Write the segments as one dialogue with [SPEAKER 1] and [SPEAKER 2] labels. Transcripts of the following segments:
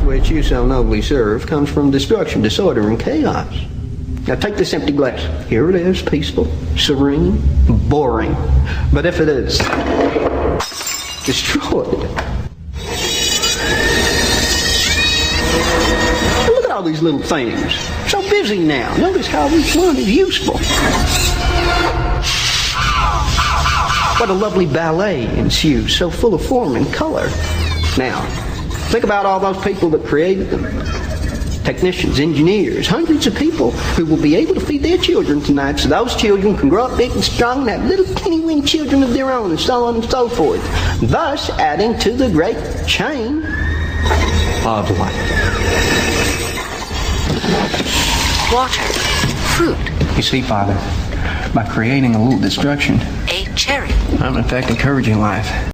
[SPEAKER 1] which you so nobly serve comes from destruction, disorder, and chaos. Now take this empty glass. Here it is, peaceful, serene, boring. But if it is destroyed, look at all these little things. So busy now. Notice how each one is useful. What a lovely ballet ensues, so full of form and color. Now, think about all those people that created them. Technicians, engineers, hundreds of people who will be able to feed their children tonight so those children can grow up big and strong and have little teeny-weeny children of their own and so on and so forth. Thus, adding to the great chain of life.
[SPEAKER 2] Water. Fruit.
[SPEAKER 1] You see, Father, by creating a little destruction,
[SPEAKER 2] A cherry.
[SPEAKER 1] I'm in fact encouraging life.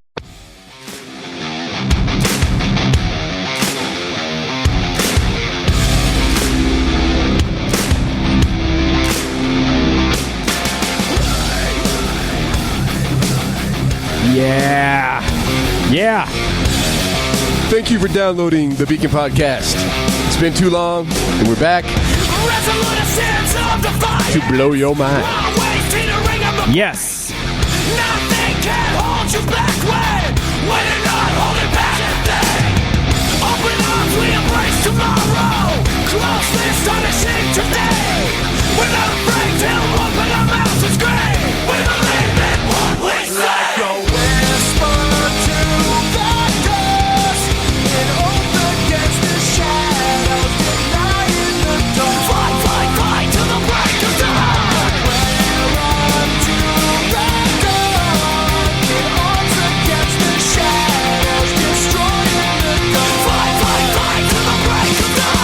[SPEAKER 3] Yeah.
[SPEAKER 4] Thank you for downloading the Beacon Podcast. It's been too long, and we're back to blow your mind.
[SPEAKER 3] Yes.
[SPEAKER 5] Nothing can hold you back when you're not holding back anything. Open arms, we embrace tomorrow. Close this astonishing today. We're not afraid to open our mouths and scream. We believe in what we say. Like a whisper to the ghost and hope against the shadows, denying the dawn. Fight, fight, fight till the break of dawn. We're on to the dawn. Get arms against the shadows, destroying the dawn. Fight, fight, fight till the break of dawn.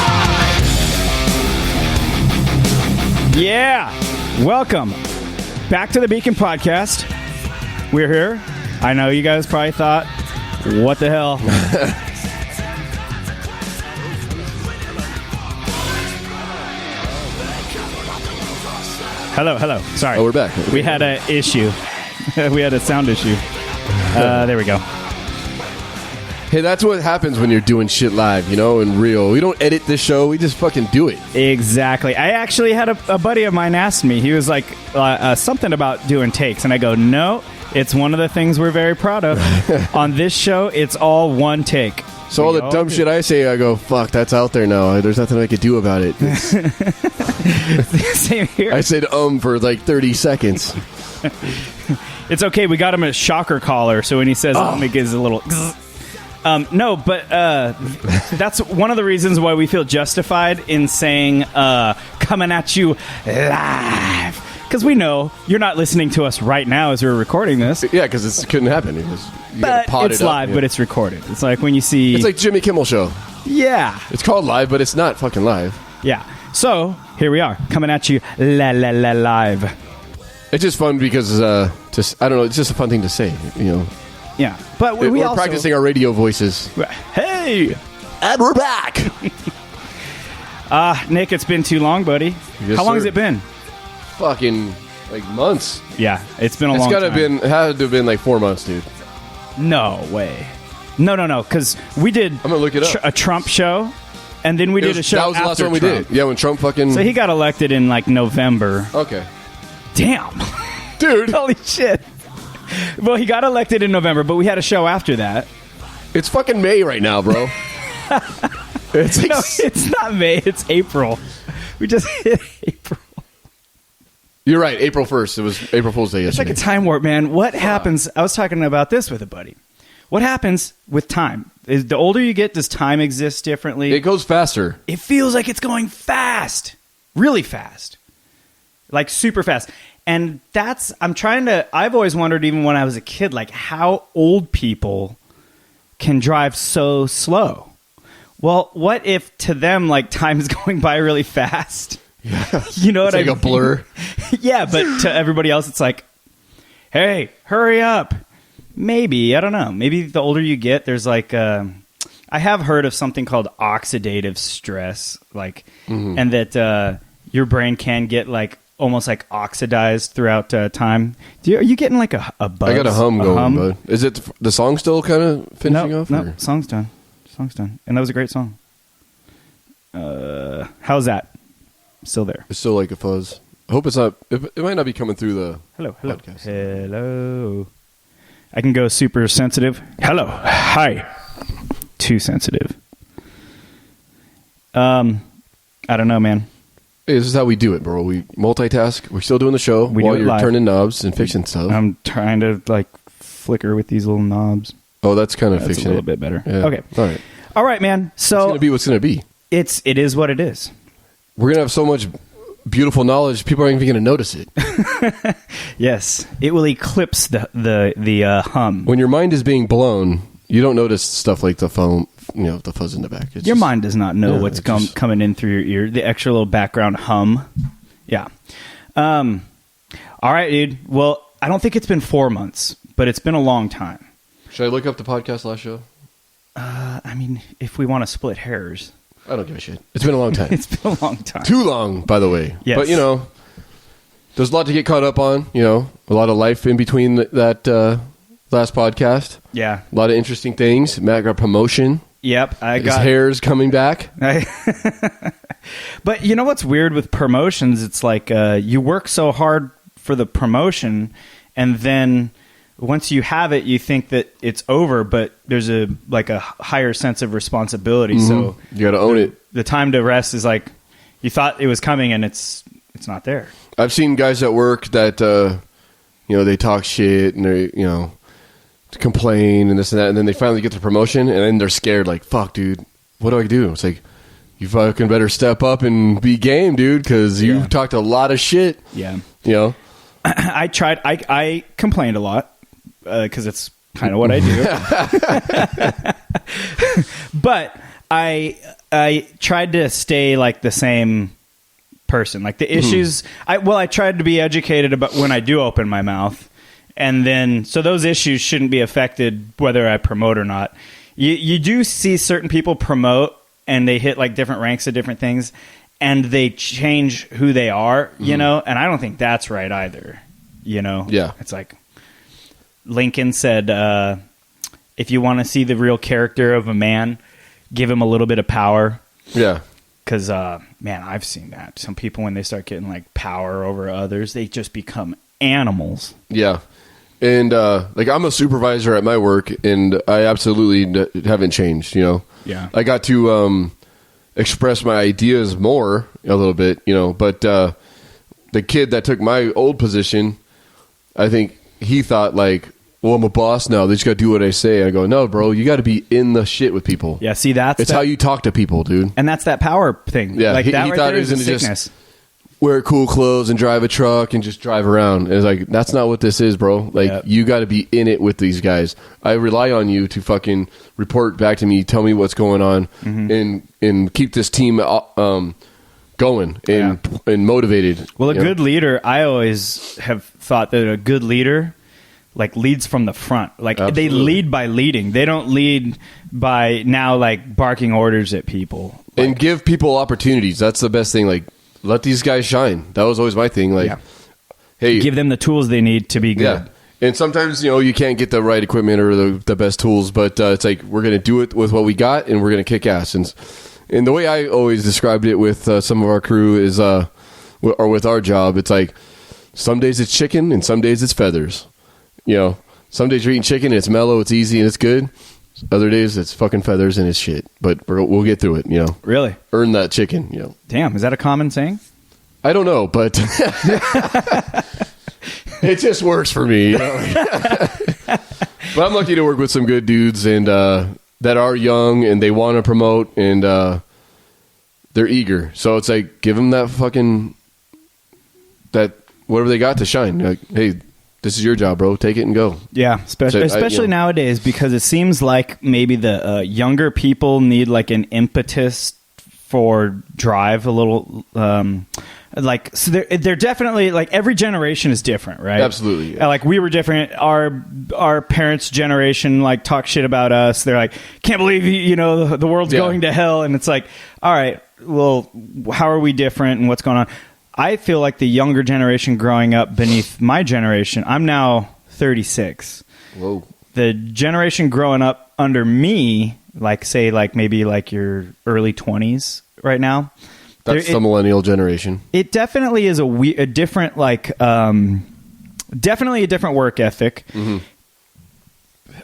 [SPEAKER 3] Yeah. Welcome back to the Beacon Podcast. We're here. I know you guys probably thought, what the hell? Hello. Sorry.
[SPEAKER 4] Oh, we're back.
[SPEAKER 3] We had an issue. We had a sound issue. There we go.
[SPEAKER 4] Hey, that's what happens when you're doing shit live, and real. We don't edit this show. We just fucking do it.
[SPEAKER 3] Exactly. I actually had a buddy of mine ask me. He was like, something about doing takes. And I go, no, it's one of the things we're very proud of. On this show, it's all one take.
[SPEAKER 4] So all the dumb shit I say, I go, fuck, that's out there now. There's nothing I could do about it.
[SPEAKER 3] Same here.
[SPEAKER 4] I said for like 30 seconds.
[SPEAKER 3] It's okay. We got him a shocker collar. So when he says it gives a little... No, but that's one of the reasons why we feel justified in saying coming at you live. Because we know you're not listening to us right now as we're recording this.
[SPEAKER 4] Yeah, because it couldn't happen.
[SPEAKER 3] But it's live, but it's recorded. It's like when you see...
[SPEAKER 4] It's like Jimmy Kimmel Show.
[SPEAKER 3] Yeah.
[SPEAKER 4] It's called live, but it's not fucking live.
[SPEAKER 3] Yeah. So, here we are, coming at you live.
[SPEAKER 4] It's just fun because, I don't know, it's just a fun thing to say,
[SPEAKER 3] Yeah, but we're
[SPEAKER 4] also practicing our radio voices.
[SPEAKER 3] Hey!
[SPEAKER 4] And we're back!
[SPEAKER 3] Nick, it's been too long, buddy.
[SPEAKER 4] Yes,
[SPEAKER 3] How long
[SPEAKER 4] sir.
[SPEAKER 3] has it been?
[SPEAKER 4] Fucking, months.
[SPEAKER 3] Yeah, it's been a long time.
[SPEAKER 4] It had to have been like 4 months, dude.
[SPEAKER 3] No way. No, because we did
[SPEAKER 4] I'm gonna look it up.
[SPEAKER 3] A Trump show, and then we did a show
[SPEAKER 4] That was the last
[SPEAKER 3] after
[SPEAKER 4] one we
[SPEAKER 3] Trump.
[SPEAKER 4] did. Yeah, when Trump fucking...
[SPEAKER 3] So he got elected in, November.
[SPEAKER 4] Okay.
[SPEAKER 3] Damn.
[SPEAKER 4] Dude.
[SPEAKER 3] Holy shit. Well, he got elected in November, but we had a show after that.
[SPEAKER 4] It's fucking May right now, bro.
[SPEAKER 3] No, it's not May. It's April. We just hit April.
[SPEAKER 4] You're right. April 1st. It was April Fool's Day yesterday.
[SPEAKER 3] It's like a time warp, man. What happens? I was talking about this with a buddy. What happens with time? The older you get, does time exist differently?
[SPEAKER 4] It goes faster.
[SPEAKER 3] It feels like it's going fast. Really fast. Like super fast. And I've always wondered, even when I was a kid, how old people can drive so slow. Well, what if to them, time is going by really fast?
[SPEAKER 4] Yeah.
[SPEAKER 3] You know what I mean?
[SPEAKER 4] It's like a blur.
[SPEAKER 3] Yeah, but to everybody else, it's like, hey, hurry up. Maybe. I don't know. Maybe the older you get, there's I have heard of something called oxidative stress, and that your brain can get almost oxidized throughout time. Are you getting a buzz?
[SPEAKER 4] I got a hum going, bud. Is it the song still kind of finishing off?
[SPEAKER 3] No, song's done. And that was a great song. How's that? Still there?
[SPEAKER 4] It's still like a fuzz. I hope it's not. It might not be coming through the
[SPEAKER 3] Hello.
[SPEAKER 4] podcast.
[SPEAKER 3] Hello. I can go super sensitive. Hello. Hi. Too sensitive. I don't know, man.
[SPEAKER 4] Hey, this is how we do it, bro. We multitask. We're still doing the show
[SPEAKER 3] We
[SPEAKER 4] while
[SPEAKER 3] do it
[SPEAKER 4] you're
[SPEAKER 3] live.
[SPEAKER 4] turning knobs and fixing stuff.
[SPEAKER 3] I'm trying to like flicker with these little knobs.
[SPEAKER 4] Oh, that's kind of
[SPEAKER 3] That's
[SPEAKER 4] fixing
[SPEAKER 3] a little
[SPEAKER 4] it.
[SPEAKER 3] bit better.
[SPEAKER 4] Yeah.
[SPEAKER 3] Okay.
[SPEAKER 4] All right.
[SPEAKER 3] Man.
[SPEAKER 4] It's
[SPEAKER 3] So
[SPEAKER 4] gonna be what's gonna be.
[SPEAKER 3] it is what it is.
[SPEAKER 4] We're gonna have so much beautiful knowledge, people aren't even gonna notice it.
[SPEAKER 3] Yes, it will eclipse the hum.
[SPEAKER 4] When your mind is being blown, you don't notice stuff like the foam, the fuzz in the back. It's
[SPEAKER 3] Your
[SPEAKER 4] just-
[SPEAKER 3] mind does not know
[SPEAKER 4] Yeah,
[SPEAKER 3] what's
[SPEAKER 4] it just-
[SPEAKER 3] coming in through your ear. The extra little background hum. Yeah. All right, dude. Well, I don't think it's been 4 months, but it's been a long time.
[SPEAKER 4] Should I look up the podcast last show?
[SPEAKER 3] I mean, if we want to split hairs,
[SPEAKER 4] I don't give a shit. It's been a long time.
[SPEAKER 3] it's been a long time.
[SPEAKER 4] Too long, by the way.
[SPEAKER 3] Yes.
[SPEAKER 4] But, there's a lot to get caught up on, a lot of life in between that last podcast.
[SPEAKER 3] Yeah.
[SPEAKER 4] A lot of interesting things. Matt got promotion.
[SPEAKER 3] Yep. I
[SPEAKER 4] His
[SPEAKER 3] got.
[SPEAKER 4] hair's coming back.
[SPEAKER 3] But you know what's weird with promotions? It's like you work so hard for the promotion, and then once you have it, you think that it's over. But there's a higher sense of responsibility. So
[SPEAKER 4] You got to own it.
[SPEAKER 3] the time to rest is like you thought it was coming, and it's not there.
[SPEAKER 4] I've seen guys at work that, they talk shit and they, complain and this and that, and then they finally get the promotion, and then they're scared, like, fuck, dude, what do I do? It's like, you fucking better step up and be game, dude, because you
[SPEAKER 3] Yeah.
[SPEAKER 4] talked a lot of shit.
[SPEAKER 3] Yeah.
[SPEAKER 4] I
[SPEAKER 3] I complained a lot because it's kind of what I do. But I tried to stay like the same person. Like the issues, I tried to be educated about when I do open my mouth, and then so those issues shouldn't be affected whether I promote or not. You do see certain people promote and they hit like different ranks of different things, and they change who they are, and I don't think that's right either.
[SPEAKER 4] Yeah.
[SPEAKER 3] It's like Lincoln said, if you want to see the real character of a man, give him a little bit of power.
[SPEAKER 4] yeah.
[SPEAKER 3] Because, man, I've seen that. Some people, when they start getting like power over others, they just become animals.
[SPEAKER 4] Yeah. And, I'm a supervisor at my work, and I absolutely haven't changed,
[SPEAKER 3] Yeah.
[SPEAKER 4] I got to express my ideas more a little bit, but the kid that took my old position, I think he thought like, well, I'm a boss now. They just got to do what I say. And I go, no, bro, you got to be in the shit with people.
[SPEAKER 3] Yeah, see,
[SPEAKER 4] It's how you talk to people, dude.
[SPEAKER 3] And that's that power thing.
[SPEAKER 4] Yeah,
[SPEAKER 3] like
[SPEAKER 4] he
[SPEAKER 3] that right
[SPEAKER 4] thought
[SPEAKER 3] there
[SPEAKER 4] it
[SPEAKER 3] is
[SPEAKER 4] was
[SPEAKER 3] a
[SPEAKER 4] gonna
[SPEAKER 3] sickness.
[SPEAKER 4] just wear cool clothes and drive a truck and just drive around. And it's like, that's not what this is, bro. Like,
[SPEAKER 3] Yep.
[SPEAKER 4] you got to be in it with these guys. I rely on you to fucking report back to me, tell me what's going on, and keep this team going and motivated.
[SPEAKER 3] Well, a good leader, I always have thought that a good leader like leads from the front. Like they
[SPEAKER 4] Absolutely.
[SPEAKER 3] lead by leading. They don't lead by now like barking orders at people.
[SPEAKER 4] And give people opportunities. That's the best thing. Like, let these guys shine. That was always my thing. Like,
[SPEAKER 3] Yeah.
[SPEAKER 4] hey,
[SPEAKER 3] Give them the tools they need to be good.
[SPEAKER 4] yeah. And sometimes, you can't get the right equipment or the best tools, but it's like, we're going to do it with what we got, and we're going to kick ass. And the way I always described it with some of our crew is, or with our job, it's like, some days it's chicken and some days it's feathers. Some days you're eating chicken and it's mellow, it's easy, and it's good. Other days it's fucking feathers and it's shit. But we'll get through it,
[SPEAKER 3] Really?
[SPEAKER 4] Earn that chicken,
[SPEAKER 3] Damn, is that a common saying?
[SPEAKER 4] I don't know, but it just works for me. But I'm lucky to work with some good dudes and that are young and they want to promote and they're eager. So it's like, give them that fucking whatever they got to shine. Like, hey, this is your job, bro. Take it and go.
[SPEAKER 3] Yeah, especially nowadays, because it seems like maybe the younger people need like an impetus for drive a little. So they're definitely like every generation is different, right?
[SPEAKER 4] Absolutely, yeah.
[SPEAKER 3] Like we were different. Our parents' generation like talk shit about us. They're like, can't believe the world's going to hell, and it's like, all right, well, how are we different, and what's going on? I feel like the younger generation growing up beneath my generation, I'm now 36.
[SPEAKER 4] Whoa.
[SPEAKER 3] The generation growing up under me, like say like maybe like your early 20s right now.
[SPEAKER 4] That's the millennial generation.
[SPEAKER 3] It definitely is a different, like, definitely a different work ethic.
[SPEAKER 4] Mm-hmm.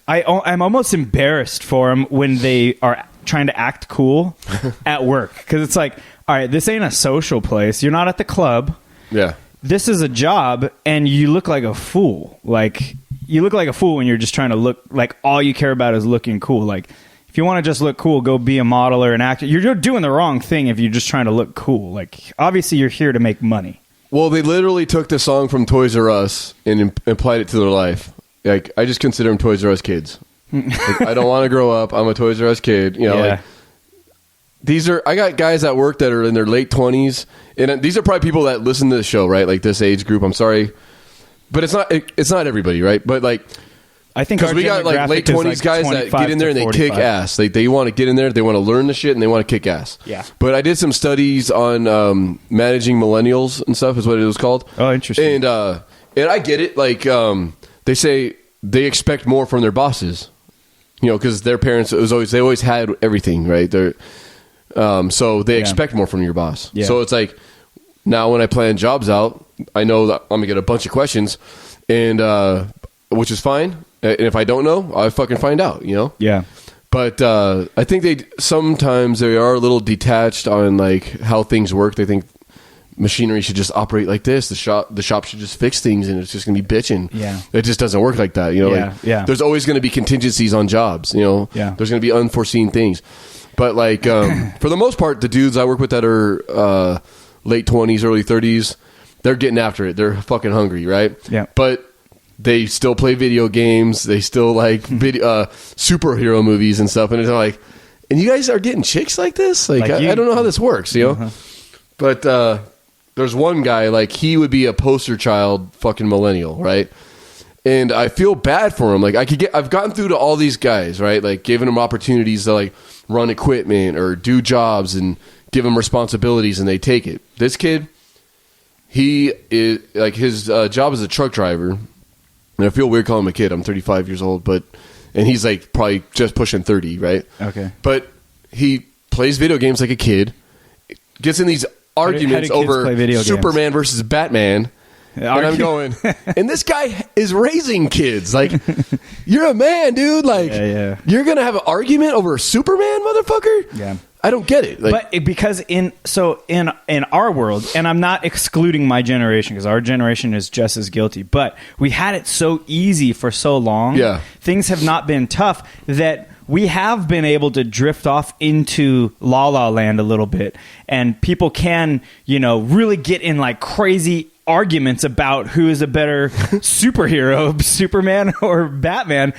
[SPEAKER 3] I'm almost embarrassed for them when they are trying to act cool at work, because it's like, all right, this ain't a social place. You're not at the club.
[SPEAKER 4] Yeah.
[SPEAKER 3] This is a job, and you look like a fool. Like, you look like a fool when you're just trying to look like all you care about is looking cool. Like, if you want to just look cool, go be a model or an actor. You're doing the wrong thing if you're just trying to look cool. Like, obviously, you're here to make money.
[SPEAKER 4] Well, they literally took the song from Toys R Us and applied it to their life. Like, I just consider them Toys R Us kids. Like, I don't want to grow up. I'm a Toys R Us kid. You know,
[SPEAKER 3] Yeah.
[SPEAKER 4] like, I got guys at work that are in their late 20s, and these are probably people that listen to the show, right? Like this age group. I'm sorry, but it's not everybody, right? But like,
[SPEAKER 3] I think
[SPEAKER 4] because we got like late 20s guys that get in there and they kick ass. They want to get in there, they want to learn the shit, and they want to kick ass.
[SPEAKER 3] Yeah.
[SPEAKER 4] But I did some studies on managing millennials and stuff, is what it was called.
[SPEAKER 3] Oh, interesting.
[SPEAKER 4] And I get it. Like they say they expect more from their bosses, you know, because their parents they always had everything, right? So they expect more from your boss.
[SPEAKER 3] Yeah.
[SPEAKER 4] So it's like, now when I plan jobs out, I know that I'm gonna get a bunch of questions, and which is fine. And if I don't know, I fucking find out, you know?
[SPEAKER 3] Yeah.
[SPEAKER 4] But I think sometimes they are a little detached on like how things work. They think machinery should just operate like this. The shop should just fix things, and it's just gonna be bitching.
[SPEAKER 3] Yeah.
[SPEAKER 4] It just doesn't work like that, you know?
[SPEAKER 3] Yeah,
[SPEAKER 4] like,
[SPEAKER 3] yeah.
[SPEAKER 4] There's always gonna be contingencies on jobs, you know?
[SPEAKER 3] Yeah.
[SPEAKER 4] There's gonna be unforeseen things. But like for the most part, the dudes I work with that are late 20s, early 30s, they're getting after it. They're fucking hungry, right?
[SPEAKER 3] Yeah.
[SPEAKER 4] But they still play video games. They still like superhero movies and stuff. And it's like, and you guys are getting chicks like this? Like I don't know how this works, you know?
[SPEAKER 3] Uh-huh.
[SPEAKER 4] But there's one guy, like, he would be a poster child fucking millennial, right? And I feel bad for him. Like, I've gotten through to all these guys, right? Like, giving them opportunities to like run equipment or do jobs and give them responsibilities, and they take it. This kid, he is like, his job is a truck driver, and I feel weird calling him a kid. I'm 35 years old, and he's like probably just pushing 30, right?
[SPEAKER 3] Okay.
[SPEAKER 4] But he plays video games like a kid, gets in these arguments
[SPEAKER 3] how do kids
[SPEAKER 4] over
[SPEAKER 3] play video games?
[SPEAKER 4] Superman versus Batman. And I'm going, and this guy is raising kids. Like, you're a man, dude. Like, you're going to have an argument over Superman, motherfucker?
[SPEAKER 3] Yeah.
[SPEAKER 4] I don't get it. Like,
[SPEAKER 3] But because in our world, and I'm not excluding my generation, because our generation is just as guilty, but we had it so easy for so long.
[SPEAKER 4] Yeah.
[SPEAKER 3] Things have not been tough, that we have been able to drift off into La La Land a little bit, and people can, really get in like crazy arguments about who is a better superhero, Superman or Batman,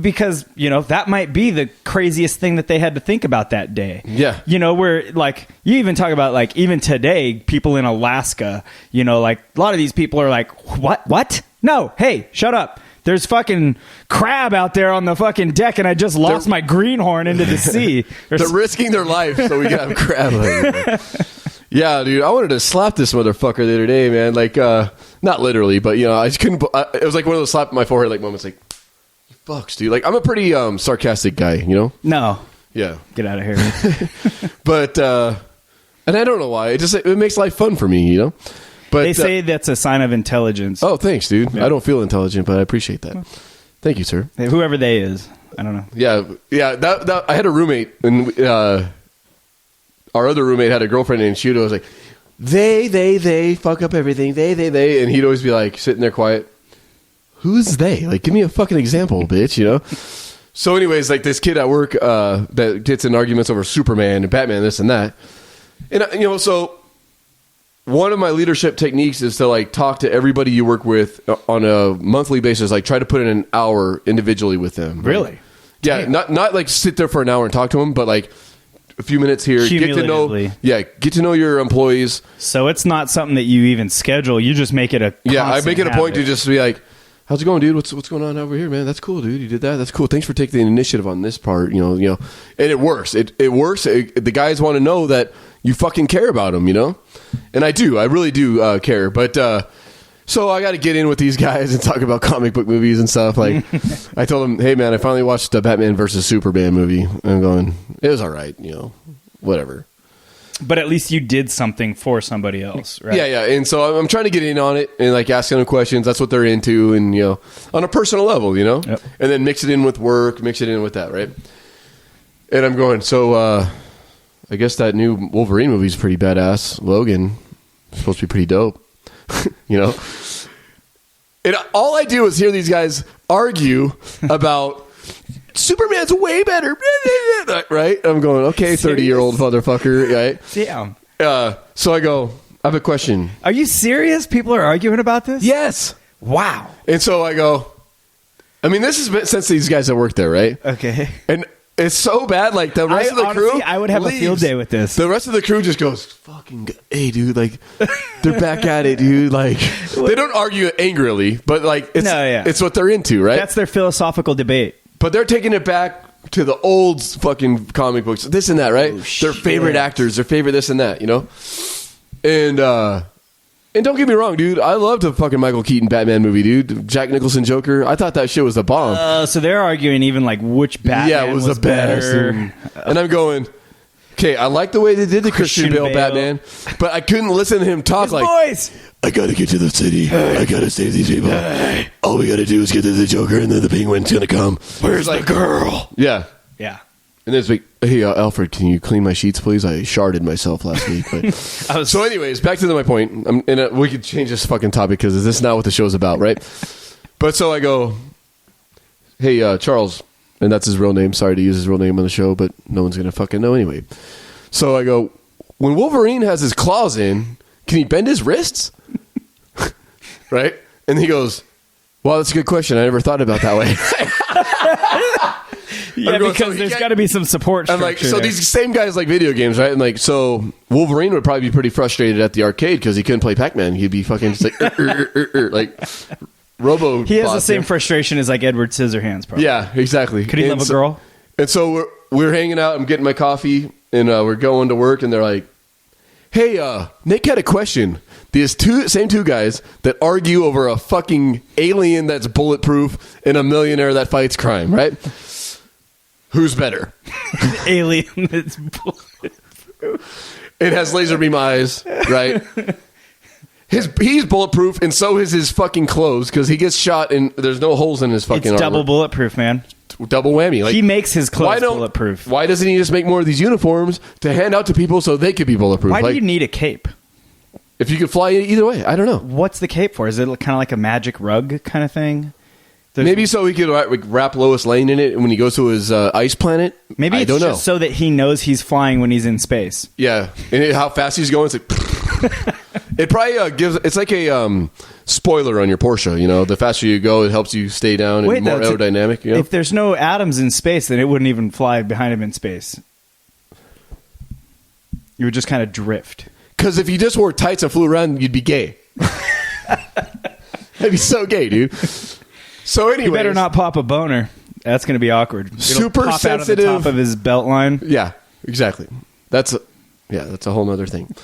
[SPEAKER 3] because that might be the craziest thing that they had to think about that day.
[SPEAKER 4] Yeah.
[SPEAKER 3] Where like you even talk about like even today, people in Alaska, like a lot of these people are like, what? No, hey, shut up. There's fucking crab out there on the fucking deck, and I just lost my greenhorn into the sea.
[SPEAKER 4] They're risking their life so we can have crab. Yeah, dude, I wanted to slap this motherfucker the other day, man. Like, not literally, but, I just couldn't. It was like one of those slap my forehead like moments, like, fucks, dude. Like, I'm a pretty sarcastic guy,
[SPEAKER 3] No.
[SPEAKER 4] Yeah.
[SPEAKER 3] Get out of here.
[SPEAKER 4] But, and I don't know why. It makes life fun for me, But
[SPEAKER 3] they say that's a sign of intelligence.
[SPEAKER 4] Oh, thanks, dude. Yeah. I don't feel intelligent, but I appreciate that. Thank you, sir.
[SPEAKER 3] Whoever they is. I don't know.
[SPEAKER 4] Yeah. That I had a roommate, and our other roommate had a girlfriend named Shudo. I was like, they fuck up everything. They. And he'd always be like sitting there quiet. Who's they? Like, give me a fucking example, bitch, So anyways, like this kid at work that gets in arguments over Superman and Batman, this and that. And, so one of my leadership techniques is to like talk to everybody you work with on a monthly basis. Like try to put in an hour individually with them.
[SPEAKER 3] Really?
[SPEAKER 4] Yeah. Not like sit there for an hour and talk to them, but like a few minutes here, get to know your employees.
[SPEAKER 3] So it's not something that you even schedule. You just make it a
[SPEAKER 4] I make it a point
[SPEAKER 3] habit.
[SPEAKER 4] to just be like, how's it going, dude? What's going on over here, man? That's cool, dude. You did that. That's cool. Thanks for taking the initiative on this part. And it works. It works. The guys want to know that you fucking care about them, and I do. I really do care. But so I got to get in with these guys and talk about comic book movies and stuff. Like I told them, hey man, I finally watched the Batman versus Superman movie. And I'm going, it was all right, whatever.
[SPEAKER 3] But at least you did something for somebody else, right?
[SPEAKER 4] Yeah. And so I'm trying to get in on it and like asking them questions. That's what they're into, and on a personal level, Yep. And then mix it in with work, mix it in with that, right? And I'm going. So I guess that new Wolverine movie is pretty badass. Logan is supposed to be pretty dope, And all I do is hear these guys argue about Superman's way better, right? I'm going, okay, 30-year-old motherfucker, right?
[SPEAKER 3] Yeah.
[SPEAKER 4] So I go, I have a question.
[SPEAKER 3] Are you serious? People are arguing about this?
[SPEAKER 4] Yes.
[SPEAKER 3] Wow.
[SPEAKER 4] And so I go, I mean, this has been since these guys that work there, right?
[SPEAKER 3] Okay.
[SPEAKER 4] And it's so bad, like the rest of the crew.
[SPEAKER 3] I would have a field day with this.
[SPEAKER 4] The rest of the crew just goes, fucking, hey, dude, like, they're back at it, dude. Like, they don't argue angrily, but like, it's what they're into, right?
[SPEAKER 3] That's their philosophical debate.
[SPEAKER 4] But they're taking it back to the old fucking comic books, this and that, right? Their favorite actors, their favorite this and that, And don't get me wrong, dude. I loved the fucking Michael Keaton Batman movie, dude. Jack Nicholson Joker. I thought that shit was the bomb.
[SPEAKER 3] So they're arguing even like which Batman was the better.
[SPEAKER 4] And I'm going, okay, I like the way they did the Christian Bale Batman, but I couldn't listen to him talk
[SPEAKER 3] His
[SPEAKER 4] like,
[SPEAKER 3] voice.
[SPEAKER 4] I gotta get to the city. I gotta save these people. All we gotta do is get to the Joker, and then the Penguin's gonna come. Where's the girl? Yeah.
[SPEAKER 3] Yeah.
[SPEAKER 4] And then it's like, hey, Alfred, can you clean my sheets, please? I sharded myself last week. But so anyways, back to my point. We could change this fucking topic because this is not what the show's about, right? But so I go, hey, Charles, and that's his real name. Sorry to use his real name on the show, but no one's going to fucking know anyway. So I go, when Wolverine has his claws in, can he bend his wrists? Right? And he goes, well, that's a good question. I never thought about that way.
[SPEAKER 3] Yeah, because there's got to be some support.
[SPEAKER 4] I'm like, so these same guys like video games, right? And like, so Wolverine would probably be pretty frustrated at the arcade because he couldn't play Pac-Man. He'd be fucking just like, like Robo.
[SPEAKER 3] He has the same frustration as like Edward Scissorhands, probably.
[SPEAKER 4] Yeah, exactly.
[SPEAKER 3] Could he love a girl?
[SPEAKER 4] And so we're hanging out. I'm getting my coffee, and we're going to work. And they're like, "Hey, Nick had a question. These same two guys that argue over a fucking alien that's bulletproof and a millionaire that fights crime, right? Who's better?
[SPEAKER 3] Alien that's bulletproof.
[SPEAKER 4] It has laser beam eyes, right? He's bulletproof, and so is his fucking clothes because he gets shot and there's no holes in his fucking armor.
[SPEAKER 3] Double bulletproof, man.
[SPEAKER 4] Double whammy. Like,
[SPEAKER 3] he makes his clothes bulletproof.
[SPEAKER 4] Why doesn't he just make more of these uniforms to hand out to people so they could be bulletproof?
[SPEAKER 3] Why do you need a cape?
[SPEAKER 4] If you could fly either way, I don't know.
[SPEAKER 3] What's the cape for? Is it kind of like a magic rug kind of thing?
[SPEAKER 4] Maybe so he could wrap Lois Lane in it when he goes to his ice planet.
[SPEAKER 3] Maybe it's just so that he knows he's flying when he's in space.
[SPEAKER 4] Yeah, and how fast he's going. It's like it probably gives. It's like a spoiler on your Porsche. You know, the faster you go, it helps you stay down and more aerodynamic. You know?
[SPEAKER 3] If there's no atoms in space, then it wouldn't even fly behind him in space. You would just kind of drift.
[SPEAKER 4] Because if you just wore tights and flew around, you'd be gay. That'd be so gay, dude. So anyway,
[SPEAKER 3] you better not pop a boner. That's going to be awkward. It'll
[SPEAKER 4] super
[SPEAKER 3] pop
[SPEAKER 4] sensitive
[SPEAKER 3] out of the top of his belt line.
[SPEAKER 4] Yeah, exactly. That's a whole nother thing.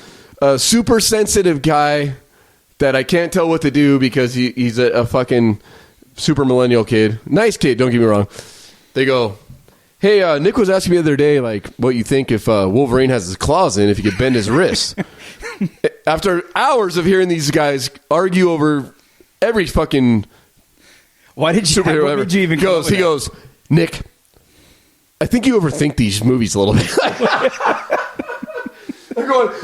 [SPEAKER 4] A super sensitive guy that I can't tell what to do because he's a fucking super millennial kid. Nice kid, don't get me wrong. They go, hey, Nick was asking me the other day, like, what you think if Wolverine has his claws in, if he could bend his wrists. After hours of hearing these guys argue over every fucking
[SPEAKER 3] Why did you even
[SPEAKER 4] go? He goes, Nick, I think you overthink these movies a little bit. I'm going,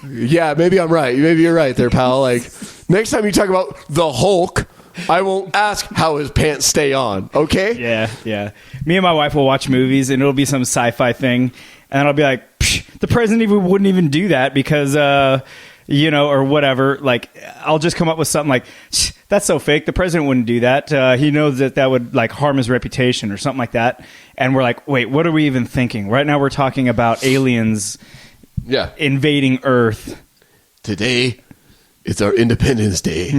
[SPEAKER 4] yeah, maybe I'm right. Maybe you're right there, pal. Like, next time you talk about the Hulk, I won't ask how his pants stay on, okay?
[SPEAKER 3] Yeah. Me and my wife will watch movies, and it'll be some sci-fi thing, and I'll be like, the president wouldn't even do that because, or whatever. Like, I'll just come up with something like, that's so fake. The president wouldn't do that. He knows that would like harm his reputation or something like that. And we're like, wait, what are we even thinking? Right now we're talking about aliens invading Earth.
[SPEAKER 4] Today, it's our Independence Day.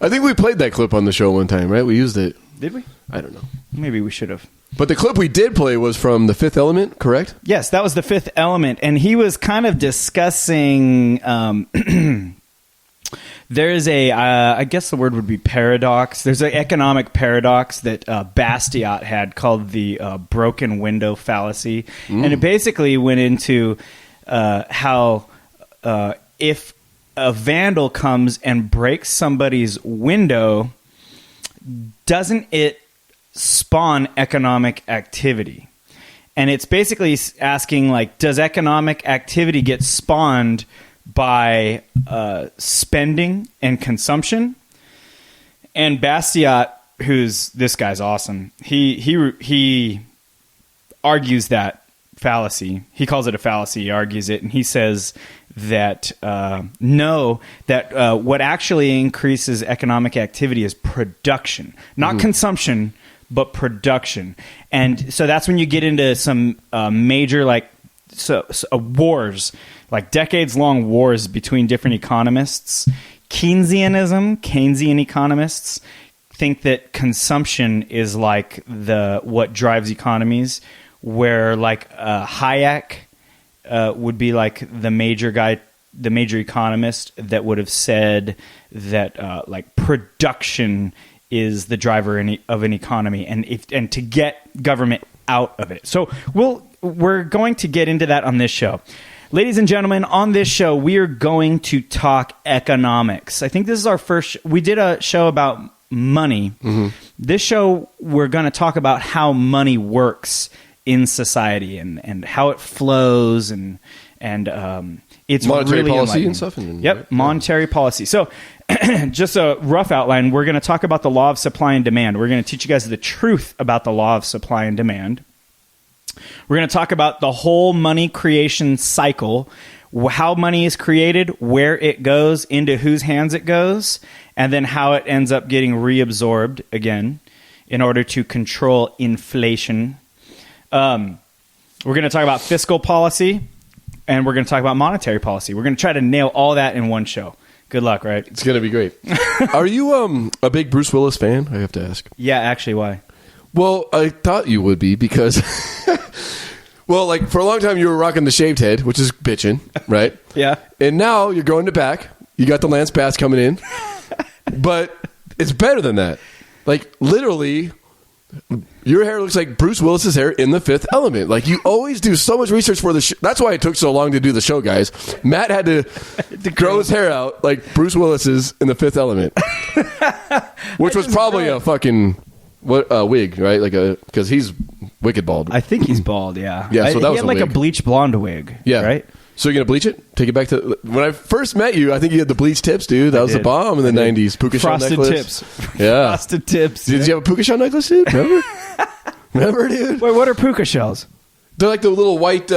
[SPEAKER 4] I think we played that clip on the show one time, right? We used it.
[SPEAKER 3] Did we?
[SPEAKER 4] I don't know.
[SPEAKER 3] Maybe we should have.
[SPEAKER 4] But the clip we did play was from The Fifth Element, correct?
[SPEAKER 3] Yes, that was The Fifth Element. And he was kind of discussing There is I guess the word would be paradox. There's an economic paradox that Bastiat had called the broken window fallacy. And it basically went into how if a vandal comes and breaks somebody's window, doesn't it spawn economic activity? And it's basically asking, like, does economic activity get spawned by spending and consumption? And Bastiat, this guy's awesome. He argues that fallacy. He calls it a fallacy. He argues it, and he says that what actually increases economic activity is production, not consumption, but production. And so that's when you get into some major wars, like decades-long wars between different economists. Keynesian economists think that consumption is like what drives economies, where Hayek would be like the major economist that would have said that production is the driver of an economy, and to get government out of it. So we're going to get into that on this show. Ladies and gentlemen, on this show, we are going to talk economics. I think this is our first. We did a show about money. This show, we're going to talk about how money works in society and how it flows and it's
[SPEAKER 4] monetary
[SPEAKER 3] really
[SPEAKER 4] policy and stuff.
[SPEAKER 3] Monetary policy. So just a rough outline. We're going to talk about the law of supply and demand. We're going to teach you guys the truth about the law of supply and demand. We're going to talk about the whole money creation cycle, how money is created, where it goes, into whose hands it goes, and then how it ends up getting reabsorbed again in order to control inflation. We're going to talk about fiscal policy, and we're going to talk about monetary policy. We're going to try to nail all that in one show. Good luck, right?
[SPEAKER 4] It's going to be great. Are you a big Bruce Willis fan? I have to ask.
[SPEAKER 3] Yeah, actually, why?
[SPEAKER 4] Well, I thought you would be because, for a long time you were rocking the shaved head, which is bitching, right?
[SPEAKER 3] Yeah.
[SPEAKER 4] And now you're going to back. You got the Lance Bass coming in. But it's better than that. Like, literally, your hair looks like Bruce Willis's hair in The Fifth Element. Like, you always do so much research for the show. That's why it took so long to do the show, guys. Matt had to grow his hair out like Bruce Willis's in The Fifth Element. Which was probably a fucking... wig, right? Because he's wicked bald.
[SPEAKER 3] I think he's bald, yeah.
[SPEAKER 4] Yeah, so that
[SPEAKER 3] he
[SPEAKER 4] was
[SPEAKER 3] had
[SPEAKER 4] a
[SPEAKER 3] a
[SPEAKER 4] wig.
[SPEAKER 3] bleach blonde wig,
[SPEAKER 4] Yeah.
[SPEAKER 3] right?
[SPEAKER 4] So you're going to bleach it? Take it back to... When I first met you, I think you had the bleach tips, dude. That was the bomb in the 90s. Puka shell
[SPEAKER 3] Frosted
[SPEAKER 4] necklace.
[SPEAKER 3] tips.
[SPEAKER 4] Yeah.
[SPEAKER 3] Frosted tips.
[SPEAKER 4] Did you have a puka shell necklace, dude? Remember? Remember, dude?
[SPEAKER 3] Wait, what are puka shells?
[SPEAKER 4] They're like the little white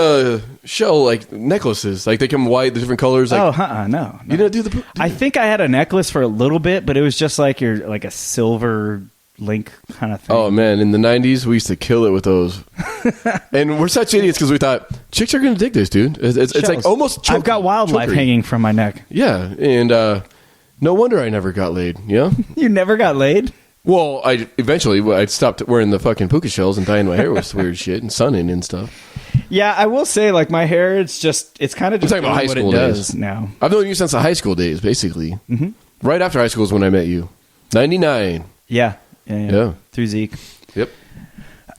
[SPEAKER 4] shell necklaces. Like they come white, the different colors. Like,
[SPEAKER 3] No.
[SPEAKER 4] You didn't do the...
[SPEAKER 3] I think I had a necklace for a little bit, but it was just like a silver link kind of thing.
[SPEAKER 4] Oh, man. In the 90s, we used to kill it with those. And we're such idiots because we thought, chicks are going to dig this, dude. It's like almost chokery.
[SPEAKER 3] I've got wildlife
[SPEAKER 4] chokery.
[SPEAKER 3] hanging from my neck.
[SPEAKER 4] Yeah. And no wonder I never got laid, you know?
[SPEAKER 3] You never got laid?
[SPEAKER 4] Well, I stopped wearing the fucking puka shells and dyeing my hair with weird shit and sunning and stuff.
[SPEAKER 3] Yeah, I will say, my hair, it's kind of just
[SPEAKER 4] talking about high
[SPEAKER 3] what
[SPEAKER 4] school
[SPEAKER 3] it does
[SPEAKER 4] days.
[SPEAKER 3] now.
[SPEAKER 4] I've known you since the high school days, basically. Mm-hmm. Right after high school is when I met you. 99.
[SPEAKER 3] Yeah. Through Zeke.
[SPEAKER 4] Yep.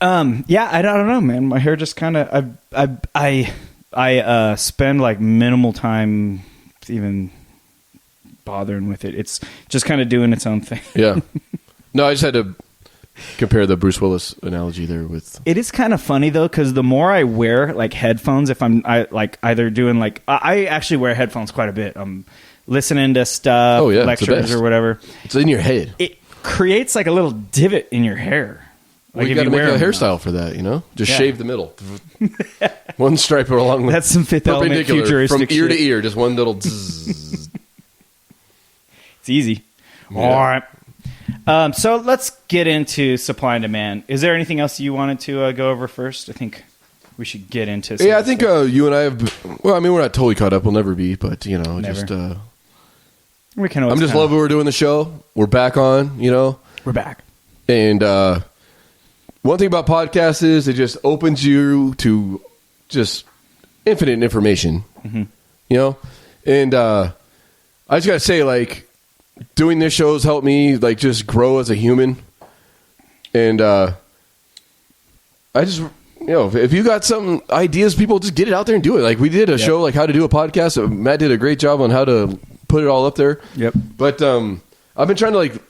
[SPEAKER 3] Yeah, I don't know, man. My hair just kind of I spend minimal time even bothering with it. It's just kind of doing its own thing.
[SPEAKER 4] Yeah. No, I just had to compare the Bruce Willis analogy there with.
[SPEAKER 3] It is kind of funny though, because the more I wear headphones, if I'm either doing I actually wear headphones quite a bit. I'm listening to stuff, lectures or whatever.
[SPEAKER 4] It's in your head.
[SPEAKER 3] It creates a little divot in your hair.
[SPEAKER 4] You got to make a hairstyle for that, you know? Just shave the middle. One stripe along.
[SPEAKER 3] That's some Fifth Element futuristic
[SPEAKER 4] from ear
[SPEAKER 3] shit.
[SPEAKER 4] to ear, just one little. Zzz.
[SPEAKER 3] It's easy.
[SPEAKER 4] Yeah.
[SPEAKER 3] All right. So let's get into supply and demand. Is there anything else you wanted to go over first? I think we should get into.
[SPEAKER 4] Yeah, I think you and I have. Well, I mean, we're not totally caught up. We'll never be, but
[SPEAKER 3] Never.
[SPEAKER 4] just.
[SPEAKER 3] We can.
[SPEAKER 4] I'm just loving we're doing the show. We're back on.
[SPEAKER 3] We're back.
[SPEAKER 4] And one thing about podcasts is it just opens you to just infinite information. Mm-hmm. And I just gotta say, like, doing this show has helped me, like, just grow as a human. And I just, if you got some ideas, people just get it out there and do it. Like, we did a show, like, how to do a podcast. Matt did a great job on how to put it all up there.
[SPEAKER 3] Yep.
[SPEAKER 4] But I've been trying to, like,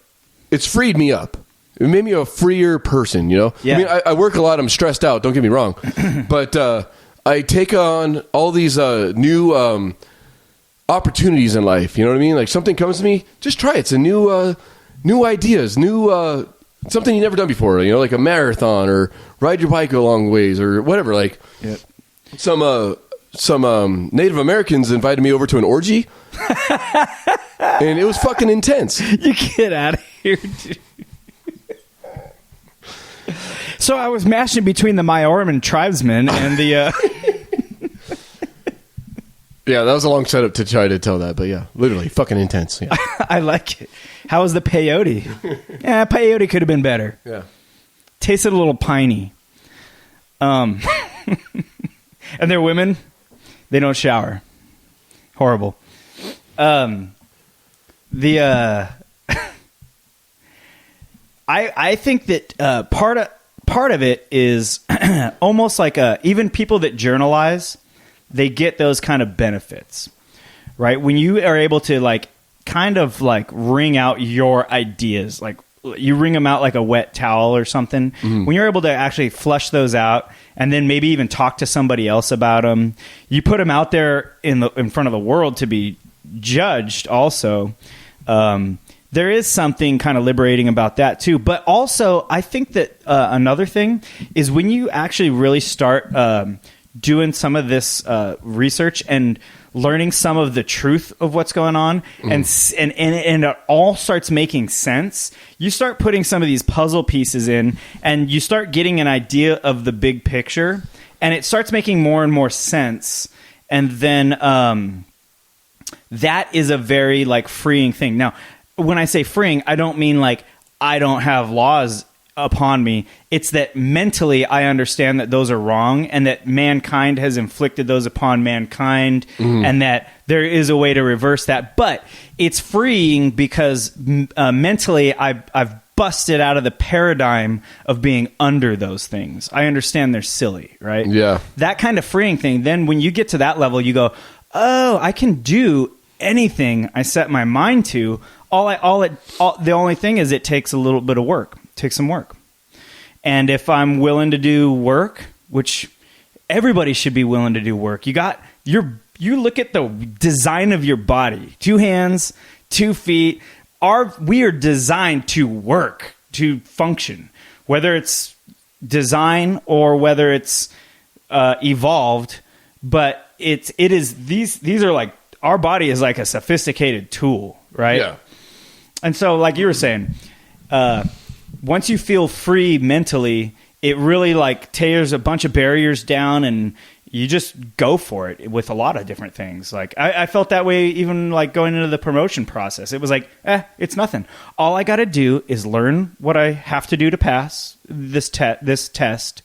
[SPEAKER 4] it's freed me up. It made me a freer person, Yeah. I mean, I work a lot. I'm stressed out. Don't get me wrong. But I take on all these new opportunities in life. You know what I mean? Like, something comes to me, just try it. It's a new ideas, something you've never done before. Like a marathon or ride your bike a long ways or whatever. Like, some Native Americans invited me over to an orgy, and it was fucking intense.
[SPEAKER 3] You get out of here, dude. So I was mashing between the Maorim tribesmen and the...
[SPEAKER 4] Yeah, that was a long setup to try to tell that, but yeah, literally fucking intense. Yeah.
[SPEAKER 3] I like it. How was the peyote? Yeah, peyote could have been better.
[SPEAKER 4] Yeah. Tasted
[SPEAKER 3] a little piney. And they're women. They don't shower. Horrible. I think that part of it is almost like even people that journalize, they get those kind of benefits, right? When you are able to like kind of like wring out your ideas, like you wring them out like a wet towel or something. Mm-hmm. When you're able to actually flush those out and then maybe even talk to somebody else about them, you put them out there in front of the world to be judged also. There is something kind of liberating about that too. But also I think that another thing is when you actually really start doing some of this research and learning some of the truth of what's going on, and it all starts making sense. You start putting some of these puzzle pieces in, and you start getting an idea of the big picture, and it starts making more and more sense. And then that is a very like freeing thing. Now, when I say freeing, I don't mean like I don't have laws upon me. It's that mentally I understand that those are wrong and that mankind has inflicted those upon mankind, and that there is a way to reverse that. But it's freeing because mentally I've busted out of the paradigm of being under those things. I understand they're silly, right? Yeah. That kind of freeing thing. Then when you get to that level, you go, oh, I can do anything I set my mind to. The only thing is it takes a little bit of work. Take some work. And if I'm willing to do work, which everybody should be willing to do work, you look at the design of your body, 2 hands, 2 feet, we are designed to work, to function, whether it's design or whether it's evolved, but it is these are like, our body is like a sophisticated tool, right? Yeah. And so like you were saying, once you feel free mentally, it really like tears a bunch of barriers down, and you just go for it with a lot of different things. Like I felt that way even like going into the promotion process. It was like, it's nothing. All I got to do is learn what I have to do to pass this task,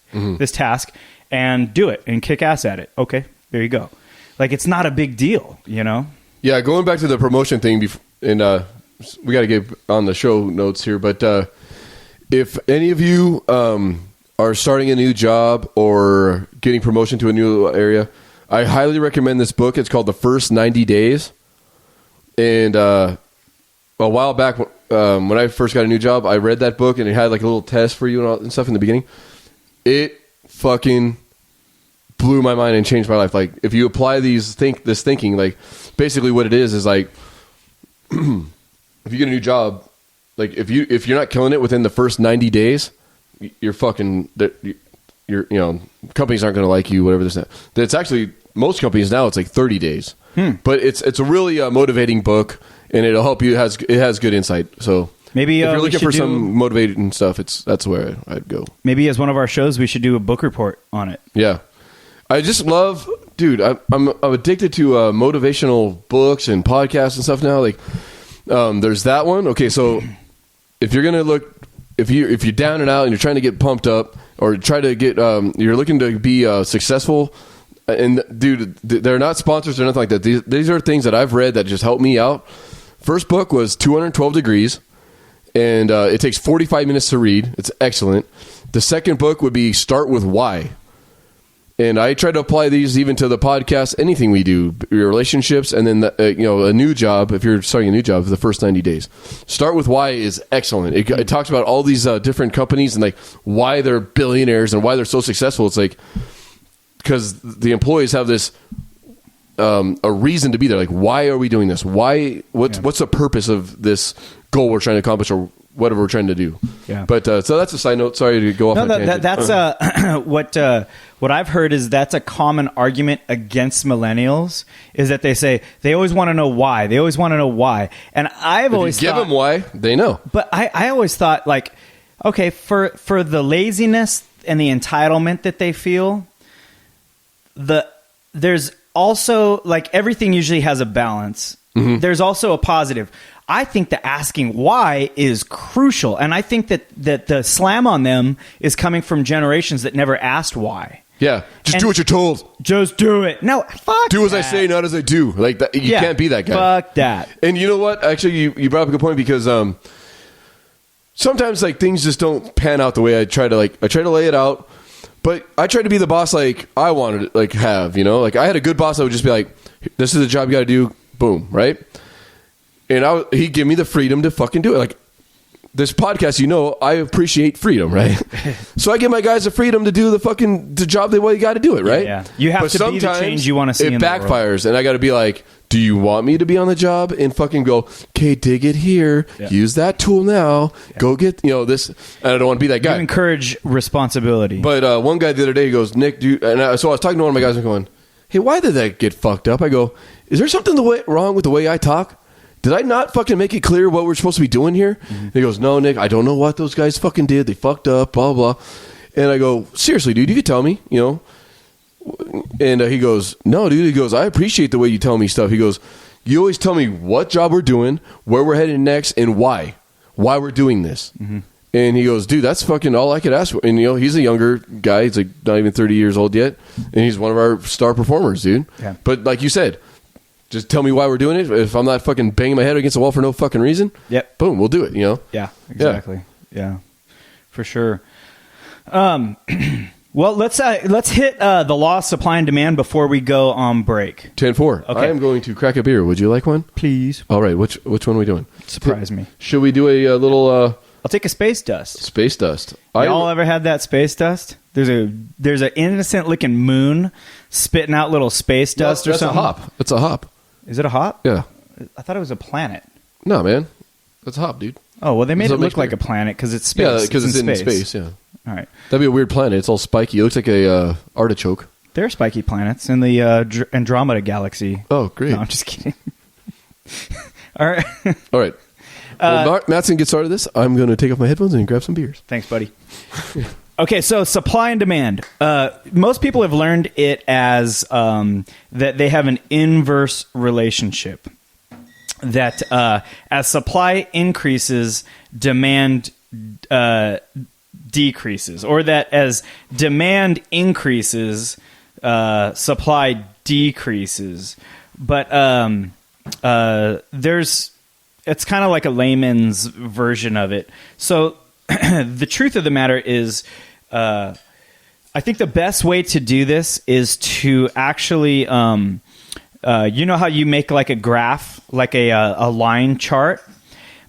[SPEAKER 3] and do it and kick ass at it. Okay, there you go. Like it's not a big deal, Yeah, going back to the promotion thing, and we got to get on the show notes here, but if any of you are starting a new job or getting promotion to a new area, I highly recommend this book. It's called The First 90 Days. And a while back, when I first got a new job, I read that book, and it had like a little test for you and stuff in the beginning. It fucking blew my mind and changed my life. Like, if you apply this thinking, like, basically what it is like, if you get a new job, like if you're not killing it within the first 90 days, you're fucking, companies aren't going to like you, whatever this. That's actually, most companies now, it's like 30 days. But it's a really motivating book, and it'll help you. It has good insight. So maybe if you're looking for some motivating stuff, that's where I'd go. Maybe as one of our shows, we should do a book report on it. Yeah. I just love, dude, I'm addicted to motivational books and podcasts and stuff now. Like, there's that one. Okay, so if you're gonna if you're down and out and you're trying to get pumped up, or try to get, you're looking to be successful,
[SPEAKER 4] and dude, they're not sponsors or nothing like that. These are things that I've read that just help me out. First book was 212 Degrees, and it takes 45 minutes to read. It's excellent. The second book would be Start with Why. And I try to apply these even to the podcast, anything we do, your relationships, and then a new job. If you're starting a new job, for the first 90 days, Start with Why is excellent. It talks about all these different companies and like why they're billionaires and why they're so successful. It's like because the employees have this a reason to be there. Like, why are we doing this? Why? What's the purpose of this goal we're trying to accomplish or whatever we're trying to do? Yeah. But so that's a side note. Sorry to go off.
[SPEAKER 3] No, that's what I've heard is that's a common argument against millennials is that they say they always want to know why. They always want to know why. And I've always
[SPEAKER 4] give them why, they know.
[SPEAKER 3] But I always thought like, okay, for the laziness and the entitlement that they feel, there's also like everything usually has a balance. Mm-hmm. There's also a positive. I think that asking why is crucial. And I think that the slam on them is coming from generations that never asked why.
[SPEAKER 4] Yeah, just do what you're told.
[SPEAKER 3] Just do it. No, fuck
[SPEAKER 4] do as
[SPEAKER 3] that.
[SPEAKER 4] I say, not as I do. Like that, you can't be that guy.
[SPEAKER 3] Fuck that.
[SPEAKER 4] And you know what? Actually, you brought up a good point because sometimes like things just don't pan out the way I try to lay it out. But I try to be the boss like I wanted to like have. You know, like I had a good boss that would just be like, "This is the job you got to do." Boom, right? And he'd give me the freedom to fucking do it. Like this podcast, you know, I appreciate freedom, right? So I give my guys the freedom to do the job they got to do it, right?
[SPEAKER 3] Yeah. You have to be the change you want to see.
[SPEAKER 4] It backfires, and I got to be like, do you want me to be on the job and fucking go, okay, dig it here, use that tool now, go get this. And I don't want to be that guy.
[SPEAKER 3] You encourage responsibility.
[SPEAKER 4] But one guy the other day goes, Nick, so I was talking to one of my guys and going, hey, why did that get fucked up? I go, is there something wrong with the way I talk? Did I not fucking make it clear what we're supposed to be doing here? Mm-hmm. And he goes, no, Nick, I don't know what those guys fucking did. They fucked up, blah, blah. And I go, seriously, dude, you could tell me, And he goes, no, dude. He goes, I appreciate the way you tell me stuff. He goes, you always tell me what job we're doing, where we're headed next, and why we're doing this. Mm-hmm. And he goes, dude, that's fucking all I could ask for. And, he's a younger guy. He's like not even 30 years old yet. And he's one of our star performers, dude. Yeah. But like you said, just tell me why we're doing it. If I'm not fucking banging my head against the wall for no fucking reason, boom, we'll do it,
[SPEAKER 3] Yeah, exactly. Yeah, for sure. Well, let's hit the law of supply and demand before we go on break.
[SPEAKER 4] 10-4. Okay. I am going to crack a beer. Would you like one?
[SPEAKER 3] Please.
[SPEAKER 4] All right, which one are we doing?
[SPEAKER 3] Surprise me.
[SPEAKER 4] Should we do a little...
[SPEAKER 3] I'll take a space dust.
[SPEAKER 4] Space dust.
[SPEAKER 3] Y'all ever had that space dust? There's an innocent looking moon spitting out little space dust or something.
[SPEAKER 4] That's a hop. It's a hop.
[SPEAKER 3] Is it a hop?
[SPEAKER 4] Yeah.
[SPEAKER 3] I thought it was a planet.
[SPEAKER 4] No, man. That's a hop, dude.
[SPEAKER 3] Oh, well, they made it look like a planet because it's space.
[SPEAKER 4] Yeah, because it's in space, yeah.
[SPEAKER 3] All right.
[SPEAKER 4] That'd be a weird planet. It's all spiky. It looks like a artichoke.
[SPEAKER 3] There are spiky planets in the Andromeda galaxy.
[SPEAKER 4] Oh, great.
[SPEAKER 3] No, I'm just kidding. All right.
[SPEAKER 4] All right. Well, Mattson, get started this. I'm going to take off my headphones and grab some beers.
[SPEAKER 3] Thanks, buddy. Okay, so supply and demand. Most people have learned it as that they have an inverse relationship. That as supply increases, demand decreases. Or that as demand increases, supply decreases. But it's kind of like a layman's version of it. So the truth of the matter is, I think the best way to do this is to actually, you know how you make like a graph, like a line chart?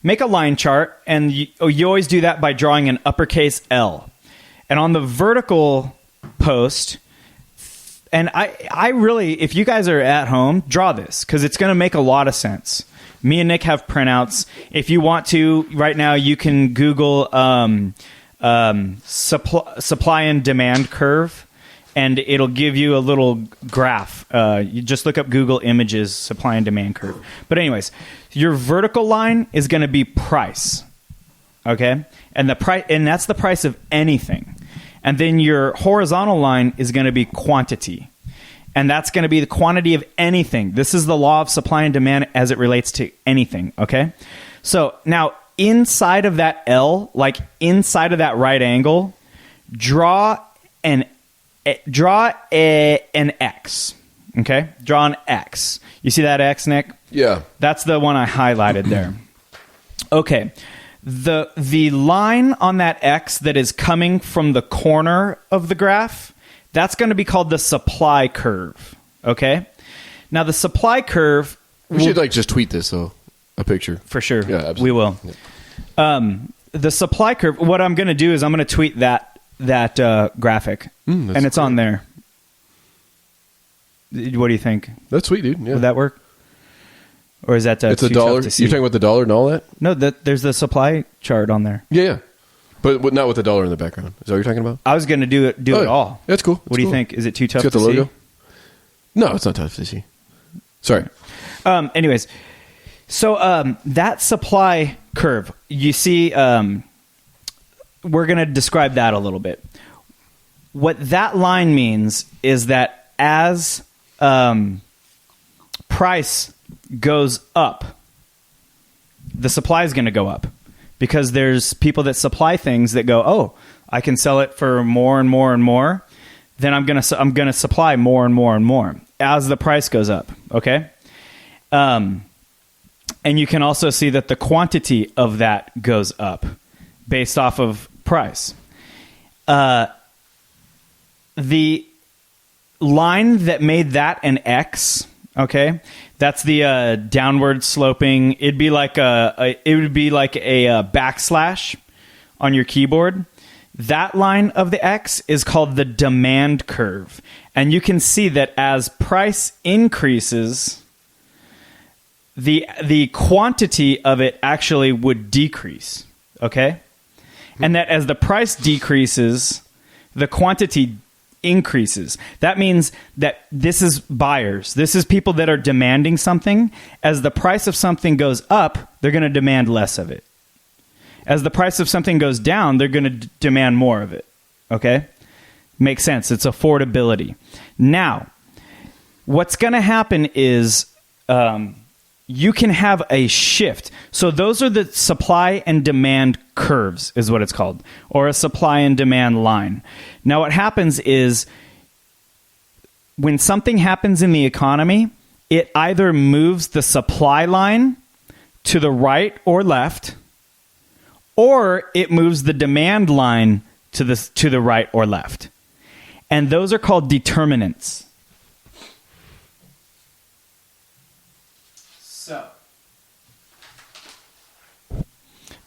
[SPEAKER 3] Make a line chart, and you always do that by drawing an uppercase L. And on the vertical post, and I really, if you guys are at home, draw this, because it's going to make a lot of sense. Me and Nick have printouts. If you want to, right now, you can Google supply and demand curve, and it'll give you a little graph. You just look up Google Images supply and demand curve. But anyways, your vertical line is going to be price, okay? And that's the price of anything. And then your horizontal line is going to be quantity. And that's going to be the quantity of anything. This is the law of supply and demand as it relates to anything, okay? So now inside of that L, like inside of that right angle, draw an an X. Okay? Draw an X. You see that X, Nick?
[SPEAKER 4] Yeah.
[SPEAKER 3] That's the one I highlighted there. Okay. The line on that X that is coming from the corner of the graph, that's going to be called the supply curve. Okay? Now, the supply curve...
[SPEAKER 4] We should just tweet this, though. A picture.
[SPEAKER 3] For sure.
[SPEAKER 4] Yeah, absolutely.
[SPEAKER 3] We will.
[SPEAKER 4] Yeah.
[SPEAKER 3] The supply curve, what I'm going to do is I'm going to tweet that graphic. And it's on there. What do you think?
[SPEAKER 4] That's sweet, dude. Yeah.
[SPEAKER 3] Would that work? Or is that
[SPEAKER 4] it's
[SPEAKER 3] too
[SPEAKER 4] a dollar?
[SPEAKER 3] tough to see?
[SPEAKER 4] You're talking about the dollar and all that?
[SPEAKER 3] No, there's the supply chart on there.
[SPEAKER 4] Yeah. But not with the dollar in the background. Is that what you're talking about?
[SPEAKER 3] I was going to do it all.
[SPEAKER 4] That's cool.
[SPEAKER 3] What do you think? Is it too tough
[SPEAKER 4] It's got
[SPEAKER 3] to
[SPEAKER 4] the logo?
[SPEAKER 3] see?
[SPEAKER 4] No, it's not tough to see. Sorry.
[SPEAKER 3] Anyways, so that supply curve, you see, we're going to describe that a little bit. What that line means is that as price goes up, the supply is going to go up because there's people that supply things that go, oh, I can sell it for more and more and more. Then I'm going to supply more and more and more as the price goes up. Okay. And you can also see that the quantity of that goes up based off of price. The line that made that an X, okay, that's the downward sloping. It'd be like a backslash on your keyboard. That line of the X is called the demand curve, and you can see that as price increases, the quantity of it actually would decrease, okay? And that as the price decreases, the quantity increases. That means that this is buyers. This is people that are demanding something. As the price of something goes up, they're going to demand less of it. As the price of something goes down, they're going to demand more of it, okay? Makes sense. It's affordability. Now, what's going to happen is... you can have a shift. So those are the supply and demand curves is what it's called, or a supply and demand line. Now what happens is when something happens in the economy, it either moves the supply line to the right or left, or it moves the demand line to the right or left. And those are called determinants. So,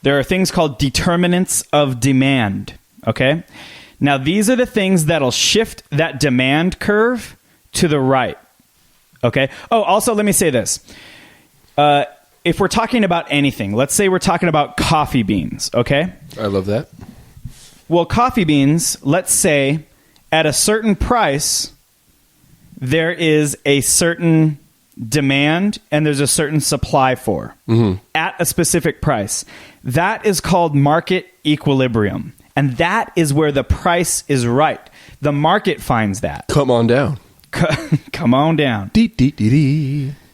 [SPEAKER 3] there are things called determinants of demand, okay? Now, these are the things that'll shift that demand curve to the right, okay? Oh, also, let me say this. If we're talking about anything, let's say we're talking about coffee beans, okay?
[SPEAKER 4] I love that.
[SPEAKER 3] Well, coffee beans, let's say, at a certain price, there is a certain... demand and there's a certain supply for at a specific price. That is called market equilibrium, and that is where the price is right. The market finds that.
[SPEAKER 4] Come on down.
[SPEAKER 3] Come on down.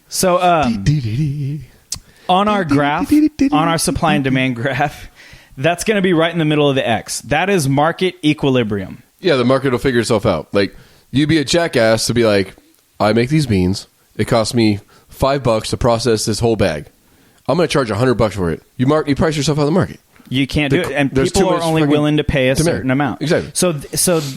[SPEAKER 3] So on our graph, on our supply and demand graph, that's going to be right in the middle of the X. That is market equilibrium.
[SPEAKER 4] Yeah, the market will figure itself out. Like, you'd be a jackass to be like, I make these beans. It costs me $5 to process this whole bag. I'm going to charge $100 for it. You price yourself out of the market.
[SPEAKER 3] You can't do it, and people are only willing to pay a certain amount.
[SPEAKER 4] Exactly.
[SPEAKER 3] So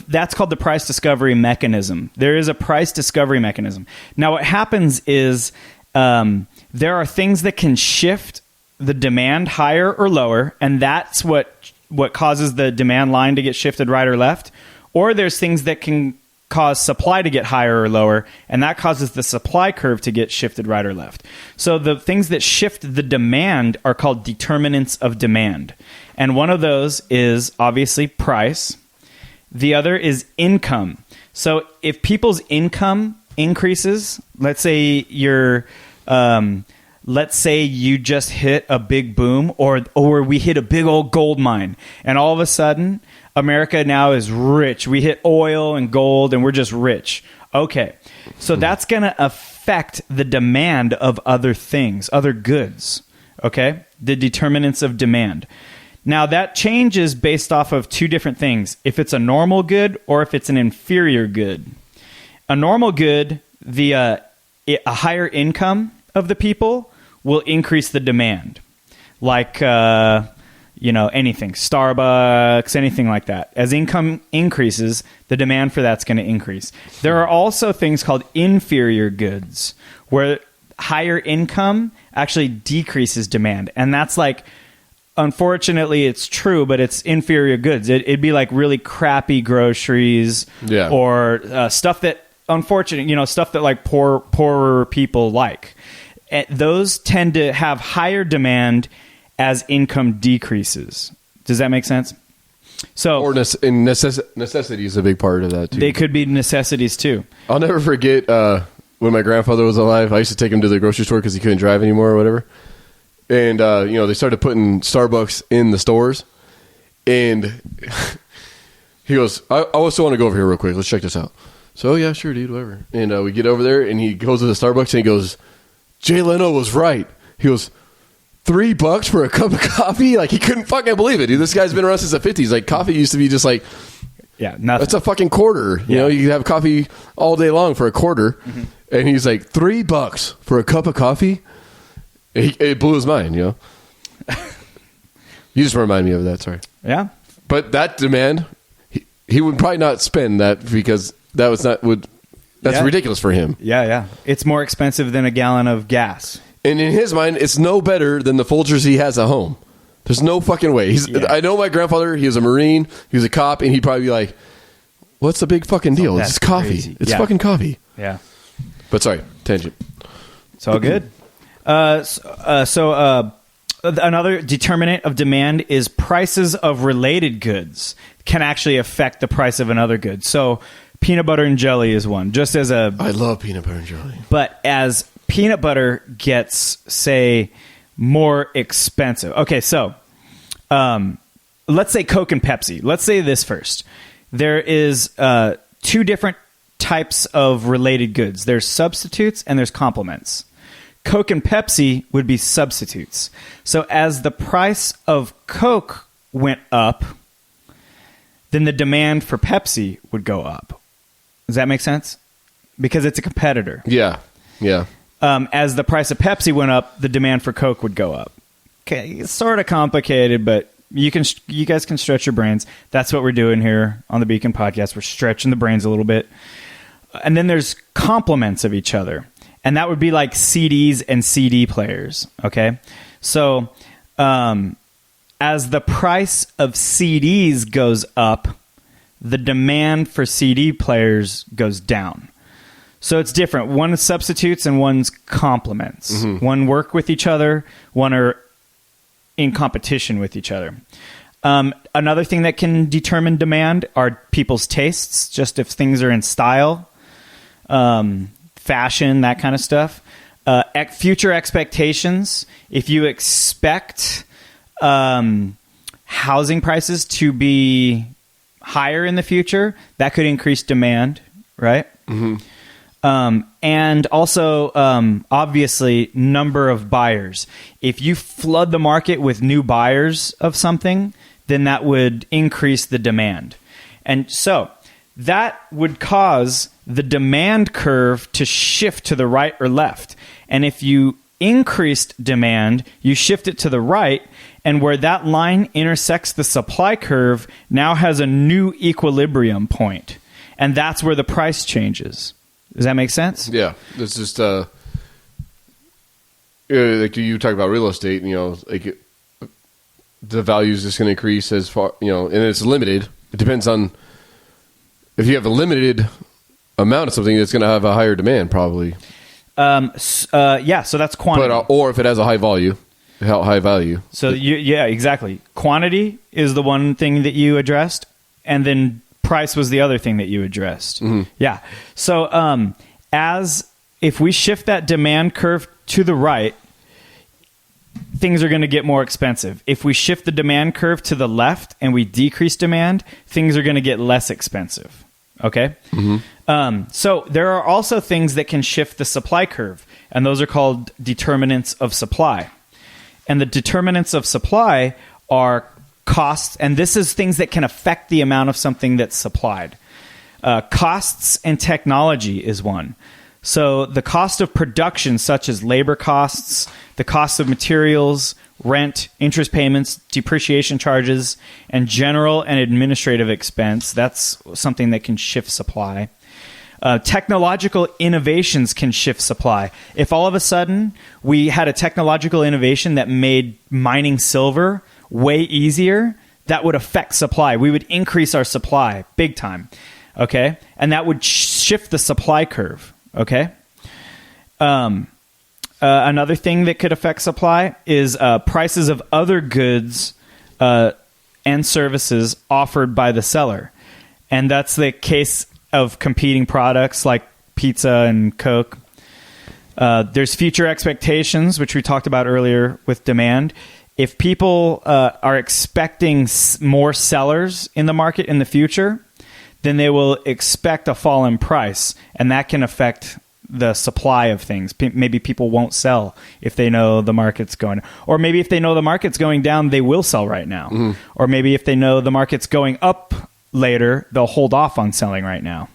[SPEAKER 3] that's called the price discovery mechanism. There is a price discovery mechanism. Now, what happens is there are things that can shift the demand higher or lower, and that's what causes the demand line to get shifted right or left. Or there's things that can cause supply to get higher or lower, and that causes the supply curve to get shifted right or left. So the things that shift the demand are called determinants of demand. And one of those is obviously price. The other is income. So if people's income increases, let's say you just hit a big boom, or we hit a big old gold mine, and all of a sudden America now is rich. We hit oil and gold and we're just rich. Okay. So that's going to affect the demand of other things, other goods. Okay? The determinants of demand. Now, that changes based off of two different things. If it's a normal good or if it's an inferior good. A normal good, a higher income of the people will increase the demand. Like, anything. Starbucks, anything like that. As income increases, the demand for that's going to increase. There are also things called inferior goods, where higher income actually decreases demand. And that's like, unfortunately, it's true, but it's inferior goods. It'd be like really crappy groceries, or stuff that, stuff that like poorer people like. Those tend to have higher demand as income decreases. Does that make sense? So,
[SPEAKER 4] or necessity is a big part of that too.
[SPEAKER 3] They could be necessities too.
[SPEAKER 4] I'll never forget when my grandfather was alive. I used to take him to the grocery store because he couldn't drive anymore or whatever. And they started putting Starbucks in the stores, and he goes, "I also want to go over here real quick. Let's check this out." So, yeah, sure, dude, whatever. And we get over there, and he goes to the Starbucks, and he goes, "Jay Leno was right." He goes, $3 for a cup of coffee? Like, he couldn't fucking believe it, dude. This guy's been around since the 50s. Like, coffee used to be just like,
[SPEAKER 3] nothing.
[SPEAKER 4] That's a fucking quarter. You know, you have coffee all day long for a quarter. Mm-hmm. And he's like, $3 for a cup of coffee? It blew his mind, You just remind me of that, sorry.
[SPEAKER 3] Yeah.
[SPEAKER 4] But that demand, he would probably not spend that because that was not, that's ridiculous for him.
[SPEAKER 3] Yeah. It's more expensive than a gallon of gas.
[SPEAKER 4] And in his mind, it's no better than the Folgers he has at home. There's no fucking way. I know my grandfather, he was a Marine, he was a cop, and he'd probably be like, what's the big fucking deal? It's coffee.
[SPEAKER 3] Crazy.
[SPEAKER 4] It's fucking coffee.
[SPEAKER 3] Yeah.
[SPEAKER 4] But sorry, tangent.
[SPEAKER 3] It's all good. Another determinant of demand is prices of related goods can actually affect the price of another good. So peanut butter and jelly is one. I
[SPEAKER 4] love peanut butter and jelly.
[SPEAKER 3] But as peanut butter gets, say, more expensive. Okay, so let's say Coke and Pepsi. Let's say this first. There is two different types of related goods. There's substitutes and there's complements. Coke and Pepsi would be substitutes. So as the price of Coke went up, then the demand for Pepsi would go up. Does that make sense? Because it's a competitor.
[SPEAKER 4] Yeah.
[SPEAKER 3] As the price of Pepsi went up, the demand for Coke would go up. Okay, it's sort of complicated, but you guys can stretch your brains. That's what we're doing here on the Beacon Podcast. We're stretching the brains a little bit. And then there's complements of each other. And that would be like CDs and CD players, okay? So as the price of CDs goes up, the demand for CD players goes down. So it's different. One is substitutes and one's complements. Mm-hmm. One work with each other, one are in competition with each other. Another thing that can determine demand are people's tastes, just if things are in style, fashion, that kind of stuff. Future expectations. If you expect housing prices to be higher in the future, that could increase demand, right? Mm-hmm. And also, obviously, number of buyers. If you flood the market with new buyers of something, then that would increase the demand. And so that would cause the demand curve to shift to the right or left. And if you increased demand, you shift it to the right, and where that line intersects the supply curve now has a new equilibrium point. And that's where the price changes. Does that make sense?
[SPEAKER 4] Yeah. It's just like you talk about real estate, the value is just going to increase as far, and it's limited. It depends on if you have a limited amount of something, it's going to have a higher demand probably. So that's quantity. But, or if it has a high value. So
[SPEAKER 3] exactly. Quantity is the one thing that you addressed, and then price was the other thing that you addressed. Mm-hmm. Yeah. So if we shift that demand curve to the right, things are going to get more expensive. If we shift the demand curve to the left and we decrease demand, things are going to get less expensive. Okay? Mm-hmm. So there are also things that can shift the supply curve, and those are called determinants of supply. And the determinants of supply are costs, and this is things that can affect the amount of something that's supplied. Costs and technology is one. So the cost of production, such as labor costs, the cost of materials, rent, interest payments, depreciation charges, and general and administrative expense, that's something that can shift supply. Technological innovations can shift supply. If all of a sudden we had a technological innovation that made mining silver way easier, that would affect supply. We would increase our supply big time, okay? And that would shift the supply curve, okay? Another thing that could affect supply is prices of other goods and services offered by the seller. And that's the case of competing products like pizza and Coke. There's future expectations, which we talked about earlier with demand. If people are expecting more sellers in the market in the future, then they will expect a fall in price, and that can affect the supply of things. Maybe people won't sell if they know the market's going, or maybe if they know the market's going down, they will sell right now. Mm-hmm. Or maybe if they know the market's going up later, they'll hold off on selling right now.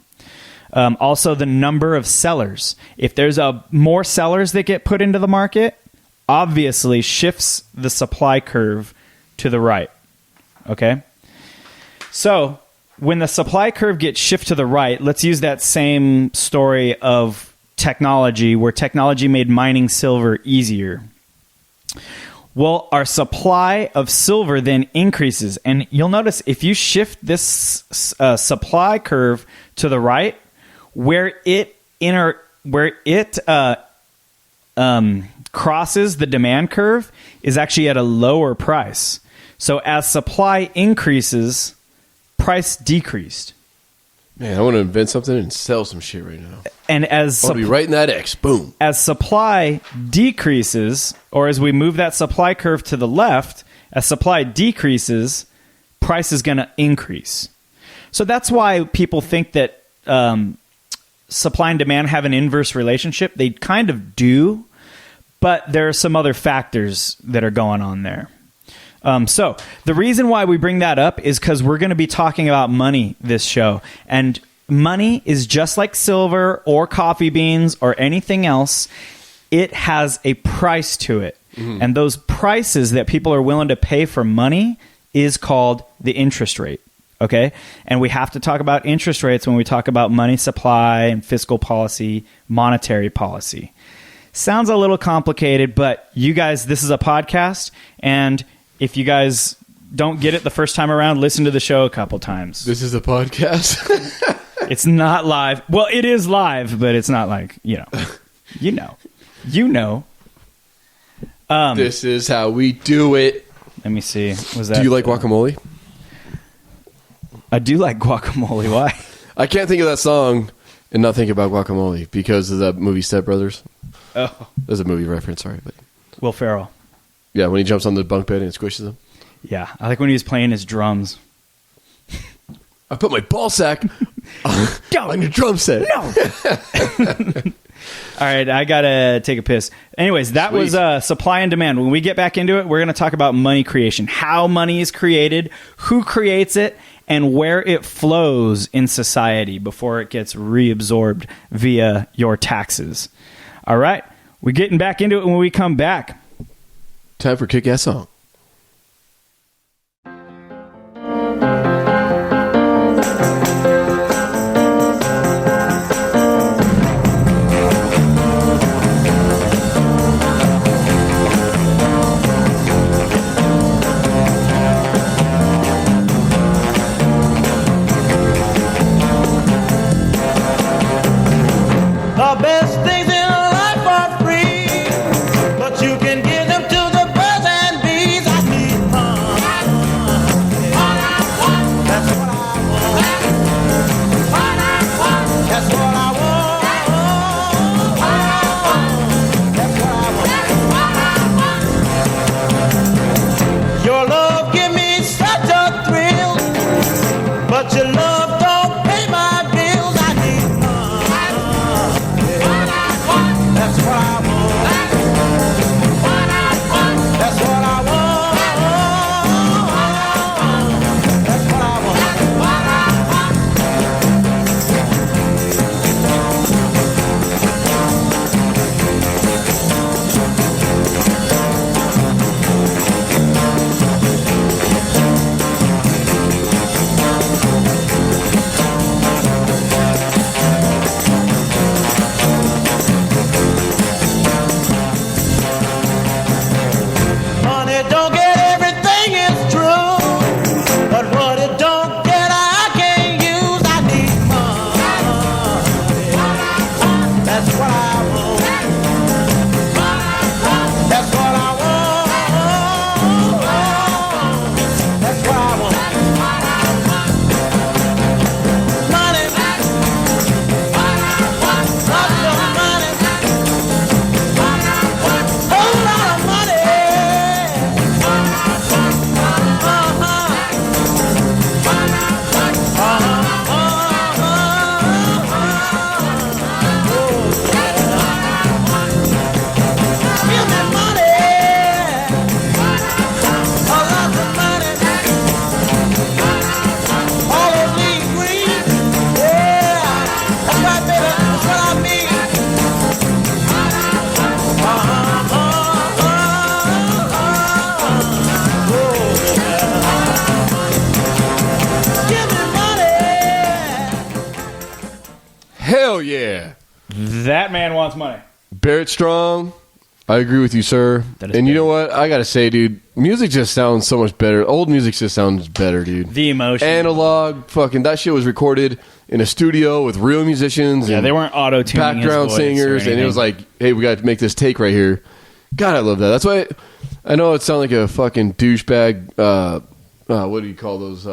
[SPEAKER 3] Also, the number of sellers. If there's more sellers that get put into the market, obviously shifts the supply curve to the right. Okay? So, when the supply curve gets shifted to the right, let's use that same story of technology, where technology made mining silver easier. Well, our supply of silver then increases. And you'll notice if you shift this supply curve to the right, where it crosses the demand curve is actually at a lower price. So as supply increases, price decreased.
[SPEAKER 4] Man, I want to invent something and sell some shit right now.
[SPEAKER 3] And as
[SPEAKER 4] I'll be writing that X. Boom.
[SPEAKER 3] As supply decreases, or as we move that supply curve to the left, as supply decreases, price is going to increase. So that's why people think that supply and demand have an inverse relationship. They kind of do, but there are some other factors that are going on there. So the reason why we bring that up is because we're going to be talking about money this show. And money is just like silver or coffee beans or anything else. It has a price to it. Mm-hmm. And those prices that people are willing to pay for money is called the interest rate. Okay? And we have to talk about interest rates when we talk about money supply and fiscal policy, monetary policy. Sounds a little complicated, but you guys, this is a podcast, and if you guys don't get it the first time around, listen to the show a couple times.
[SPEAKER 4] This is a podcast?
[SPEAKER 3] It's not live. Well, it is live, but it's not like, you know.
[SPEAKER 4] This is how we do it.
[SPEAKER 3] Let me see. Was that?
[SPEAKER 4] Do you like guacamole?
[SPEAKER 3] I do like guacamole. Why?
[SPEAKER 4] I can't think of that song and not think about guacamole because of that movie Step Brothers.
[SPEAKER 3] Oh.
[SPEAKER 4] There's a movie reference, sorry. But
[SPEAKER 3] Will Ferrell.
[SPEAKER 4] Yeah, when he jumps on the bunk bed and squishes them.
[SPEAKER 3] Yeah, I like when he was playing his drums.
[SPEAKER 4] I put my ball sack on your drum set.
[SPEAKER 3] No. All right, I got to take a piss. Anyways, that was supply and demand. When we get back into it, we're going to talk about money creation, how money is created, who creates it, and where it flows in society before it gets reabsorbed via your taxes. All right, we're getting back into it when we come back.
[SPEAKER 4] Time for kick-ass song.
[SPEAKER 5] The best things in life are free, but you can give them to the birds and bees.
[SPEAKER 4] yeah.
[SPEAKER 3] That man wants money.
[SPEAKER 4] Barrett Strong. I agree with you, sir.
[SPEAKER 3] That is
[SPEAKER 4] And you
[SPEAKER 3] good.
[SPEAKER 4] know what? I got to say, dude, music just sounds so much better. Old music just sounds better, dude.
[SPEAKER 3] The emotion.
[SPEAKER 4] Analog, fucking, that shit was recorded in a studio with real musicians.
[SPEAKER 3] Yeah,
[SPEAKER 4] and
[SPEAKER 3] they weren't auto-tuning his
[SPEAKER 4] background
[SPEAKER 3] voice or
[SPEAKER 4] singers, and it
[SPEAKER 3] anything.
[SPEAKER 4] was like, hey, we got to make this take right here. God, I love that. That's why I know it sounds like a fucking douchebag. What do you call those?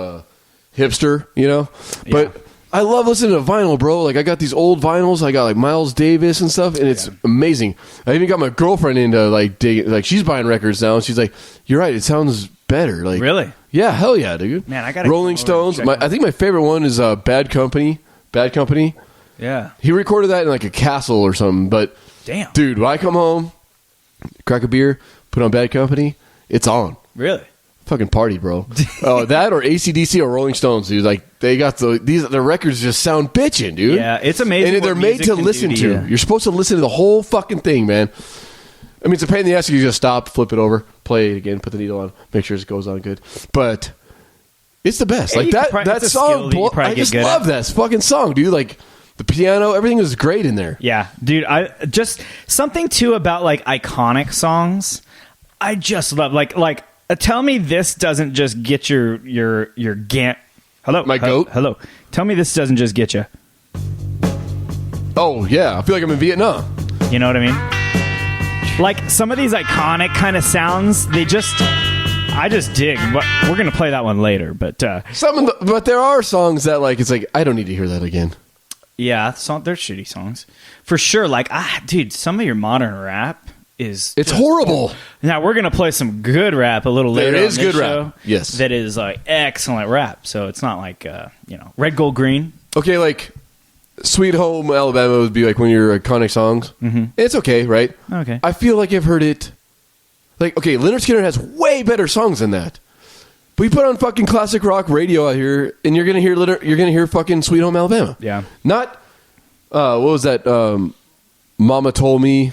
[SPEAKER 4] Hipster, you know? But
[SPEAKER 3] Yeah.
[SPEAKER 4] I love listening to vinyl, bro. Like, I got these old vinyls. I got like Miles Davis and stuff, and it's amazing. I even got my girlfriend into like digging. Like, she's buying records now, and she's like, "You're right. It sounds better." Like,
[SPEAKER 3] Really?
[SPEAKER 4] Yeah, hell yeah, dude.
[SPEAKER 3] Man, I gotta
[SPEAKER 4] Rolling
[SPEAKER 3] come over and
[SPEAKER 4] Stones.
[SPEAKER 3] check them
[SPEAKER 4] I think my favorite one is Bad Company. Bad Company.
[SPEAKER 3] Yeah.
[SPEAKER 4] He recorded that in like a castle or something. But
[SPEAKER 3] Damn.
[SPEAKER 4] dude, when I come home, crack a beer, put on Bad Company, it's on.
[SPEAKER 3] Really?
[SPEAKER 4] Fucking party, bro. Oh, that or AC/DC or Rolling Stones, dude. Like, they got the records just sound bitchin', dude.
[SPEAKER 3] Yeah, it's amazing.
[SPEAKER 4] And they're
[SPEAKER 3] what
[SPEAKER 4] made
[SPEAKER 3] music
[SPEAKER 4] to
[SPEAKER 3] can
[SPEAKER 4] listen
[SPEAKER 3] do
[SPEAKER 4] to.
[SPEAKER 3] you.
[SPEAKER 4] You're supposed to listen to the whole fucking thing, man. I mean, it's a pain in the ass. You just stop, flip it over, play it again, put the needle on, make sure it goes on good. But it's the best.
[SPEAKER 3] Yeah,
[SPEAKER 4] Like
[SPEAKER 3] you can
[SPEAKER 4] that
[SPEAKER 3] probably-
[SPEAKER 4] that
[SPEAKER 3] it's a skill
[SPEAKER 4] song.
[SPEAKER 3] that you probably
[SPEAKER 4] I
[SPEAKER 3] get
[SPEAKER 4] just
[SPEAKER 3] good
[SPEAKER 4] love
[SPEAKER 3] at.
[SPEAKER 4] that fucking song, dude. Like the piano, everything was great in there.
[SPEAKER 3] Yeah, dude. I just something too about like iconic songs. I just love like. Tell me this doesn't just get your gant. Hello,
[SPEAKER 4] My goat?
[SPEAKER 3] Hello. Tell me this doesn't just get you.
[SPEAKER 4] Oh yeah, I feel like I'm in Vietnam.
[SPEAKER 3] You know what I mean? Like some of these iconic kind of sounds, I just dig. But we're gonna play that one later. But
[SPEAKER 4] But there are songs that like it's like I don't need to hear that again.
[SPEAKER 3] yeah, they're shitty songs for sure. Like dude, some of your modern rap is
[SPEAKER 4] It's
[SPEAKER 3] just
[SPEAKER 4] horrible.
[SPEAKER 3] Now we're gonna play some good rap a little later.
[SPEAKER 4] There is
[SPEAKER 3] on this
[SPEAKER 4] good rap.
[SPEAKER 3] show
[SPEAKER 4] Yes.
[SPEAKER 3] that is like excellent rap. So it's not like Red Gold Green.
[SPEAKER 4] Okay, like Sweet Home Alabama would be like one of your iconic songs. Mm-hmm. It's okay, right?
[SPEAKER 3] Okay.
[SPEAKER 4] I feel like I've heard it. Like, okay, Leonard Skinner has way better songs than that. But you put on fucking classic rock radio out here, and you're gonna hear fucking Sweet Home Alabama.
[SPEAKER 3] Yeah.
[SPEAKER 4] Not what was that? Mama Told Me.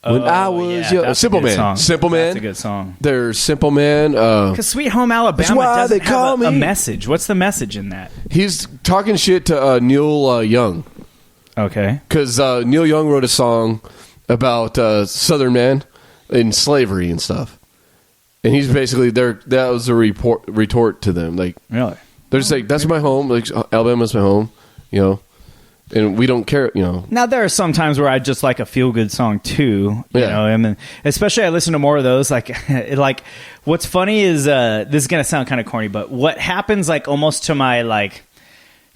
[SPEAKER 4] When I was young.
[SPEAKER 3] that's a
[SPEAKER 4] Simple
[SPEAKER 3] good
[SPEAKER 4] Man.
[SPEAKER 3] song.
[SPEAKER 4] Simple Man.
[SPEAKER 3] That's a good song.
[SPEAKER 4] There's Simple Man.
[SPEAKER 3] Because Sweet Home Alabama
[SPEAKER 4] why
[SPEAKER 3] doesn't
[SPEAKER 4] they call
[SPEAKER 3] have a
[SPEAKER 4] me.
[SPEAKER 3] message. What's the message in that?
[SPEAKER 4] He's talking shit to Neil Young.
[SPEAKER 3] Okay.
[SPEAKER 4] Because Neil Young wrote a song about Southern man in slavery and stuff, and he's basically there. That was a retort to them. Like,
[SPEAKER 3] Really?
[SPEAKER 4] they're just like, "That's my home. Like, Alabama's my home," you know, and we don't care, you know.
[SPEAKER 3] Now there are some times where I just like a feel good song too. You
[SPEAKER 4] Yeah.
[SPEAKER 3] know, I mean, especially I listen to more of those. Like, what's funny is this is gonna sound kind of corny, but what happens like almost to my like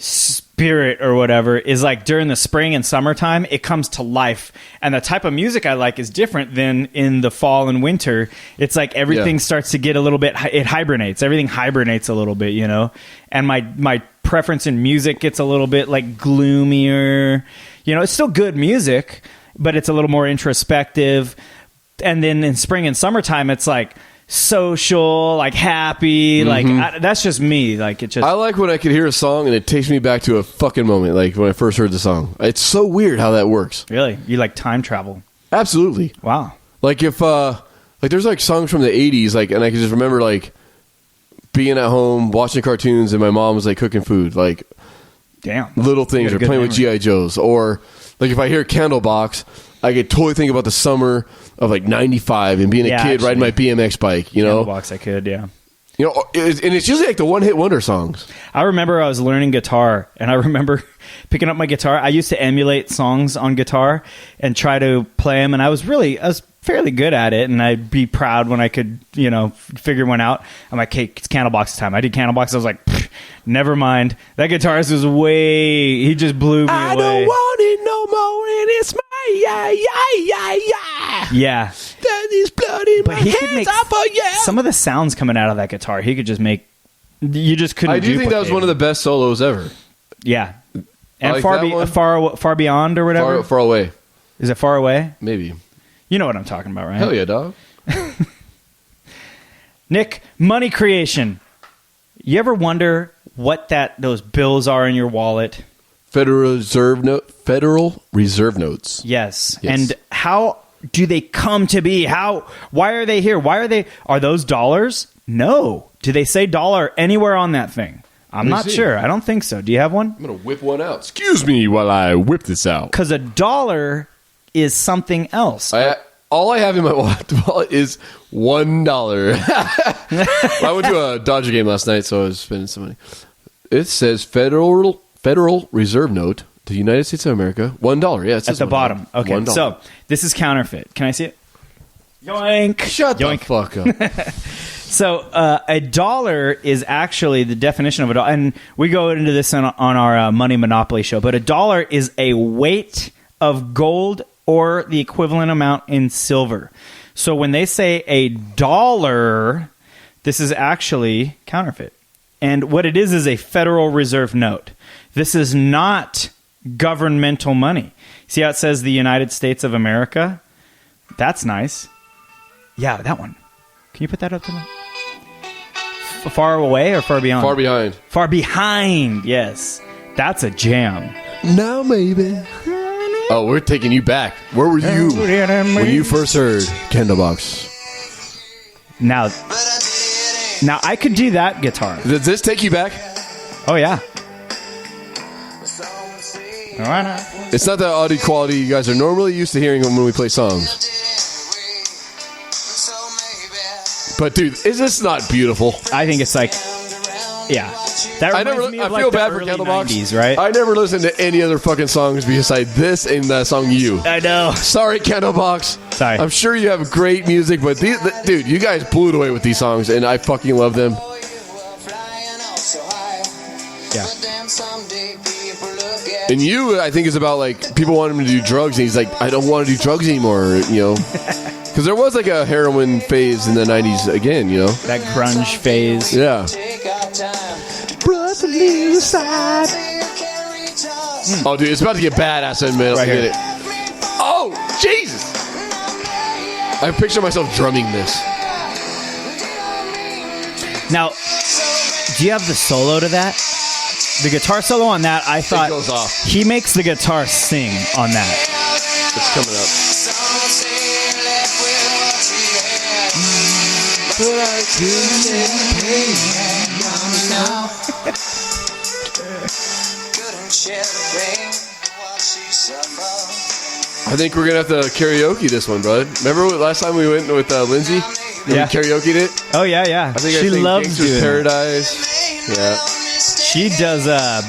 [SPEAKER 3] spirit or whatever is like during the spring and summertime it comes to life, and the type of music I like is different than in the fall and winter. It's like everything
[SPEAKER 4] Yeah.
[SPEAKER 3] starts to get a little bit, it hibernates, everything hibernates a little bit, you know, and my preference in music gets a little bit like gloomier, you know. It's still good music, but it's a little more introspective. And then in spring and summertime it's like social, like happy, like that's just me. Like it just
[SPEAKER 4] I like when I could hear a song and it takes me back to a fucking moment, like when I first heard the song. It's so weird how that works.
[SPEAKER 3] really, you like time travel.
[SPEAKER 4] Absolutely.
[SPEAKER 3] Wow.
[SPEAKER 4] Like if like there's like songs from the 80s, like, and I can just remember like being at home watching cartoons and my mom was like cooking food, like
[SPEAKER 3] Damn.
[SPEAKER 4] little things,
[SPEAKER 3] You
[SPEAKER 4] or
[SPEAKER 3] got a good
[SPEAKER 4] playing with
[SPEAKER 3] memory.
[SPEAKER 4] GI Joes, or like if I hear Candlebox, I could totally think about the summer of like '95 and being a
[SPEAKER 3] Yeah,
[SPEAKER 4] kid riding my
[SPEAKER 3] actually.
[SPEAKER 4] BMX bike, you know.
[SPEAKER 3] Box I could, yeah.
[SPEAKER 4] You know, and it's usually like the one hit wonder songs.
[SPEAKER 3] I remember I was learning guitar, and I remember picking up my guitar. I used to emulate songs on guitar and try to play them, and I was fairly good at it, and I'd be proud when I could, you know, figure one out. I'm like, hey, it's Candlebox time. I did Candlebox. I was like, never mind. That guitarist was he just blew me away.
[SPEAKER 4] I don't want it no more, and it's my yeah.
[SPEAKER 3] Yeah.
[SPEAKER 4] That is blood in
[SPEAKER 3] But
[SPEAKER 4] my
[SPEAKER 3] he could
[SPEAKER 4] hands
[SPEAKER 3] make
[SPEAKER 4] off for yeah.
[SPEAKER 3] some of the sounds coming out of that guitar. He could just make. You just couldn't.
[SPEAKER 4] I do think that was
[SPEAKER 3] duplicate
[SPEAKER 4] one of the
[SPEAKER 3] it.
[SPEAKER 4] best solos ever.
[SPEAKER 3] Yeah. And
[SPEAKER 4] like that one.
[SPEAKER 3] far beyond or whatever.
[SPEAKER 4] Far away,
[SPEAKER 3] Is it far away?
[SPEAKER 4] maybe.
[SPEAKER 3] You know what I'm talking about, right?
[SPEAKER 4] Hell yeah, dog.
[SPEAKER 3] Nick, money creation. You ever wonder what those bills are in your wallet?
[SPEAKER 4] Federal Reserve notes.
[SPEAKER 3] Yes.
[SPEAKER 4] Yes.
[SPEAKER 3] And how do they come to be? Why are they here? Are those dollars? No. Do they say dollar anywhere on that thing? I'm not sure. I don't think so. Do you have one?
[SPEAKER 4] I'm going to whip one out. Excuse me while I whip this out.
[SPEAKER 3] Because $1 is something else.
[SPEAKER 4] All I have in my wallet is $1. I went to a Dodger game last night, so I was spending some money. It says Federal Reserve Note, the United States of America, $1. Yeah, it says
[SPEAKER 3] at the bottom. Okay,
[SPEAKER 4] $1.
[SPEAKER 3] so this is counterfeit. Can I see it? Yoink!
[SPEAKER 4] Shut
[SPEAKER 3] Yoink.
[SPEAKER 4] the fuck up.
[SPEAKER 3] So $1 is actually the definition of $1, and we go into this on our Money Monopoly show. But $1 is a weight of gold or the equivalent amount in silver. So when they say $1, this is actually counterfeit. And what it is a Federal Reserve note. This is not governmental money. See how it says the United States of America? That's nice. Yeah, that one. Can you put that up to me? Far away or far beyond?
[SPEAKER 4] Far behind.
[SPEAKER 3] Far behind, yes. That's a jam.
[SPEAKER 4] Now, maybe. Oh, we're taking you back. Where were you when you first heard Candlebox?
[SPEAKER 3] Now I could do that guitar.
[SPEAKER 4] Does this take you back?
[SPEAKER 3] Oh, yeah. Why not?
[SPEAKER 4] It's not the audio quality you guys are normally used to hearing when we play songs. But, dude, is this not beautiful?
[SPEAKER 3] I think it's like, yeah. That reminds me of like
[SPEAKER 4] feel
[SPEAKER 3] the
[SPEAKER 4] bad for
[SPEAKER 3] early
[SPEAKER 4] Candlebox.
[SPEAKER 3] 90s, right?
[SPEAKER 4] I never listened to any other fucking songs besides this and the song You.
[SPEAKER 3] I know.
[SPEAKER 4] Sorry, Candlebox.
[SPEAKER 3] Sorry.
[SPEAKER 4] I'm sure you have great music, but dude, you guys blew it away with these songs, and I fucking love them.
[SPEAKER 3] Yeah.
[SPEAKER 4] And You, I think, is about, like, people want him to do drugs, and he's like, I don't want to do drugs anymore, you know? Because there was, like, a heroin phase in the 90s again, you know?
[SPEAKER 3] That grunge phase.
[SPEAKER 4] Yeah. Oh, dude, it's about to get badass in a minute.
[SPEAKER 3] Right
[SPEAKER 4] Get
[SPEAKER 3] here.
[SPEAKER 4] it. Oh, Jesus! I picture myself drumming this.
[SPEAKER 3] Now, do you have the solo to that? The guitar solo on that, I thought
[SPEAKER 4] goes off.
[SPEAKER 3] he makes the guitar sing on that.
[SPEAKER 4] It's coming up. I think we're gonna have to karaoke this one, bud. Remember last time we went with Lindsay? And
[SPEAKER 3] Yeah.
[SPEAKER 4] we karaoke'd it.
[SPEAKER 3] Oh yeah, yeah.
[SPEAKER 4] I think
[SPEAKER 3] she loves
[SPEAKER 4] Gangster's
[SPEAKER 3] doing it.
[SPEAKER 4] Paradise. Yeah,
[SPEAKER 3] She does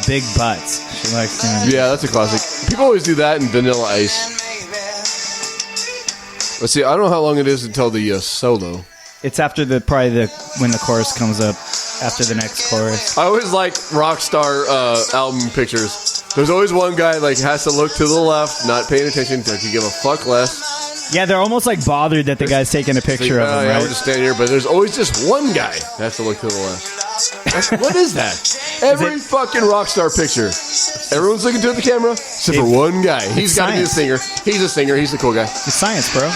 [SPEAKER 3] big butts. She likes doing.
[SPEAKER 4] yeah, that's a classic. People always do that in Vanilla Ice. Let's see. I don't know how long it is until the solo.
[SPEAKER 3] It's after when the chorus comes up after the next chorus.
[SPEAKER 4] I always like rock star album pictures. There's always one guy like has to look to the left, not paying attention, like you give a fuck less.
[SPEAKER 3] Yeah, they're almost like bothered that the guy's taking a picture of him,
[SPEAKER 4] Yeah,
[SPEAKER 3] right?
[SPEAKER 4] we're just standing here, but there's always just one guy that has to look to the left. What is that? Every fucking rock star picture. Everyone's looking to the camera, except for one guy. He's got to be a singer. He's a singer. He's the cool guy.
[SPEAKER 3] It's science, bro.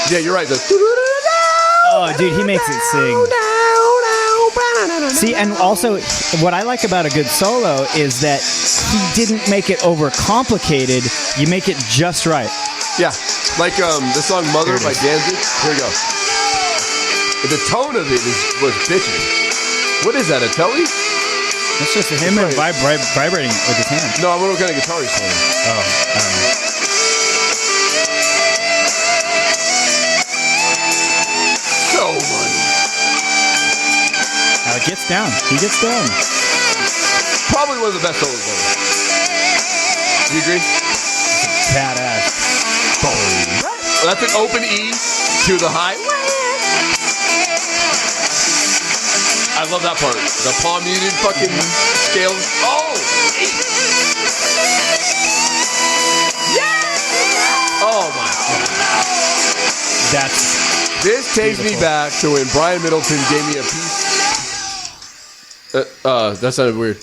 [SPEAKER 4] Yeah, you're right.
[SPEAKER 3] Oh, dude, he makes it sing. See, and also, what I like about a good solo is that he didn't make it overcomplicated. You make it just right.
[SPEAKER 4] Yeah, like the song "Mother" by Danzig. Here we go. The tone of it was bitchy. What is that? A telly?
[SPEAKER 3] It's just him and vibrating with his hands.
[SPEAKER 4] No, I wonder what kind of guitar he's playing.
[SPEAKER 3] Oh, I don't know.
[SPEAKER 4] So money.
[SPEAKER 3] Now it gets down. He gets down.
[SPEAKER 4] Probably one of the best solos ever. Do you agree?
[SPEAKER 3] Badass.
[SPEAKER 4] That's an open E to the high. I love that part. The palm muted fucking scale. Oh! Yeah! Oh my God. This takes me back to when Brian Middleton gave me a piece. That sounded weird.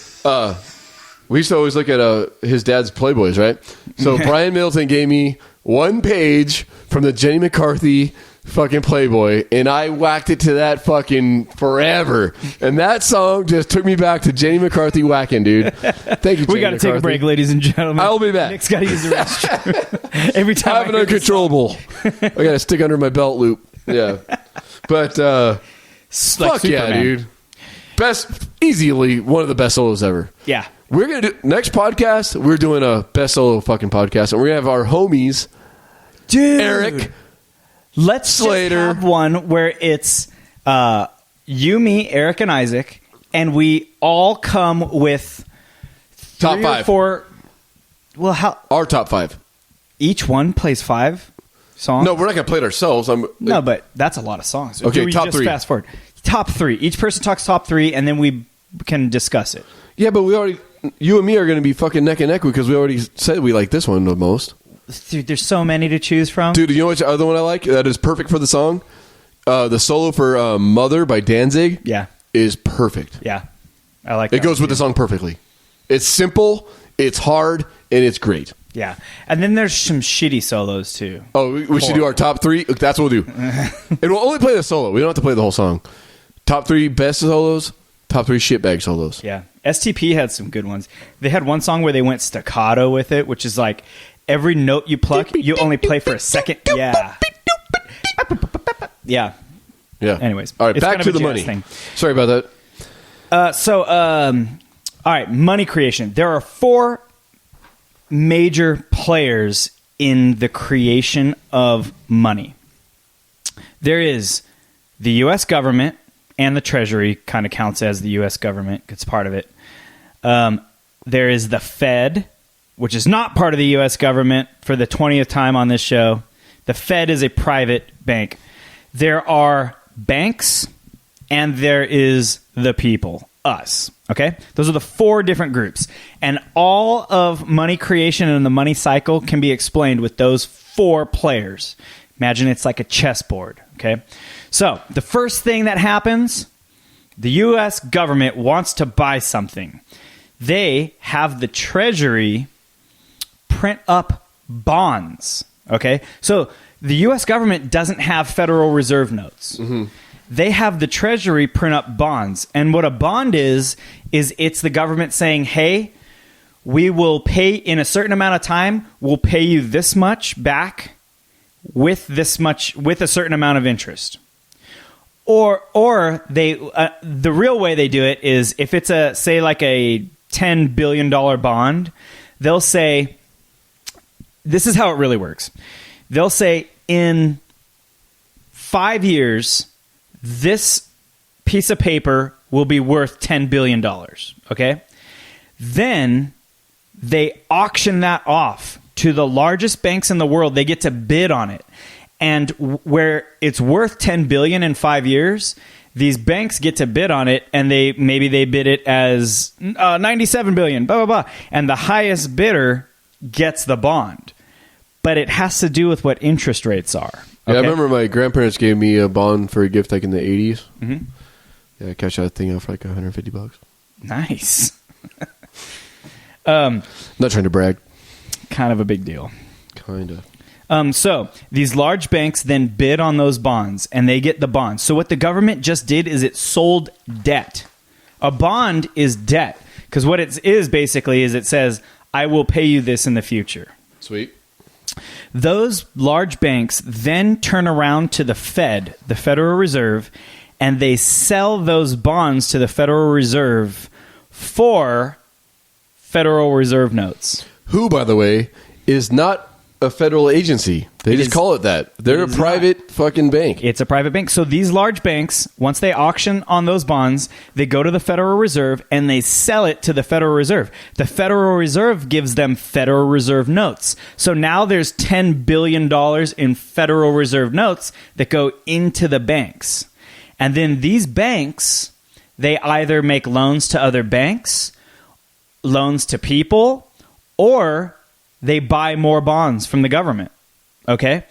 [SPEAKER 4] We used to always look at his dad's Playboys, right? So Brian Middleton gave me one page from the Jenny McCarthy fucking Playboy, and I whacked it to that fucking forever. And that song just took me back to Jenny McCarthy whacking, dude. Thank you, Jenny
[SPEAKER 3] We got to take a break, ladies and gentlemen.
[SPEAKER 4] I'll be back.
[SPEAKER 3] Nick's got to use the restroom. Every time
[SPEAKER 4] I have an uncontrollable. I got to stick under my belt loop. Yeah. But
[SPEAKER 3] Like
[SPEAKER 4] fuck yeah,
[SPEAKER 3] Superman.
[SPEAKER 4] dude. Easily one of the best solos ever.
[SPEAKER 3] Yeah.
[SPEAKER 4] We're going to do, next podcast, we're doing a best solo fucking podcast. And we're going to have our homies,
[SPEAKER 3] Dude.
[SPEAKER 4] Eric,
[SPEAKER 3] Let's
[SPEAKER 4] Slater.
[SPEAKER 3] just have one where it's you, me, Eric, and Isaac, and we all come with
[SPEAKER 4] top
[SPEAKER 3] 3 or
[SPEAKER 4] 5.
[SPEAKER 3] 4. Well, how
[SPEAKER 4] Our top 5.
[SPEAKER 3] each one plays 5 songs?
[SPEAKER 4] No, we're not going to play it ourselves.
[SPEAKER 3] No, but that's a lot of songs.
[SPEAKER 4] Okay,
[SPEAKER 3] Do we
[SPEAKER 4] top
[SPEAKER 3] just
[SPEAKER 4] 3.
[SPEAKER 3] Fast forward. Top 3. Each person talks top 3, and then we can discuss it.
[SPEAKER 4] Yeah, but you and me are going to be fucking neck and neck because we already said we like this one the most.
[SPEAKER 3] Dude, there's so many to choose from.
[SPEAKER 4] Dude, you know which other one I like that is perfect for the song? The solo for Mother by Danzig
[SPEAKER 3] Yeah.
[SPEAKER 4] is perfect.
[SPEAKER 3] Yeah. I like
[SPEAKER 4] It
[SPEAKER 3] that
[SPEAKER 4] goes
[SPEAKER 3] one,
[SPEAKER 4] with
[SPEAKER 3] too.
[SPEAKER 4] the song perfectly. It's simple, it's hard, and it's great.
[SPEAKER 3] Yeah. And then there's some shitty solos, too.
[SPEAKER 4] Oh, we should do our top 3. That's what we'll do. And we'll only play the solo. We don't have to play the whole song. Top 3 best solos, top 3 shitbag solos.
[SPEAKER 3] Yeah. STP had some good ones. They had one song where they went staccato with it, which is like every note you pluck, you only play for a second. Yeah. Yeah.
[SPEAKER 4] Yeah.
[SPEAKER 3] Anyways.
[SPEAKER 4] All right,
[SPEAKER 3] It's
[SPEAKER 4] back
[SPEAKER 3] kind
[SPEAKER 4] to
[SPEAKER 3] of a
[SPEAKER 4] the
[SPEAKER 3] jazz
[SPEAKER 4] money.
[SPEAKER 3] thing.
[SPEAKER 4] Sorry about that.
[SPEAKER 3] All right, money creation. There are 4 major players in the creation of money. There is the U.S. government, and the Treasury kind of counts as the U.S. government. It's part of it. There is the Fed, which is not part of the U.S. government for the 20th time on this show. The Fed is a private bank. There are banks, and there is the people, us. Okay? Those are the 4 different groups. And all of money creation and the money cycle can be explained with those 4 players. Imagine it's like a chessboard. Okay? So, the first thing that happens, the U.S. government wants to buy something. They have the Treasury print up bonds. Okay? So, the U.S. government doesn't have Federal Reserve notes. They have the Treasury print up bonds. And what a bond is it's the government saying, hey, we will pay in a certain amount of time, we'll pay you this much back with a certain amount of interest. Or they the real way they do it is if it's say like a $10 billion bond, they'll say, this is how it really works. They'll say in 5 years, this piece of paper will be worth $10 billion. Okay? Then they auction that off to the largest banks in the world. They get to bid on it. And where it's worth $10 billion in 5 years, these banks get to bid on it, and maybe they bid it as $97 billion, blah, blah, blah. And the highest bidder gets the bond. But it has to do with what interest rates are.
[SPEAKER 4] Yeah, I
[SPEAKER 3] Okay?
[SPEAKER 4] remember my grandparents gave me a bond for a gift like in the 80s. Mm-hmm. Yeah, I cashed that thing out for like $150.
[SPEAKER 3] Nice.
[SPEAKER 4] Not trying to brag.
[SPEAKER 3] Kind of a big deal.
[SPEAKER 4] Kind of.
[SPEAKER 3] So these large banks then bid on those bonds, and they get the bonds. So what the government just did is it sold debt. A bond is debt, because what it is basically is it says, I will pay you this in the future.
[SPEAKER 4] Sweet.
[SPEAKER 3] Those large banks then turn around to the Fed, the Federal Reserve, and they sell those bonds to the Federal Reserve for Federal Reserve notes.
[SPEAKER 4] Who, by the way, is not a federal agency. They just call it that. They're a private fucking bank.
[SPEAKER 3] It's a private bank. So these large banks, once they auction on those bonds, they go to the Federal Reserve and they sell it to the Federal Reserve. The Federal Reserve gives them Federal Reserve notes. So now there's $10 billion in Federal Reserve notes that go into the banks. And then these banks, they either make loans to other banks, loans to people, or they buy more bonds from the government. Okay?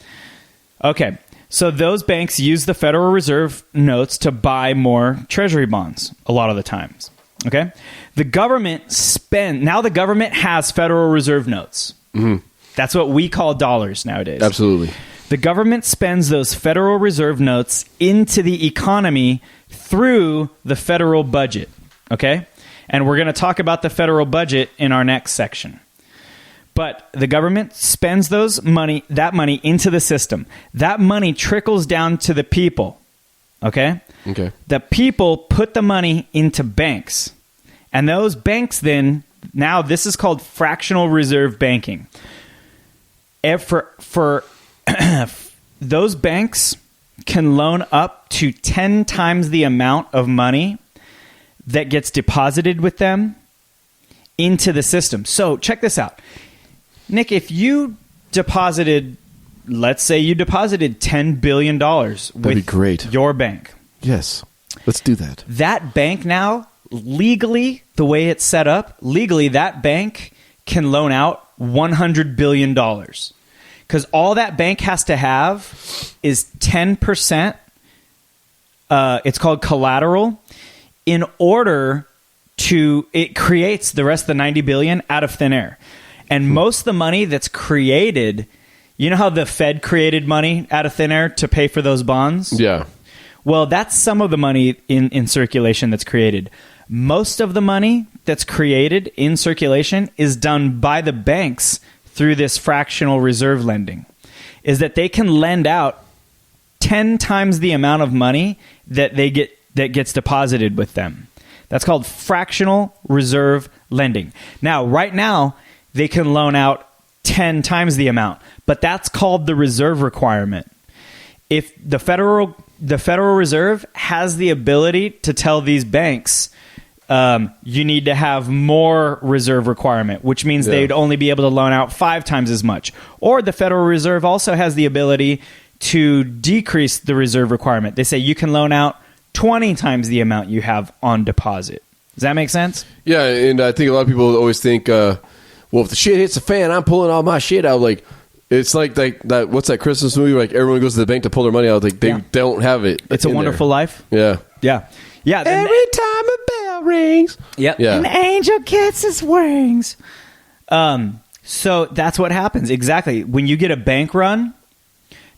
[SPEAKER 3] Okay. So those banks use the Federal Reserve notes to buy more Treasury bonds a lot of the times. Okay? The government now the government has Federal Reserve notes. Mm-hmm. That's what we call dollars nowadays.
[SPEAKER 4] Absolutely.
[SPEAKER 3] The government spends those Federal Reserve notes into the economy through the federal budget. Okay? And we're going to talk about the federal budget in our next section. But the government spends that money into the system. That money trickles down to the people. Okay?
[SPEAKER 4] Okay.
[SPEAKER 3] The people put the money into banks. And those banks then, now this is called fractional reserve banking. For those banks can loan up to 10 times the amount of money that gets deposited with them into the system. So check this out. Nick, if you deposited, let's say you deposited $10 billion
[SPEAKER 4] be great.
[SPEAKER 3] your bank.
[SPEAKER 4] Yes. Let's do that.
[SPEAKER 3] That bank now, legally, the way it's set up, legally that bank can loan out $100 billion. Because all that bank has to have is 10%, it's called collateral, in order to, it creates the rest of the 90 billion out of thin air. And most of the money that's created, you know how the Fed created money out of thin air to pay for those bonds?
[SPEAKER 4] Yeah.
[SPEAKER 3] Well, that's some of the money in circulation that's created. Most of the money that's created in circulation is done by the banks through this fractional reserve lending. Is that they can lend out 10 times the amount of money that that gets deposited with them. That's called fractional reserve lending. Now, right now, they can loan out 10 times the amount, but that's called the reserve requirement. If the Federal Reserve has the ability to tell these banks, you need to have more reserve requirement, which means they'd only be able to loan out 5 times as much. Or the Federal Reserve also has the ability to decrease the reserve requirement. They say you can loan out 20 times the amount you have on deposit. Does that make sense?
[SPEAKER 4] Yeah, and I think a lot of people always think, well, if the shit hits the fan, I'm pulling all my shit out. Like, it's like that. What's that Christmas movie where like everyone goes to the bank to pull their money out? Like they don't have it.
[SPEAKER 3] It's a Wonderful Life.
[SPEAKER 4] Yeah.
[SPEAKER 3] Yeah. Yeah.
[SPEAKER 4] Every time a bell rings.
[SPEAKER 3] Yep.
[SPEAKER 4] Yeah.
[SPEAKER 3] An angel gets his wings. So that's what happens. Exactly. When you get a bank run,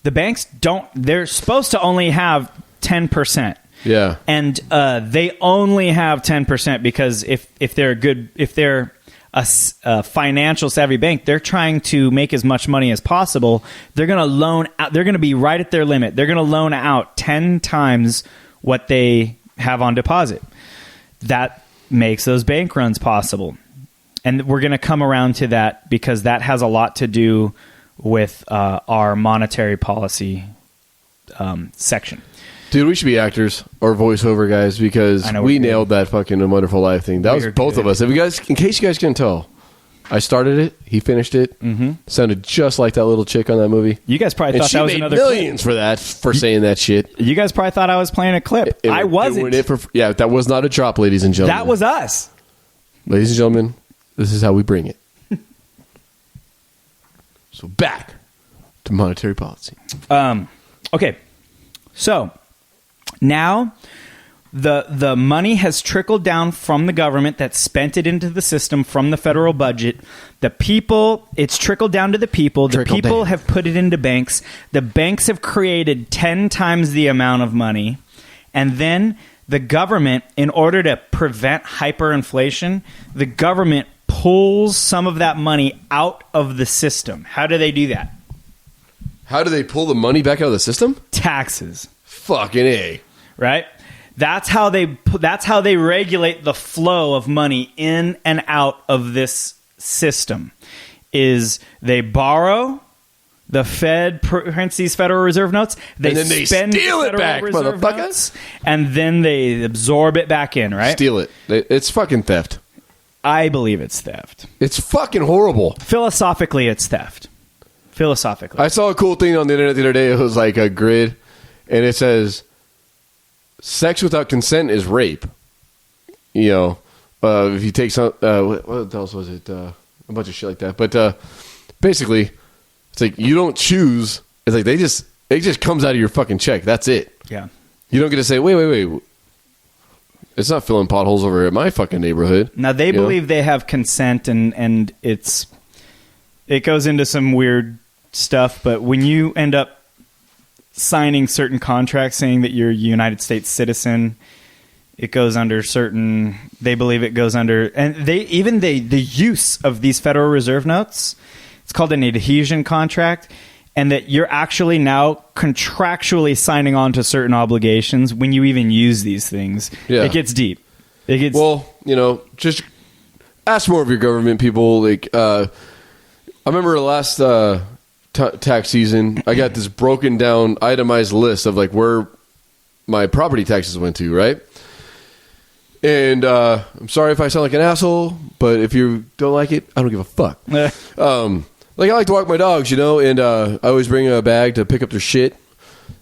[SPEAKER 3] the banks they're supposed to only have 10%.
[SPEAKER 4] Yeah.
[SPEAKER 3] And they only have 10% because if they're a financial savvy bank, they're trying to make as much money as possible. They're going to loan out. They're going to be right at their limit. They're going to loan out 10 times what they have on deposit. That makes those bank runs possible. And we're going to come around to that because that has a lot to do with our monetary policy section.
[SPEAKER 4] Dude, we should be actors or voiceover guys because we nailed that fucking A Wonderful Life thing. That was both of us. If you guys, in case you guys couldn't tell, I started it. He finished it. Mm-hmm. Sounded just like that little chick on that movie.
[SPEAKER 3] You guys probably thought that was another
[SPEAKER 4] millions clip. for saying that shit.
[SPEAKER 3] You guys probably thought I was playing a clip. I wasn't.
[SPEAKER 4] That was not a drop, ladies and gentlemen.
[SPEAKER 3] That was us.
[SPEAKER 4] Ladies and gentlemen, this is how we bring it. So back to monetary policy.
[SPEAKER 3] Okay. So now the money has trickled down from the government that spent it into the system from the federal budget. The people, it's trickled down to the people. The people have put it into banks. The banks have created 10 times the amount of money. And then the government, in order to prevent hyperinflation, the government pulls some of that money out of the system. How do they do that?
[SPEAKER 4] How do they pull the money back out of the system?
[SPEAKER 3] Taxes.
[SPEAKER 4] Fucking A.
[SPEAKER 3] Right? That's how they regulate the flow of money in and out of this system. Is they borrow, the Fed prints these Federal Reserve notes,
[SPEAKER 4] and then they steal it back, motherfuckers,
[SPEAKER 3] and then they absorb it back in, right?
[SPEAKER 4] Steal it. It's fucking theft.
[SPEAKER 3] I believe it's theft.
[SPEAKER 4] It's fucking horrible.
[SPEAKER 3] Philosophically, it's theft. Philosophically.
[SPEAKER 4] I saw a cool thing on the internet the other day. It was like a grid, and it says, sex without consent is rape. You know, if you take some, what else was it? A bunch of shit like that. But basically, it's like you don't choose. It's like it just comes out of your fucking check. That's it.
[SPEAKER 3] Yeah.
[SPEAKER 4] You don't get to say, wait. It's not filling potholes over at my fucking neighborhood.
[SPEAKER 3] Now they believe they have consent, and it goes into some weird stuff. But when you end up signing certain contracts saying that you're a United States citizen, it goes under certain. They believe it goes under, and the use of these Federal Reserve notes. It's called an adhesion contract, and that you're actually now contractually signing on to certain obligations when you even use these things.
[SPEAKER 4] Yeah.
[SPEAKER 3] It gets deep. It gets
[SPEAKER 4] Just ask more of your government people. Like, I remember the last tax season, I got this broken down, itemized list of like where my property taxes went to, right? And I'm sorry if I sound like an asshole, but if you don't like it, I don't give a fuck. Like, I like to walk my dogs, and I always bring a bag to pick up their shit.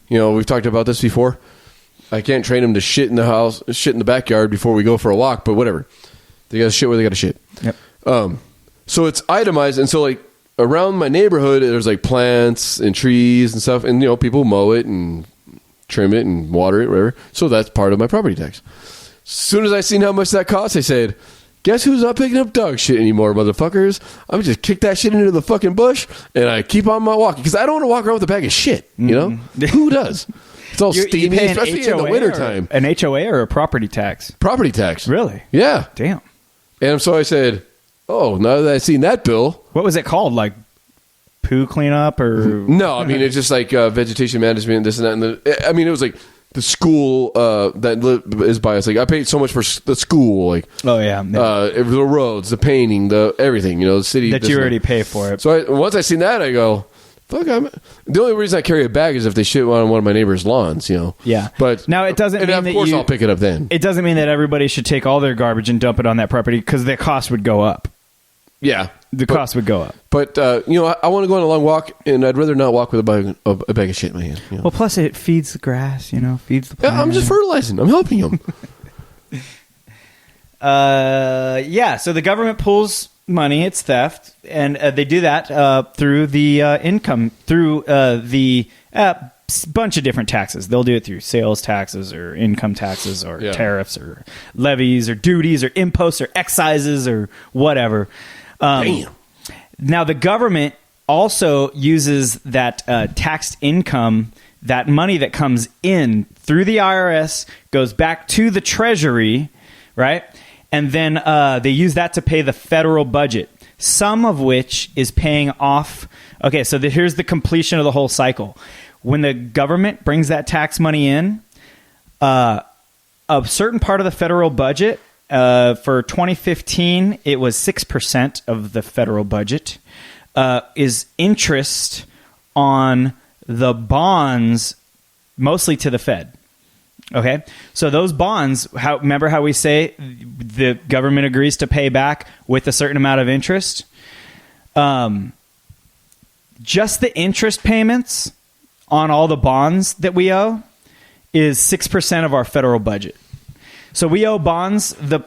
[SPEAKER 4] We've talked about this before. I can't train them to shit in the house, shit in the backyard before we go for a walk, but whatever. They got to shit where they got to shit.
[SPEAKER 3] Yep.
[SPEAKER 4] So it's itemized, and so like around my neighborhood, there's like plants and trees and stuff, and people mow it and trim it and water it, whatever. So that's part of my property tax. As soon as I seen how much that cost, I said, guess who's not picking up dog shit anymore, motherfuckers? I'm just kick that shit into the fucking bush, and I keep on my walking. Because I don't want to walk around with a bag of shit, Who does? It's all steamy,
[SPEAKER 3] pay an
[SPEAKER 4] especially in the
[SPEAKER 3] HOA
[SPEAKER 4] wintertime.
[SPEAKER 3] An HOA or a property tax?
[SPEAKER 4] Property tax.
[SPEAKER 3] Really?
[SPEAKER 4] Yeah.
[SPEAKER 3] Damn.
[SPEAKER 4] And so I said, oh, now that I've seen that bill.
[SPEAKER 3] What was it called? Like poo cleanup or?
[SPEAKER 4] No, I mean, it's just like vegetation management, this and that. And it was like the school that is by us. Like, I paid so much for the school. Like,
[SPEAKER 3] oh, yeah.
[SPEAKER 4] The roads, the painting, the everything, the city.
[SPEAKER 3] That you already pay for it.
[SPEAKER 4] So once I seen that, I go, fuck, the only reason I carry a bag is if they shit on one of my neighbor's lawns,
[SPEAKER 3] Yeah.
[SPEAKER 4] But
[SPEAKER 3] now it doesn't mean
[SPEAKER 4] of
[SPEAKER 3] that
[SPEAKER 4] course I'll pick it up then.
[SPEAKER 3] It doesn't mean that everybody should take all their garbage and dump it on that property because the cost would go up.
[SPEAKER 4] Yeah.
[SPEAKER 3] The cost would go up.
[SPEAKER 4] But, I want to go on a long walk, and I'd rather not walk with a bag of shit in my hand.
[SPEAKER 3] Well, plus it feeds the grass, feeds the plant.
[SPEAKER 4] Yeah, I'm just fertilizing. I'm helping them.
[SPEAKER 3] So the government pulls money. It's theft. And they do that through the income, through the bunch of different taxes. They'll do it through sales taxes or income taxes or tariffs or levies or duties or imposts or excises or whatever.
[SPEAKER 4] Damn.
[SPEAKER 3] Now, the government also uses that taxed income, that money that comes in through the IRS, goes back to the Treasury, right? And then they use that to pay the federal budget, some of which is paying off. Okay, so here's the completion of the whole cycle. When the government brings that tax money in, a certain part of the federal budget, for 2015, it was 6% of the federal budget, is interest on the bonds, mostly to the Fed. Okay? So those bonds, remember how we say the government agrees to pay back with a certain amount of interest? Just the interest payments on all the bonds that we owe is 6% of our federal budget. So we owe bonds. The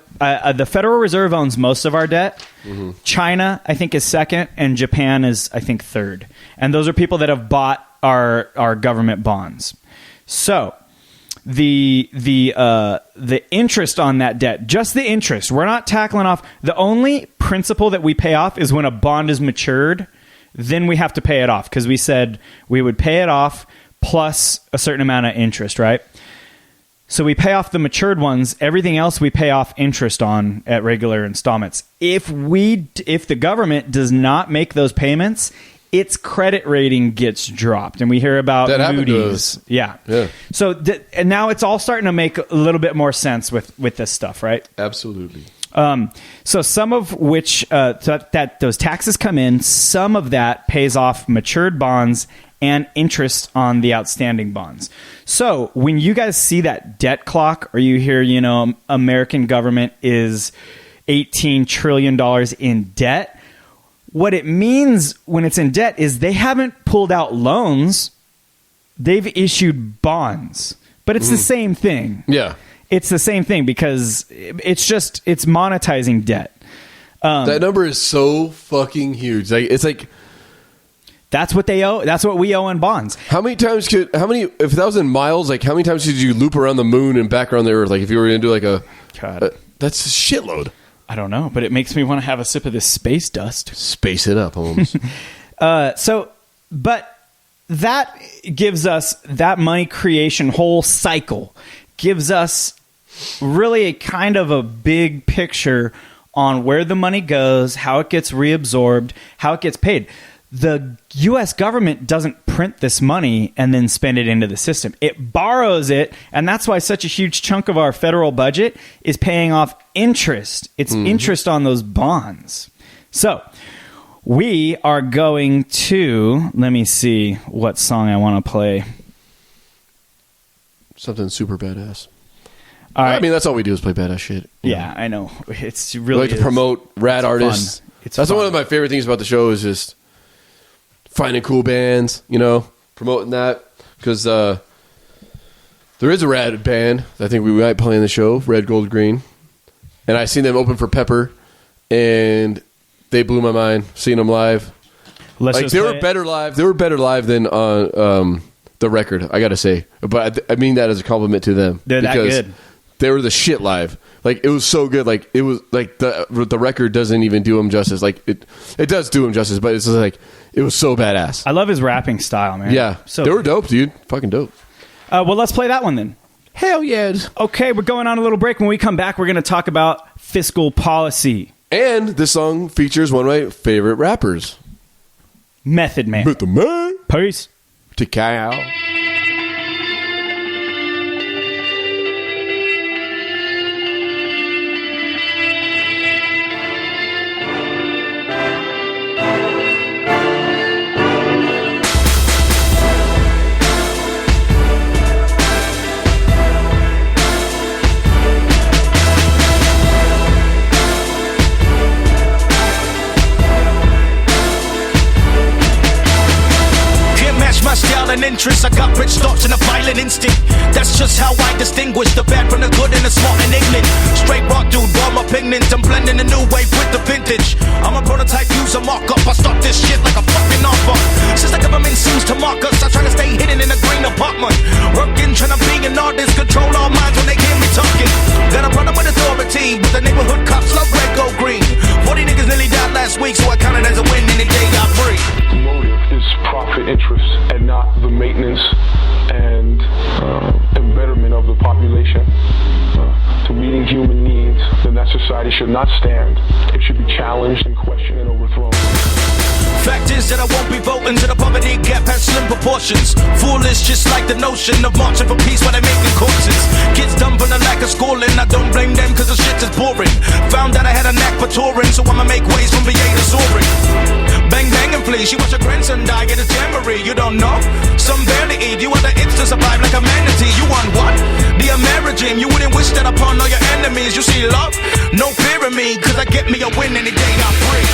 [SPEAKER 3] Federal Reserve owns most of our debt. Mm-hmm. China, I think, is second, and Japan is, I think, third. And those are people that have bought our government bonds. So the interest on that debt, just the interest, we're not tackling off. The only principal that we pay off is when a bond is matured. Then we have to pay it off because we said we would pay it off plus a certain amount of interest, right? So we pay off the matured ones. Everything else we pay off interest on at regular installments. If the government does not make those payments, its credit rating gets dropped, and we hear about
[SPEAKER 4] that
[SPEAKER 3] Moody's. Yeah. So and now it's all starting to make a little bit more sense with this stuff, right?
[SPEAKER 4] Absolutely.
[SPEAKER 3] So some of which that those taxes come in, some of that pays off matured bonds and interest on the outstanding bonds. So when you guys see that debt clock, or you hear, American government is $18 trillion in debt, what it means when it's in debt is they haven't pulled out loans. They've issued bonds. But it's the same thing.
[SPEAKER 4] Yeah.
[SPEAKER 3] It's the same thing because it's monetizing debt.
[SPEAKER 4] That number is so fucking huge. It's like
[SPEAKER 3] that's what they owe. That's what we owe in bonds.
[SPEAKER 4] If that was in miles, like how many times could you loop around the moon and back around the earth? Like if you were going to do like that's a shitload.
[SPEAKER 3] I don't know, but it makes me want to have a sip of this space dust.
[SPEAKER 4] Space it up, Holmes.
[SPEAKER 3] But that gives us that money creation whole cycle gives us really a kind of a big picture on where the money goes, how it gets reabsorbed, how it gets paid. the U.S. government doesn't print this money and then spend it into the system. It borrows it, and that's why such a huge chunk of our federal budget is paying off interest. It's interest on those bonds. So we are going to, let me see what song I want to play.
[SPEAKER 4] Something super badass.
[SPEAKER 3] All right.
[SPEAKER 4] I mean, that's all we do is play badass shit.
[SPEAKER 3] Yeah, I know. It's
[SPEAKER 4] We
[SPEAKER 3] really
[SPEAKER 4] like to promote rad artists.
[SPEAKER 3] It's
[SPEAKER 4] That's
[SPEAKER 3] fun.
[SPEAKER 4] one of my favorite things about the show is just finding cool bands, promoting that. Because there is a rad band that I think we might play in the show, Red, Gold, Green. And I seen them open for Pepper, and they blew my mind seeing them live.
[SPEAKER 3] Let's
[SPEAKER 4] Like
[SPEAKER 3] just
[SPEAKER 4] they
[SPEAKER 3] play
[SPEAKER 4] were
[SPEAKER 3] it.
[SPEAKER 4] better live. They were better live than on the record, I got to say. But I mean that as a compliment to them.
[SPEAKER 3] They're that
[SPEAKER 4] because
[SPEAKER 3] good.
[SPEAKER 4] They were the shit live. Like it was so good. Like it was like the record doesn't even do them justice. Like it does do them justice, but it's just like it was so badass.
[SPEAKER 3] I love his rapping style, man.
[SPEAKER 4] Yeah,
[SPEAKER 3] So
[SPEAKER 4] they were dope, dude. Fucking dope.
[SPEAKER 3] well, let's play that one then.
[SPEAKER 4] Hell yeah.
[SPEAKER 3] Okay, we're going on a little break. When we come back, we're going to talk about fiscal policy.
[SPEAKER 4] And this song features one of my favorite rappers,
[SPEAKER 3] Method Man.
[SPEAKER 4] the man
[SPEAKER 3] Peace.
[SPEAKER 4] to Kyle.
[SPEAKER 5] My style and interest, I got rich thoughts and a violent instinct. That's just how I distinguish the bad from the good and the smart and ignorant. Straight rock dude, warm up pigments. I'm blending the new wave with the vintage. I'm a prototype, use a markup. I start this shit like a fucking offer. Since the government seems to mock us, I try to stay hidden in a green apartment. Working, trying to be an artist, control all minds when they hear me talking. Got a brother with authority, but the neighborhood cops love red, gold, green. 40 niggas nearly died last week, so I count it as a win any day I breathe.
[SPEAKER 6] The motive is profit interest and not the maintenance and betterment of the population. To meeting human needs, then that society should not stand. It should be challenged and questioned and overthrown.
[SPEAKER 5] Fact is that I won't be voting till the poverty gap has slim proportions. Foolish, just like the notion of marching for peace while they're making courses. Kids dumb from the lack of schooling. I don't blame them cause the shit is boring. Found out I had a knack for touring, so I'ma make ways from VA to soaring. Bang, bang and flee. She watch her grandson die at his jamboree. You don't know? Some barely eat. You want the itch to survive like a manatee. You want what? The Amerigene. You wouldn't wish that upon all your enemies. You see love? No fear in me, cause I get me a win any day I'm free.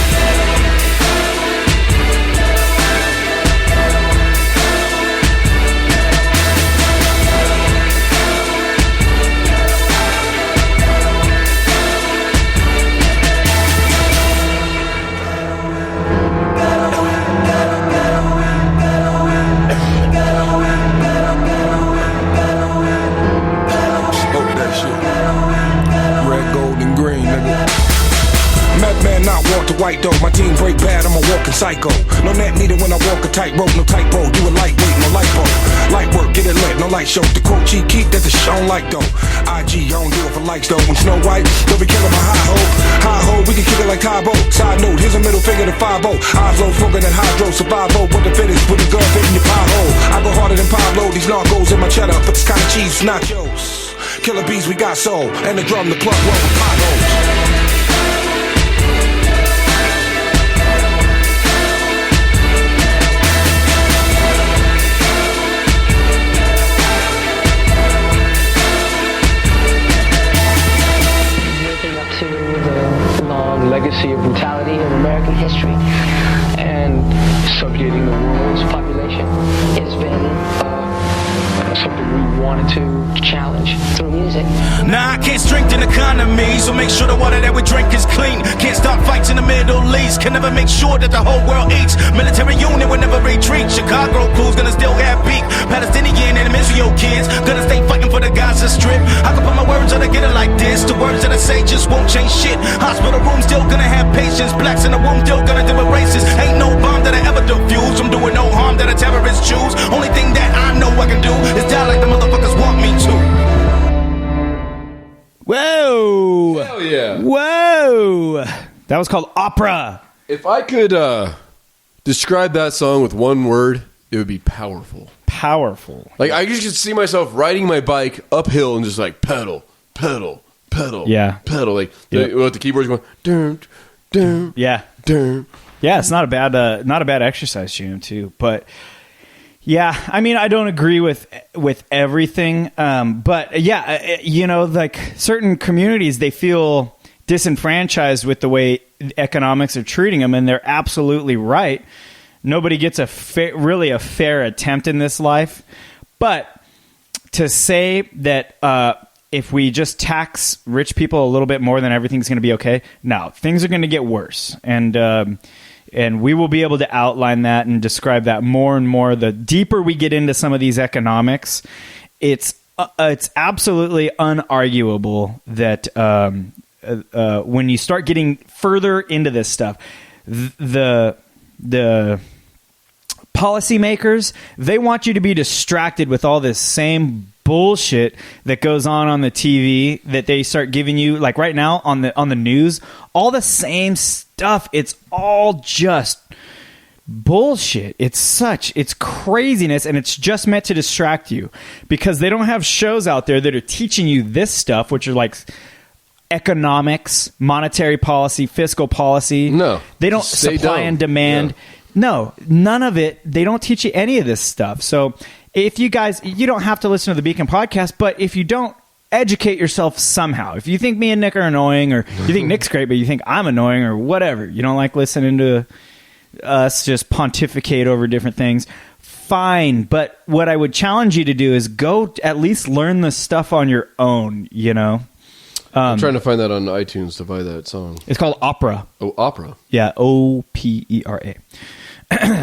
[SPEAKER 7] White though, my team break bad, I'm a walking psycho. No net needed when I walk a tightrope, no typo. You a lightweight, no lipo. Light work, get it lit, no light show. The quote cheat, keep that the show like though. IG, I don't do it for likes though. When Snow White, they'll be killing my high ho. High ho, we can kick it like Tybo. Side note, here's a middle finger to 5-0. Eyes low, smoking that hydro, survival. What the fittest, with the gun hitting your pie hole. I go harder than Pablo, these narcos in my cheddar. But this kind of cheese, nachos. Killer bees, we got soul. And the drum, the plug, roll with potholes.
[SPEAKER 8] Legacy of brutality in American history and subjugating the world's population. It's been something we wanted to challenge through music.
[SPEAKER 5] Nah, I can't strengthen the economy, so make sure the water that we drink is clean. Can't stop fights in the Middle East, can never make sure that the whole world eats. Military unit will never retreat. Chicago crew's gonna still have beat. Palestinian and Israel kids gonna stay fighting for the Gaza Strip. I can put my words on together like this. The words that I say just won't change shit. Hospital rooms still gonna have patients. Blacks in the womb still gonna deal with races. Ain't no bomb that I ever defuse. I'm doing no harm that a terrorist choose. Only thing that I know I can do is die like the motherfuckers want me to.
[SPEAKER 3] Whoa!
[SPEAKER 4] Hell yeah.
[SPEAKER 3] Whoa! That was called Opera.
[SPEAKER 4] If I could describe that song with one word, it would be powerful.
[SPEAKER 3] Powerful.
[SPEAKER 4] Like, I just could see myself riding my bike uphill and just like pedal, pedal, pedal,
[SPEAKER 3] Yeah.
[SPEAKER 4] pedal. Like,
[SPEAKER 3] Yep.
[SPEAKER 4] with the keyboards going, dun, dun,
[SPEAKER 3] Yeah.
[SPEAKER 4] dun.
[SPEAKER 3] Yeah, it's not a bad exercise jam too. But yeah, I mean, I don't agree with everything. But yeah, like certain communities, they feel disenfranchised with the way economics are treating them, and they're absolutely right. Nobody gets a fair attempt in this life. But to say that if we just tax rich people a little bit more, then everything's going to be okay. No, things are going to get worse. And we will be able to outline that and describe that more and more. The deeper we get into some of these economics, it's absolutely unarguable that when you start getting further into this stuff, the policymakers, they want you to be distracted with all this same bullshit that goes on the TV that they start giving you, like right now on the news, all the same stuff. It's all just bullshit. It's craziness, and it's just meant to distract you because they don't have shows out there that are teaching you this stuff, which are like economics, monetary policy, fiscal policy.
[SPEAKER 4] No,
[SPEAKER 3] they don't supply and demand. Yeah. No, none of it. They don't teach you any of this stuff. So if you guys, you don't have to listen to the Beacon podcast, but if you don't, educate yourself somehow. If you think me and Nick are annoying, or you think Nick's great, but you think I'm annoying, or whatever, you don't like listening to us just pontificate over different things, fine. But what I would challenge you to do is go at least learn the stuff on your own,
[SPEAKER 4] I'm trying to find that on iTunes to buy that song.
[SPEAKER 3] It's called Opera.
[SPEAKER 4] Oh, Opera.
[SPEAKER 3] Yeah, Opera.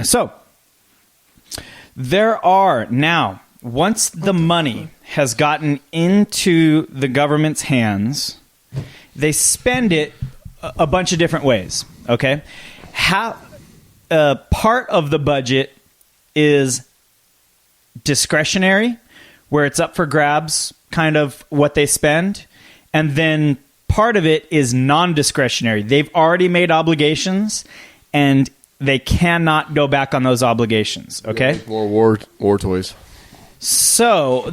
[SPEAKER 3] So, there are now, once the money has gotten into the government's hands, they spend it a bunch of different ways, okay? Part of the budget is discretionary, where it's up for grabs, kind of what they spend. And then part of it is non-discretionary. They've already made obligations, and they cannot go back on those obligations. Okay,
[SPEAKER 4] more war toys.
[SPEAKER 3] So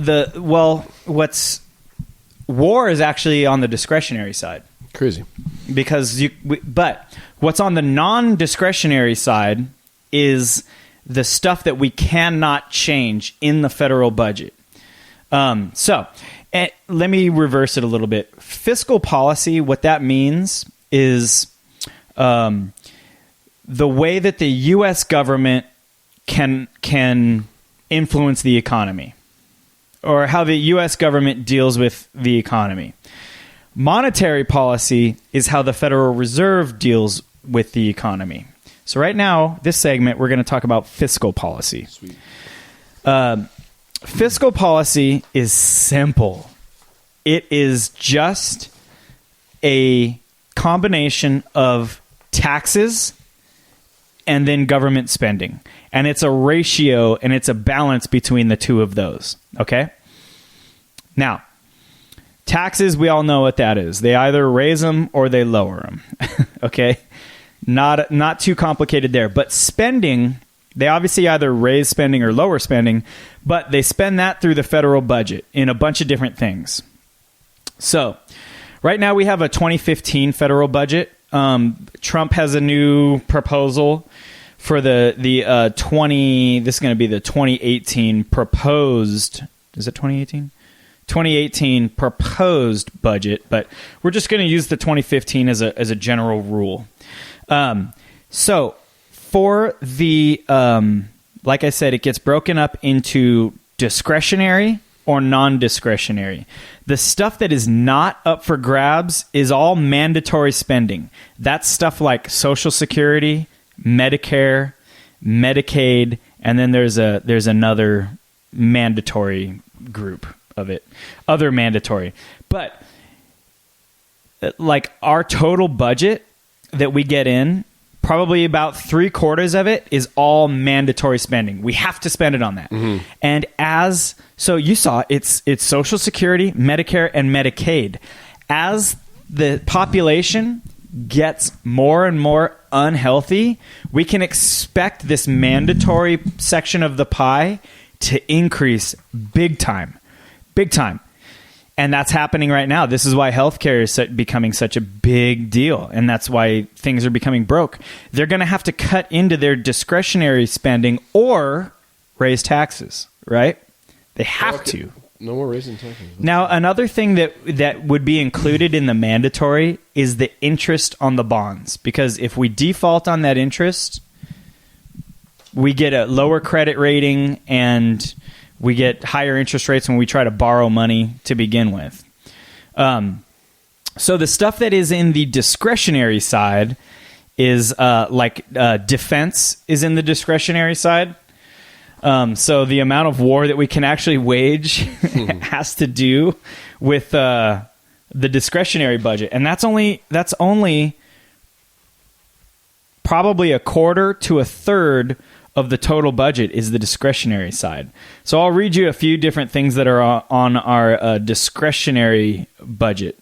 [SPEAKER 3] war is actually on the discretionary side.
[SPEAKER 4] Crazy,
[SPEAKER 3] because but what's on the non-discretionary side is the stuff that we cannot change in the federal budget. And let me reverse it a little bit. Fiscal policy, what that means is the way that the U.S. government can influence the economy, or how the U.S. government deals with the economy. Monetary policy is how the Federal Reserve deals with the economy. So right now, this segment, we're going to talk about fiscal policy.
[SPEAKER 4] Sweet.
[SPEAKER 3] Fiscal policy is simple. It is just a combination of taxes and then government spending. And it's a ratio, and it's a balance between the two of those. Okay? Now, taxes, we all know what that is. They either raise them or they lower them. Okay? Not too complicated there. But spending, they obviously either raise spending or lower spending, but they spend that through the federal budget in a bunch of different things. So, right now we have a 2015 federal budget. Trump has a new proposal for the 2018 proposed. Is it 2018? 2018 proposed budget, but we're just going to use the 2015 as a general rule. So for the, like I said, it gets broken up into discretionary or non-discretionary. The stuff that is not up for grabs is all mandatory spending. That's stuff like Social Security, Medicare, Medicaid, and then there's another mandatory group of it, other mandatory. But like our total budget that we get in, probably about 3/4 of it is all mandatory spending. We have to spend it on that. Mm-hmm. And so you saw it's Social Security, Medicare, and Medicaid. As the population gets more and more unhealthy, we can expect this mandatory section of the pie to increase big time. Big time. And that's happening right now. This is why healthcare is becoming such a big deal. And that's why things are becoming broke. They're going to have to cut into their discretionary spending or raise taxes, right? They have to.
[SPEAKER 4] No more raising taxes.
[SPEAKER 3] Now, another thing that would be included in the mandatory is the interest on the bonds. Because if we default on that interest, we get a lower credit rating and we get higher interest rates when we try to borrow money to begin with. So the stuff that is in the discretionary side is defense is in the discretionary side. So the amount of war that we can actually wage has to do with the discretionary budget. And that's only probably a quarter to a third of the total budget is the discretionary side. So I'll read you a few different things that are on our discretionary budget.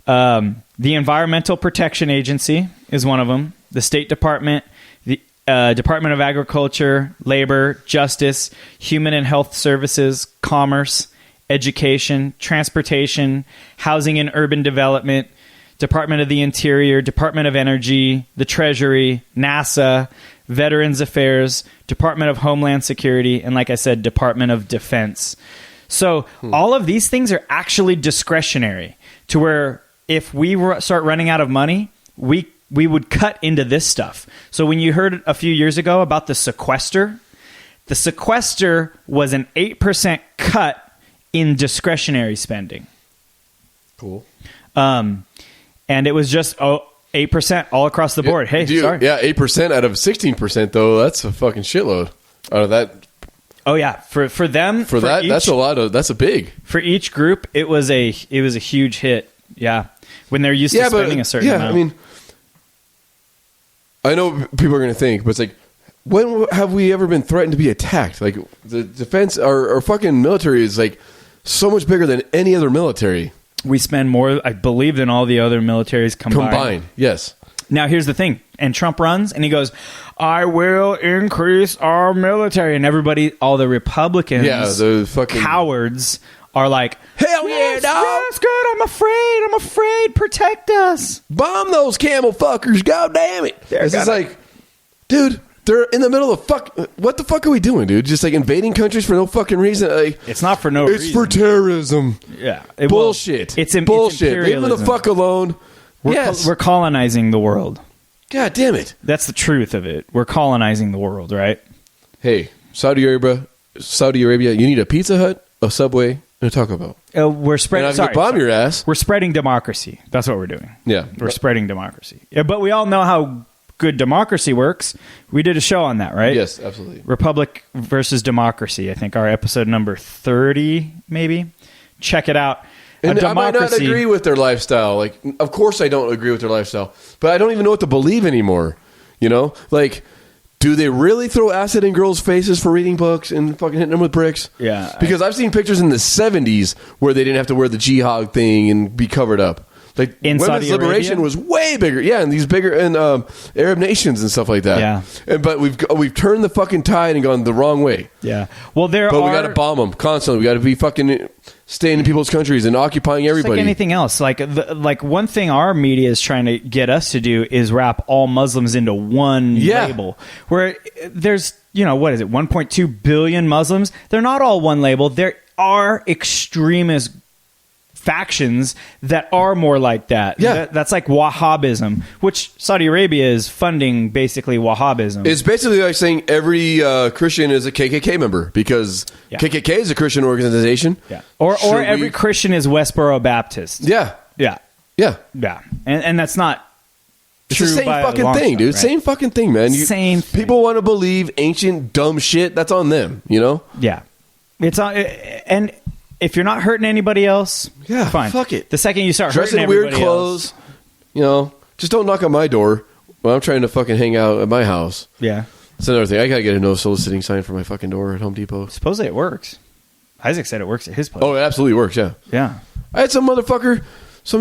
[SPEAKER 3] The Environmental Protection Agency is one of them. The State Department, the Department of Agriculture, Labor, Justice, Human and Health Services, Commerce, Education, Transportation, Housing and Urban Development, Department of the Interior, Department of Energy, the Treasury, NASA, Veterans Affairs, Department of Homeland Security, and like I said, Department of Defense. So all of these things are actually discretionary to where if we start running out of money, we would cut into this stuff. So when you heard a few years ago about the sequester was an 8% cut in discretionary spending.
[SPEAKER 4] Cool.
[SPEAKER 3] And it was just 8% all across the board. Hey,
[SPEAKER 4] dude,
[SPEAKER 3] sorry.
[SPEAKER 4] Yeah, 8% out of 16%, though. That's a fucking shitload. Out of that.
[SPEAKER 3] Oh yeah, for them.
[SPEAKER 4] For that, that's a lot of. That's a big.
[SPEAKER 3] For each group, it was a huge hit. Yeah, when they're used to spending a certain amount.
[SPEAKER 4] I mean, I know people are going to think, but it's like, when have we ever been threatened to be attacked? Like the defense, our fucking military is like so much bigger than any other military.
[SPEAKER 3] We spend more, I believe, than all the other militaries combined.
[SPEAKER 4] Yes.
[SPEAKER 3] Now, here's the thing. And Trump runs, and he goes, I will increase our military. And everybody, all the Republicans,
[SPEAKER 4] the fucking
[SPEAKER 3] cowards, are like,
[SPEAKER 4] hell yeah, dog.
[SPEAKER 3] Yes, good. I'm afraid. Protect us.
[SPEAKER 4] Bomb those camel fuckers. God damn it. It's just like, dude, they're in the middle of what the fuck are we doing, dude? Just like invading countries for no fucking reason? Like,
[SPEAKER 3] it's not for no reason.
[SPEAKER 4] It's for terrorism.
[SPEAKER 3] Yeah.
[SPEAKER 4] Bullshit.
[SPEAKER 3] It's
[SPEAKER 4] bullshit.
[SPEAKER 3] It's
[SPEAKER 4] leave them the fuck alone.
[SPEAKER 3] We're colonizing the world.
[SPEAKER 4] God damn it.
[SPEAKER 3] That's the truth of it. We're colonizing the world, right?
[SPEAKER 4] Hey, Saudi Arabia, you need a Pizza Hut, a Subway, and a Taco Bell.
[SPEAKER 3] We're spreading.
[SPEAKER 4] Bomb your ass.
[SPEAKER 3] We're spreading democracy. That's what we're doing.
[SPEAKER 4] Yeah,
[SPEAKER 3] we're spreading democracy. Yeah, but we all know how good democracy works. We did a show on that, right?
[SPEAKER 4] Yes, absolutely.
[SPEAKER 3] Republic versus democracy. I think our episode number 30, maybe. Check it out.
[SPEAKER 4] And I might not agree with their lifestyle. Like, of course I don't agree with their lifestyle, but I don't even know what to believe anymore. You know, like, do they really throw acid in girls' faces for reading books and fucking hitting them with bricks?
[SPEAKER 3] Yeah.
[SPEAKER 4] Because I've seen pictures in the 70s where they didn't have to wear the jihad thing and be covered up. Like,
[SPEAKER 3] in
[SPEAKER 4] women's
[SPEAKER 3] Saudi
[SPEAKER 4] liberation
[SPEAKER 3] Arabia?
[SPEAKER 4] was way bigger. Yeah, and these bigger Arab nations and stuff like that.
[SPEAKER 3] Yeah.
[SPEAKER 4] But we've turned the fucking tide and gone the wrong way.
[SPEAKER 3] Yeah. Well, we
[SPEAKER 4] got to bomb them constantly. We got to be fucking staying in people's countries and occupying everybody.
[SPEAKER 3] Like anything else. Like one thing our media is trying to get us to do is wrap all Muslims into one label. Where there's, what is it, 1.2 billion Muslims? They're not all one label. There are extremist factions that are more like that.
[SPEAKER 4] Yeah.
[SPEAKER 3] That's like Wahhabism, which Saudi Arabia is funding basically Wahhabism.
[SPEAKER 4] It's basically like saying every Christian is a KKK member because KKK is a Christian organization.
[SPEAKER 3] Yeah. Or every Christian is Westboro Baptist.
[SPEAKER 4] Yeah.
[SPEAKER 3] Yeah.
[SPEAKER 4] Yeah.
[SPEAKER 3] Yeah. And that's not
[SPEAKER 4] it's
[SPEAKER 3] true
[SPEAKER 4] the same
[SPEAKER 3] by
[SPEAKER 4] fucking
[SPEAKER 3] a long
[SPEAKER 4] thing,
[SPEAKER 3] shot,
[SPEAKER 4] dude.
[SPEAKER 3] right?
[SPEAKER 4] Same fucking thing, man.
[SPEAKER 3] Same thing.
[SPEAKER 4] People want to believe ancient dumb shit. That's on them,
[SPEAKER 3] Yeah. It's on, and if you're not hurting anybody else, fine.
[SPEAKER 4] Fuck it.
[SPEAKER 3] The second you start
[SPEAKER 4] dressing
[SPEAKER 3] hurting
[SPEAKER 4] weird
[SPEAKER 3] everybody
[SPEAKER 4] clothes,
[SPEAKER 3] else,
[SPEAKER 4] just don't knock on my door when I'm trying to fucking hang out at my house.
[SPEAKER 3] Yeah.
[SPEAKER 4] That's another thing. I gotta get a no soliciting sign for my fucking door at Home Depot.
[SPEAKER 3] Supposedly it works. Isaac said it works at his place.
[SPEAKER 4] Oh, it absolutely works. Yeah.
[SPEAKER 3] Yeah.
[SPEAKER 4] I had some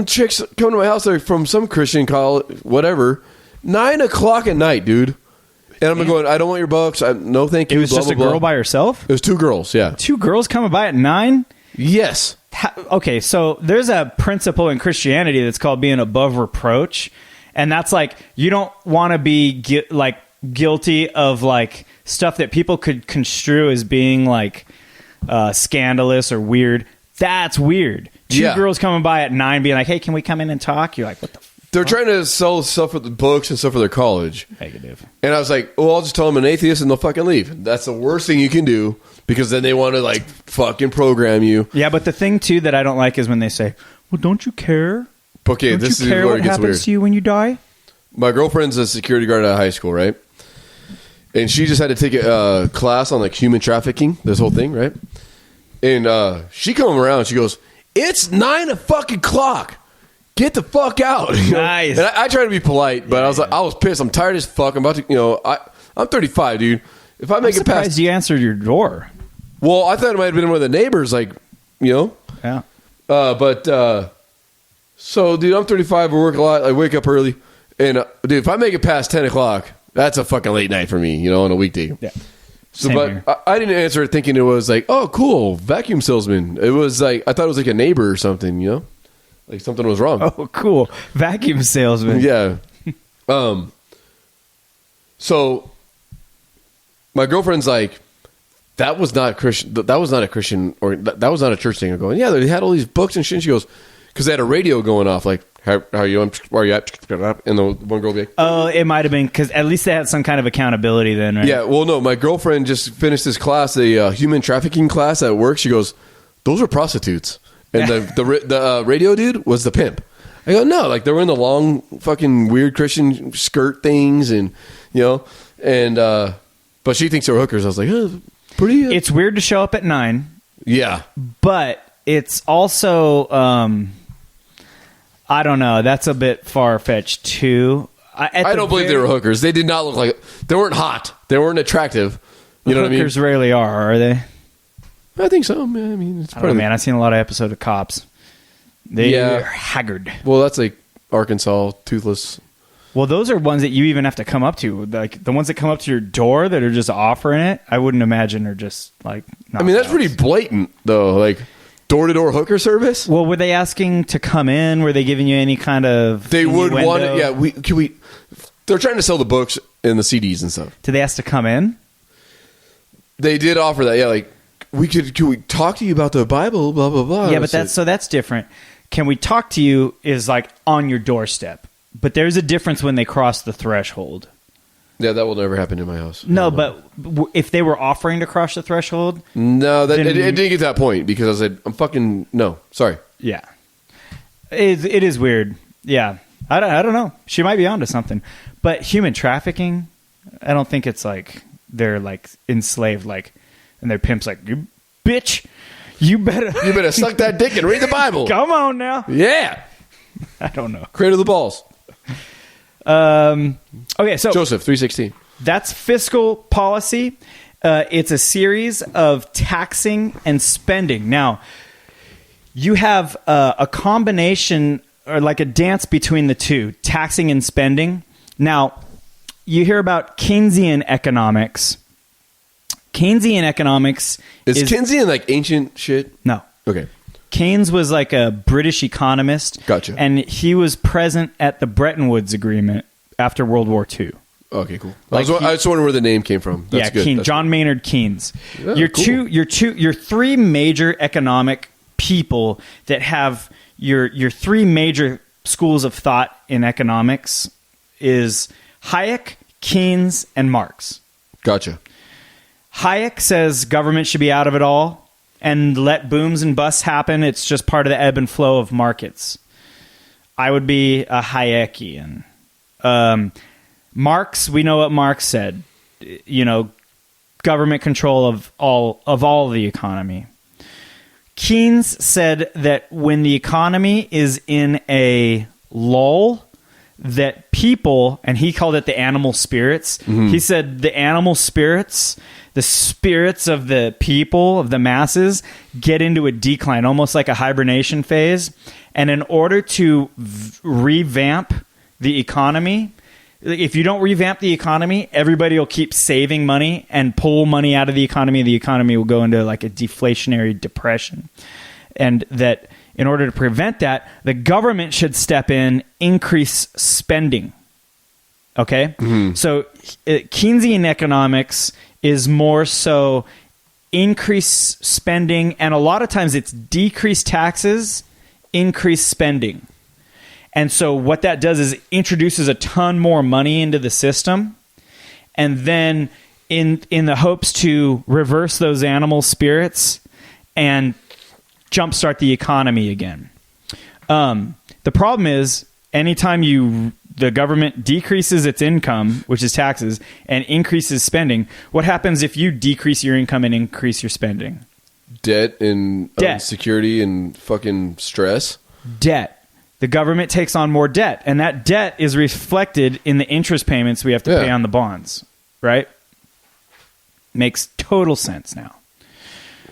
[SPEAKER 4] chicks come to my house. They're from some Christian college, whatever, 9 o'clock at night, dude. And I'm going, I don't want your books. No, thank you.
[SPEAKER 3] It was just a girl by herself?
[SPEAKER 4] It was 2 girls, yeah.
[SPEAKER 3] 2 girls coming by at 9?
[SPEAKER 4] Yes.
[SPEAKER 3] Okay, so there's a principle in Christianity that's called being above reproach. And that's like, you don't want to be guilty of like stuff that people could construe as being like scandalous or weird. That's weird. 2 girls coming by at 9 being like, hey, can we come in and talk? You're like, what the
[SPEAKER 4] They're trying to sell stuff for the books and stuff for their college.
[SPEAKER 3] Negative.
[SPEAKER 4] And I was like, well, I'll just tell them an atheist and they'll fucking leave. That's the worst thing you can do because then they want to like fucking program you.
[SPEAKER 3] Yeah, but the thing too that I don't like is when they say, well, don't you care?
[SPEAKER 4] Okay,
[SPEAKER 3] don't
[SPEAKER 4] this
[SPEAKER 3] you
[SPEAKER 4] is
[SPEAKER 3] care
[SPEAKER 4] where
[SPEAKER 3] what
[SPEAKER 4] it gets
[SPEAKER 3] happens
[SPEAKER 4] weird.
[SPEAKER 3] to you when you die?
[SPEAKER 4] My girlfriend's a security guard at high school, right? And she just had to take a class on like human trafficking, this whole thing, right? And she come around and she goes, it's 9 o'clock. Get the fuck out. You know?
[SPEAKER 3] Nice.
[SPEAKER 4] And I try to be polite, but I was pissed. I'm tired as fuck. I'm about to, I'm 35, dude. If I make it past,
[SPEAKER 3] you answered your door.
[SPEAKER 4] well, I thought it might have been one of the neighbors, like,
[SPEAKER 3] Yeah.
[SPEAKER 4] So, dude, I'm 35. I work a lot. I wake up early, and dude, if I make it past 10 o'clock, that's a fucking late night for me, on a weekday.
[SPEAKER 3] Yeah.
[SPEAKER 4] So,
[SPEAKER 3] Same
[SPEAKER 4] but
[SPEAKER 3] here.
[SPEAKER 4] I didn't answer it thinking it was like, oh, cool, vacuum salesman. It was like I thought it was like a neighbor or something, like something was wrong.
[SPEAKER 3] Oh, cool. Vacuum salesman.
[SPEAKER 4] Yeah. So my girlfriend's like, that was not Christian. That was not a Christian, or that was not a church thing. I'm going, yeah, they had all these books and shit. And she goes, because they had a radio going off, like, how are you? Where are you at? And the one girl would be like,
[SPEAKER 3] Oh, it might have been because at least they had some kind of accountability then, right?
[SPEAKER 4] yeah. Well, no, my girlfriend just finished this class, a human trafficking class at work. She goes, those are prostitutes, and the radio dude was the pimp. I go, no, like they were in the long fucking weird Christian skirt things, and but she thinks they were hookers. I was like, pretty.
[SPEAKER 3] It's weird to show up at 9,
[SPEAKER 4] Yeah.
[SPEAKER 3] but it's also I don't know. That's a bit far-fetched too.
[SPEAKER 4] I don't believe they were hookers. They did not look like they weren't hot. They weren't attractive. You know what I mean?
[SPEAKER 3] Hookers rarely are they?
[SPEAKER 4] I think so. I mean, it's
[SPEAKER 3] I don't know, man. I've seen a lot of episodes of Cops. They're
[SPEAKER 4] Yeah.
[SPEAKER 3] haggard.
[SPEAKER 4] Well, that's like Arkansas, toothless.
[SPEAKER 3] Well, those are ones that you even have to come up to. Like the ones that come up to your door that are just offering it, I wouldn't imagine are just like.
[SPEAKER 4] I mean, that's pretty blatant, though. Like door-to-door hooker service.
[SPEAKER 3] Well, were they asking to come in? Were they giving you any kind of?
[SPEAKER 4] They would want it.
[SPEAKER 3] innuendo?
[SPEAKER 4] Yeah, can we? They're trying to sell the books and the CDs and stuff.
[SPEAKER 3] Did they ask to come in?
[SPEAKER 4] They did offer that. Yeah, like can we talk to you about the Bible? Blah blah blah.
[SPEAKER 3] Yeah, but that's different. Can we talk to you? Is like on your doorstep, but there's a difference when they cross the threshold.
[SPEAKER 4] Yeah, that will never happen in my house.
[SPEAKER 3] No, but if they were offering to cross the threshold,
[SPEAKER 4] No,
[SPEAKER 3] Then
[SPEAKER 4] it didn't get to that point because I said, I'm fucking no, sorry.
[SPEAKER 3] yeah, it is weird. Yeah, I don't know. She might be onto something, but human trafficking, I don't think it's like they're like enslaved, like, and their pimp's like, you bitch, you better
[SPEAKER 4] suck that dick and read the Bible.
[SPEAKER 3] Come on now.
[SPEAKER 4] Yeah,
[SPEAKER 3] I don't know.
[SPEAKER 4] cradle the balls.
[SPEAKER 3] Okay, so
[SPEAKER 4] Joseph 3:16.
[SPEAKER 3] that's fiscal policy. It's a series of taxing and spending. Now, you have a combination or like a dance between the two, taxing and spending. Now, you hear about Keynesian economics. Keynesian economics
[SPEAKER 4] Is Keynesian like ancient shit?
[SPEAKER 3] No.
[SPEAKER 4] Okay.
[SPEAKER 3] Keynes was like a British economist.
[SPEAKER 4] Gotcha.
[SPEAKER 3] And he was present at the Bretton Woods Agreement after World War II.
[SPEAKER 4] Okay, cool.
[SPEAKER 3] Like
[SPEAKER 4] I was wondering where the name came from. That's good.
[SPEAKER 3] Keynes,
[SPEAKER 4] That's
[SPEAKER 3] John Maynard Keynes.
[SPEAKER 4] Yeah,
[SPEAKER 3] your
[SPEAKER 4] cool.
[SPEAKER 3] three major economic people that have your three major schools of thought in economics is Hayek, Keynes, and Marx.
[SPEAKER 4] Gotcha.
[SPEAKER 3] Hayek says government should be out of it all and let booms and busts happen. It's just part of the ebb and flow of markets. I would be a Hayekian. Marx, we know what Marx said. Government control of all the economy. Keynes said that when the economy is in a lull, that people, and he called it the animal spirits.
[SPEAKER 4] Mm-hmm.
[SPEAKER 3] He said the animal spirits, the spirits of the people, of the masses, get into a decline, almost like a hibernation phase. And in order to revamp the economy, if you don't revamp the economy, everybody will keep saving money and pull money out of the economy. The economy will go into like a deflationary depression. And that in order to prevent that, the government should step in, increase spending. Okay? So Keynesian economics is more so increase spending, and a lot of times it's decrease taxes, increase spending. And so what that does is it introduces a ton more money into the system, and then in the hopes to reverse those animal spirits and jumpstart the economy again. The problem is anytime the government decreases its income, which is taxes, and increases spending, what happens if you decrease your income and increase your spending?
[SPEAKER 4] Debt and insecurity and fucking stress.
[SPEAKER 3] Debt. The government takes on more debt, and that debt is reflected in the interest payments we have to pay on the bonds, right? Makes total sense now.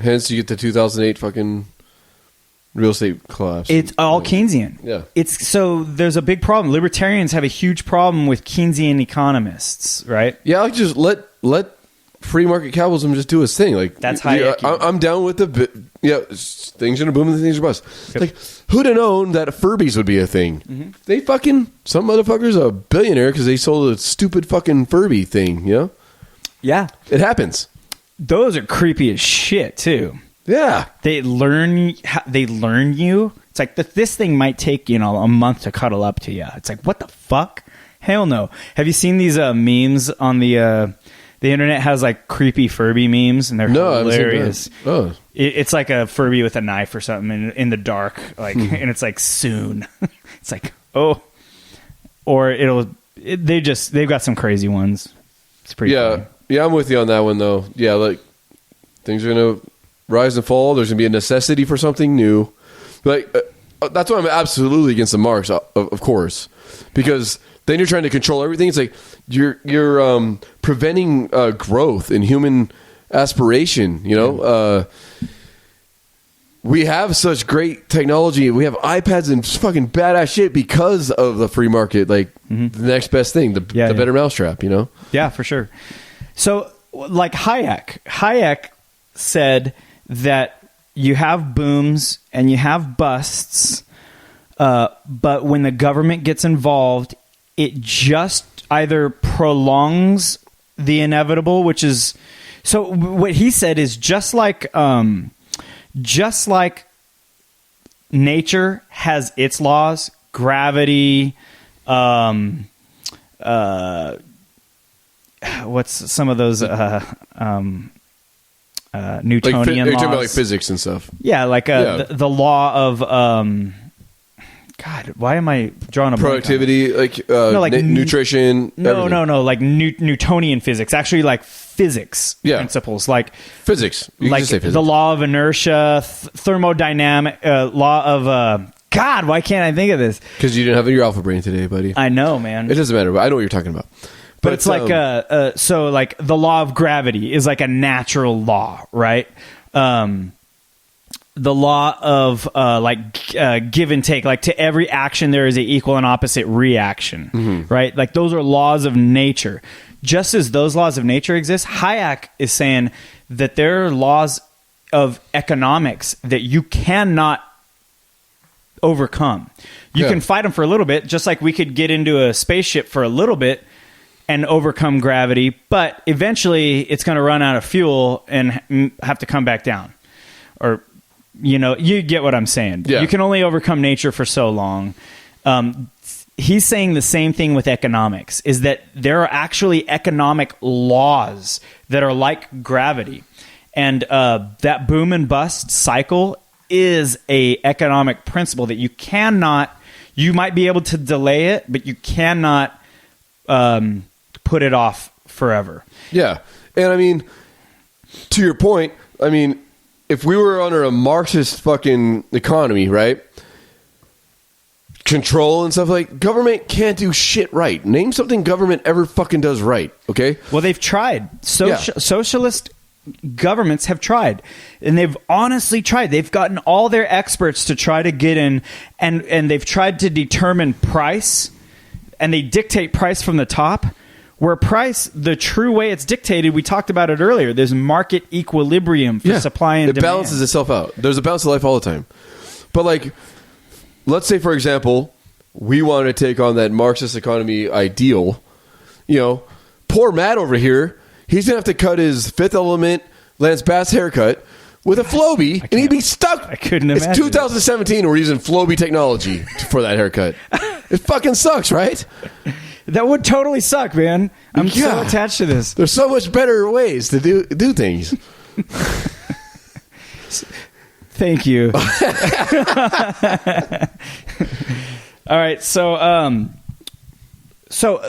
[SPEAKER 4] Hence, you get the 2008 fucking real estate collapse.
[SPEAKER 3] It's all Keynesian.
[SPEAKER 4] Yeah.
[SPEAKER 3] So there's a big problem. Libertarians have a huge problem with Keynesian economists, right?
[SPEAKER 4] Yeah, like just let free market capitalism just do its thing. Like
[SPEAKER 3] that's Hayek.
[SPEAKER 4] I'm down with things are boom and things are bust. Yep. Like who'd have known that Furbies would be a thing? They fucking some motherfucker's a billionaire because they sold a stupid fucking Furby thing. You know? Yeah, it happens.
[SPEAKER 3] Those are creepy as shit too.
[SPEAKER 4] Yeah,
[SPEAKER 3] they learn you. It's like this thing might take a month to cuddle up to you. It's like what the fuck? Hell no. Have you seen these memes on the internet? Has like creepy Furby memes, and they're hilarious. Oh, it's like a Furby with a knife or something in the dark, like, and it's like soon. It's like or they've got some crazy ones. It's pretty. Funny.
[SPEAKER 4] Yeah, I'm with you on that one though. Yeah, like things are gonna rise and fall. There's gonna be a necessity for something new. Like that's why I'm absolutely against the Marx, of course, because then you're trying to control everything. It's like you're preventing growth in human aspiration. You know, we have such great technology. We have iPads and fucking badass shit because of the free market. Like the next best thing, the better mousetrap. You know? Yeah,
[SPEAKER 3] for sure. So, like Hayek said that you have booms and you have busts, but when the government gets involved, it just either prolongs the inevitable, which is so. What he said is just like nature has its laws, gravity. What's some of those Newtonian
[SPEAKER 4] laws? You're talking about like physics and stuff.
[SPEAKER 3] Yeah, like the law of God. Why am I drawing a
[SPEAKER 4] productivity? Nutrition.
[SPEAKER 3] No, like Newtonian physics. Actually, like physics principles, like
[SPEAKER 4] physics. You
[SPEAKER 3] like
[SPEAKER 4] can just say physics.
[SPEAKER 3] The law of inertia, thermodynamic, law of. God, why can't I think of this?
[SPEAKER 4] Because you didn't have your alpha brain today, buddy.
[SPEAKER 3] I know, man.
[SPEAKER 4] It doesn't matter, but I know what you're talking about.
[SPEAKER 3] But it's like so like the law of gravity is like a natural law, right? The law of give and take, like to every action there is an equal and opposite reaction, right? Like those are laws of nature. Just as those laws of nature exist, Hayek is saying that there are laws of economics that you cannot overcome. You can fight them for a little bit, just like we could get into a spaceship for a little bit and overcome gravity, but eventually it's going to run out of fuel and have to come back down. Or, you get what I'm saying. Yeah. You can only overcome nature for so long. He's saying the same thing with economics, is that there are actually economic laws that are like gravity. And that boom and bust cycle is a economic principle that you might be able to delay it, but you cannot put it off forever.
[SPEAKER 4] Yeah. And I mean, to your point, I mean, if we were under a Marxist fucking economy, right? Control and stuff, like government can't do shit right. Name something government ever fucking does right, okay?
[SPEAKER 3] Well, they've tried. Socialist governments have tried, and they've honestly tried. They've gotten all their experts to try to get in, and they've tried to determine price and they dictate price from the top. Where price, the true way it's dictated, we talked about it earlier. There's market equilibrium for supply and
[SPEAKER 4] it
[SPEAKER 3] demand.
[SPEAKER 4] It balances itself out. There's a balance of life all the time. But like, let's say, for example, we want to take on that Marxist economy ideal. You know, poor Matt over here, he's going to have to cut his Fifth Element Lance Bass haircut with a Flowbee, and he'd be stuck.
[SPEAKER 3] I couldn't imagine.
[SPEAKER 4] It's 2017, we're using Flowbee technology for that haircut. It fucking sucks, right?
[SPEAKER 3] That would totally suck, man. I'm so attached to this.
[SPEAKER 4] There's so much better ways to do things.
[SPEAKER 3] Thank you. All right, so I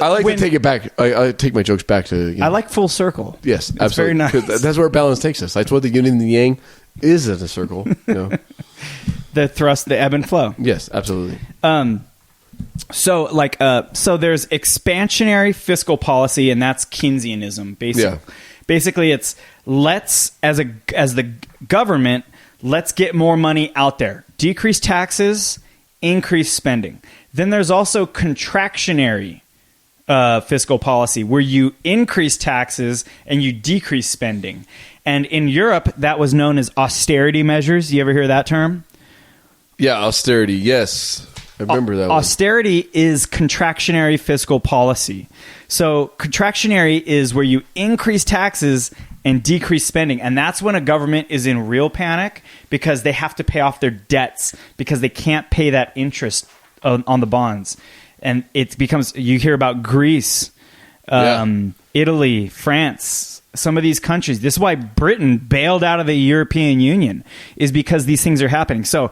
[SPEAKER 4] like to take it back. I take my jokes back to.
[SPEAKER 3] I like full circle.
[SPEAKER 4] Yes,
[SPEAKER 3] it's
[SPEAKER 4] absolutely.
[SPEAKER 3] Very nice.
[SPEAKER 4] That's where balance takes us. That's what the yin and the yang is as a circle. You know?
[SPEAKER 3] The thrust, the ebb and flow.
[SPEAKER 4] Yes, absolutely.
[SPEAKER 3] So there's expansionary fiscal policy, and that's Keynesianism. Basically, basically, it's as the government, let's get more money out there, decrease taxes, increase spending. Then there's also contractionary fiscal policy, where you increase taxes and you decrease spending. And in Europe, that was known as austerity measures. You ever hear that term?
[SPEAKER 4] Yeah, austerity. Yes. I remember that one.
[SPEAKER 3] Austerity is contractionary fiscal policy. So contractionary is where you increase taxes and decrease spending. And that's when a government is in real panic because they have to pay off their debts because they can't pay that interest on the bonds. And it becomes, you hear about Greece, Italy, France, some of these countries. This is why Britain bailed out of the European Union, is because these things are happening. So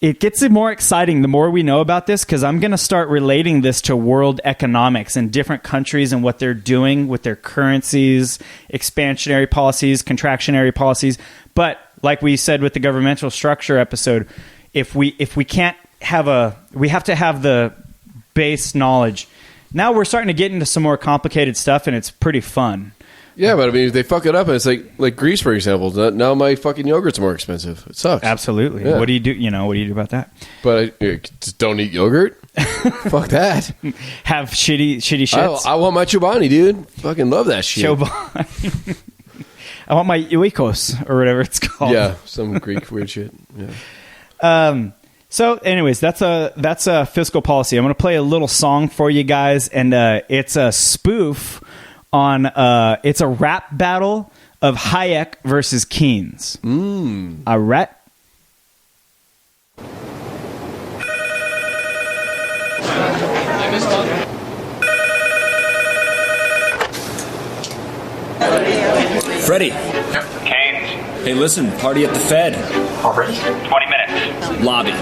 [SPEAKER 3] it gets more exciting the more we know about this, because I'm going to start relating this to world economics and different countries and what they're doing with their currencies, expansionary policies, contractionary policies. But like we said with the governmental structure episode, if we can't have we have to have the base knowledge. Now we're starting to get into some more complicated stuff, and it's pretty fun.
[SPEAKER 4] Yeah, but I mean, if they fuck it up, and it's like Greece, for example. Now my fucking yogurt's more expensive. It sucks.
[SPEAKER 3] Absolutely. Yeah. What do you do? What do you do about that?
[SPEAKER 4] But I just don't eat yogurt. Fuck that.
[SPEAKER 3] Have shitty shits.
[SPEAKER 4] I want my Chobani, dude. Fucking love that shit.
[SPEAKER 3] Chobani. I want my Oikos, or whatever it's called.
[SPEAKER 4] Yeah, some Greek weird shit. Yeah.
[SPEAKER 3] So, anyways, that's a fiscal policy. I'm going to play a little song for you guys, and it's a spoof on it's a rap battle of Hayek versus Keynes. A rap.
[SPEAKER 9] Freddie.
[SPEAKER 10] Keynes.
[SPEAKER 9] Hey, listen, party at the Fed.
[SPEAKER 10] Already? 20 minutes.
[SPEAKER 9] Lobby.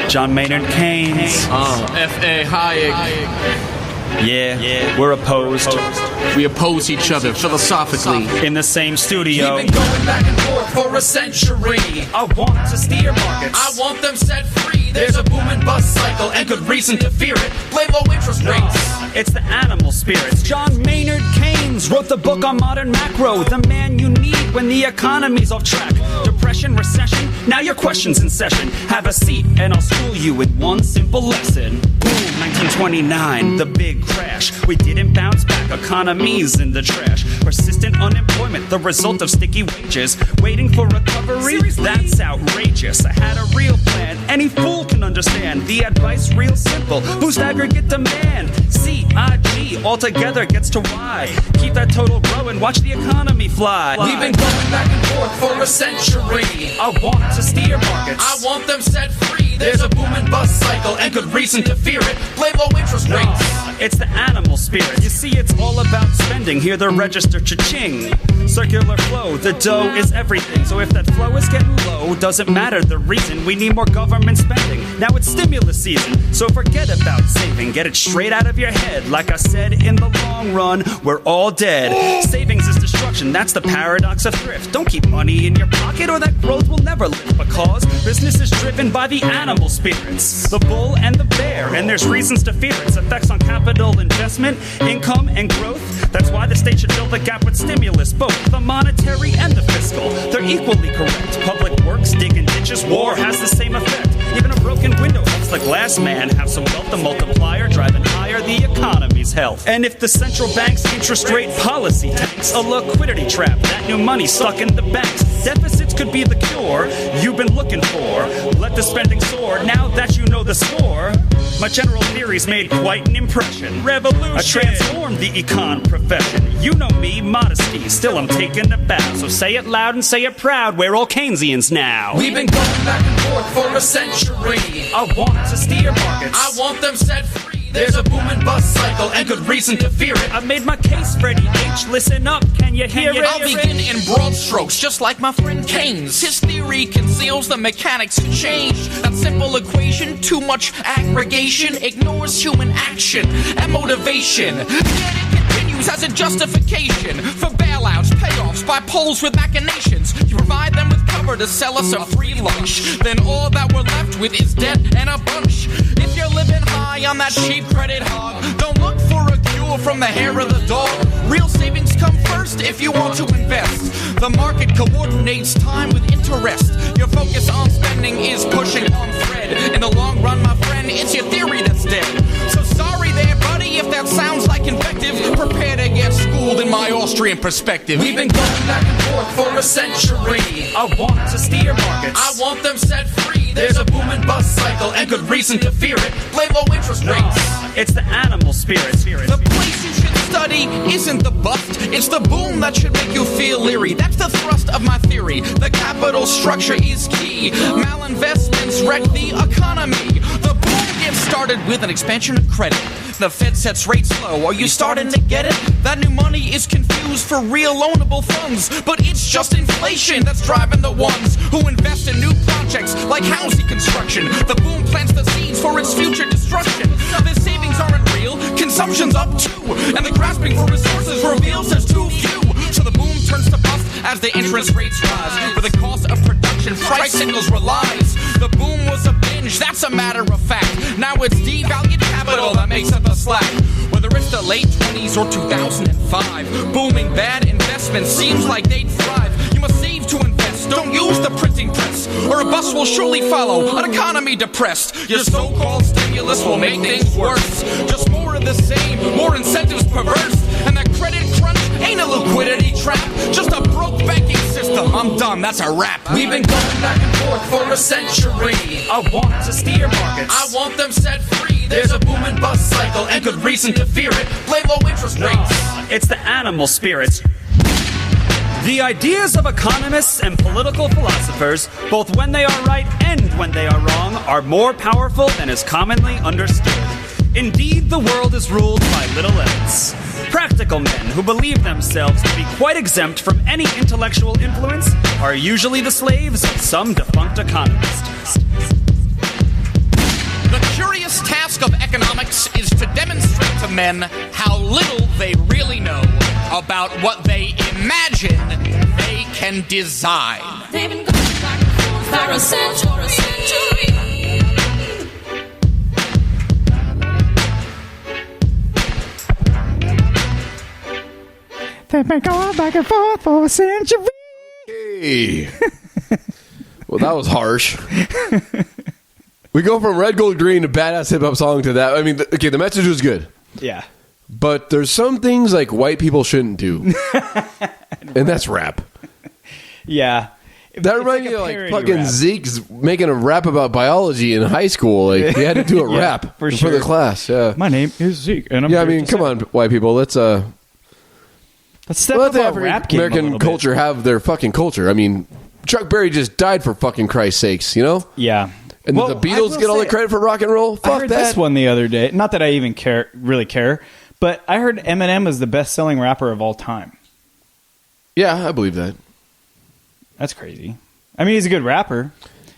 [SPEAKER 3] John Maynard Keynes.
[SPEAKER 11] F.A. Hayek.
[SPEAKER 3] Yeah, we're opposed.
[SPEAKER 11] We oppose each other philosophically.
[SPEAKER 3] In the same studio.
[SPEAKER 5] We've been going back and forth for a century.
[SPEAKER 9] I want to steer markets.
[SPEAKER 5] I want them set free. There's a boom and bust cycle and good reason to fear it. Blame low interest rates.
[SPEAKER 9] It's the animal spirits. John Maynard Keynes wrote the book on modern macro. The man you need when the economy's off track. Depression, recession, now your question's in session. Have a seat and I'll school you with one simple lesson. Boom, 1929, the big crash. We didn't bounce back, economy's in the trash. Persistent unemployment, the result of sticky wages. Waiting for recovery, that's outrageous. I had a real plan, any fool can understand. The advice real simple, boost aggregate demand. C-I-G, altogether gets to Y. Keep that total growing, watch the economy fly.
[SPEAKER 5] We've been going back and forth for a century.
[SPEAKER 9] I want to steer markets.
[SPEAKER 5] I want them set free. There's a boom and bust cycle and good reason to fear it. Blame low interest rates.
[SPEAKER 9] It's the animal spirit. You see, it's all about spending. Hear the register cha-ching. Circular flow, the dough is everything. So if that flow is getting low, doesn't matter the reason. We need more government spending. Now it's stimulus season, so forget about saving. Get it straight out of your head. Like I said, in the long run, we're all dead. Savings is destruction, that's the paradox of thrift. Don't keep money in your pocket or that growth will never live. Because business is driven by the animal spirits. The bull and the bear, and there's reasons to fear its effects on capital investment, income, and growth. That's why the state should fill the gap with stimulus, both the monetary and the fiscal. They're equally correct. Public works, digging ditches, war has the same effect. Even a broken window helps the glass man have some wealth. The multiplier driving higher the economy's health. And if the central bank's interest rate policy tanks, a liquidity trap, that new money stuck in the banks. Deficits could be the cure you've been looking for. Let the spending soar now that you know the score. My general theories made quite an impression. Revolution. I transformed the econ profession. You know me, modesty, still I'm taking a bow. So say it loud and say it proud, we're all Keynesians now.
[SPEAKER 11] We've been going back and forth for a century.
[SPEAKER 9] I want to steer markets.
[SPEAKER 11] I want them set free. There's a boom and bust cycle and good reason to fear it.
[SPEAKER 9] I made my case, Freddie H. Listen up, can you hear it?
[SPEAKER 11] I'll begin in broad strokes, just like my friend Keynes. His theory conceals the mechanics of change. That simple equation, too much aggregation, ignores human action and motivation. Yet it continues as a justification for bailouts, payoffs by poles with machinations. You provide them with cover to sell us a free lunch. Then all that we're left with is debt and a bunch. If you're living high on that cheap credit hog, don't look for a cure from the hair of the dog. Real savings come first if you want to invest. The market coordinates time with interest. Your focus on spending is pushing on thread. In the long run, my friend, it's your theory that's dead. So sorry there, buddy, if that sounds like invective. Prepare to get schooled in my Austrian perspective. We've been going back and forth for a century.
[SPEAKER 9] I want to steer markets.
[SPEAKER 11] I want them set free. There's a boom and bust cycle and good reason to fear it. Blame low interest rates.
[SPEAKER 9] It's the animal spirit.
[SPEAKER 11] The place you should study isn't the bust. It's the boom that should make you feel leery. That's the thrust of my theory. The capital structure is key. Malinvestments wreck the economy. The boom gets started with an expansion of credit. The Fed sets rates low. Are you starting to get it? That new money is confused for real loanable funds. But it's just inflation that's driving the ones who invest in new projects like housing construction. The boom plants the seeds for its future destruction. The savings aren't real, consumption's up too. And the grasping for resources reveals there's too few. So the boom turns to bust as the interest rates rise. For the cost of production, price signals relies. The boom was a binge, that's a matter of fact. Now it's devalued capital that makes up the slack. Whether it's the late 20s or 2005, booming bad investments seems like they'd thrive. You must save to invest, don't use the printing press, or a bust will surely follow, an economy depressed. Your so-called stimulus will make things worse. Just more of the same, more incentives perverse. And that credit crunch ain't a liquidity trap, just a broke banking system. I'm done, that's a wrap. We've been going back and forth for a century.
[SPEAKER 9] I want to steer markets.
[SPEAKER 11] I want them set free. There's a boom and bust cycle and good reason to fear it. Blame low interest rates.
[SPEAKER 9] It's the animal spirit. The ideas of economists and political philosophers, both when they are right and when they are wrong, are more powerful than is commonly understood. Indeed, the world is ruled by little else. Practical men who believe themselves to be quite exempt from any intellectual influence are usually the slaves of some defunct economist.
[SPEAKER 11] The curious task of economics is to demonstrate to men how little they really know about what they imagine they can design.
[SPEAKER 5] They've been going back and forth for a century.
[SPEAKER 3] They've been going back and forth for a century.
[SPEAKER 4] Hey. Well, that was harsh. We go from Red, Gold, Green to badass hip hop song to that. I mean, okay, the message was good.
[SPEAKER 3] Yeah.
[SPEAKER 4] But there's some things like white people shouldn't do. And that's rap.
[SPEAKER 3] Yeah.
[SPEAKER 4] That reminds me of like fucking rap. Zeke's making a rap about biology in high school. Like he had to do a
[SPEAKER 3] yeah,
[SPEAKER 4] rap
[SPEAKER 3] for
[SPEAKER 4] the class. Yeah.
[SPEAKER 3] My name is Zeke, and I'm
[SPEAKER 4] I mean, come on, white people. Let's
[SPEAKER 3] step
[SPEAKER 4] let
[SPEAKER 3] up our rap game
[SPEAKER 4] American culture have their fucking culture. I mean, Chuck Berry just died for fucking Christ's sakes, you know?
[SPEAKER 3] Yeah.
[SPEAKER 4] And the Beatles get all the credit for rock and roll? Fuck
[SPEAKER 3] I heard
[SPEAKER 4] that.
[SPEAKER 3] this one the other day. Not that I even really care, but I heard Eminem is the best-selling rapper of all time.
[SPEAKER 4] Yeah, I believe that.
[SPEAKER 3] That's crazy. I mean, he's a good rapper.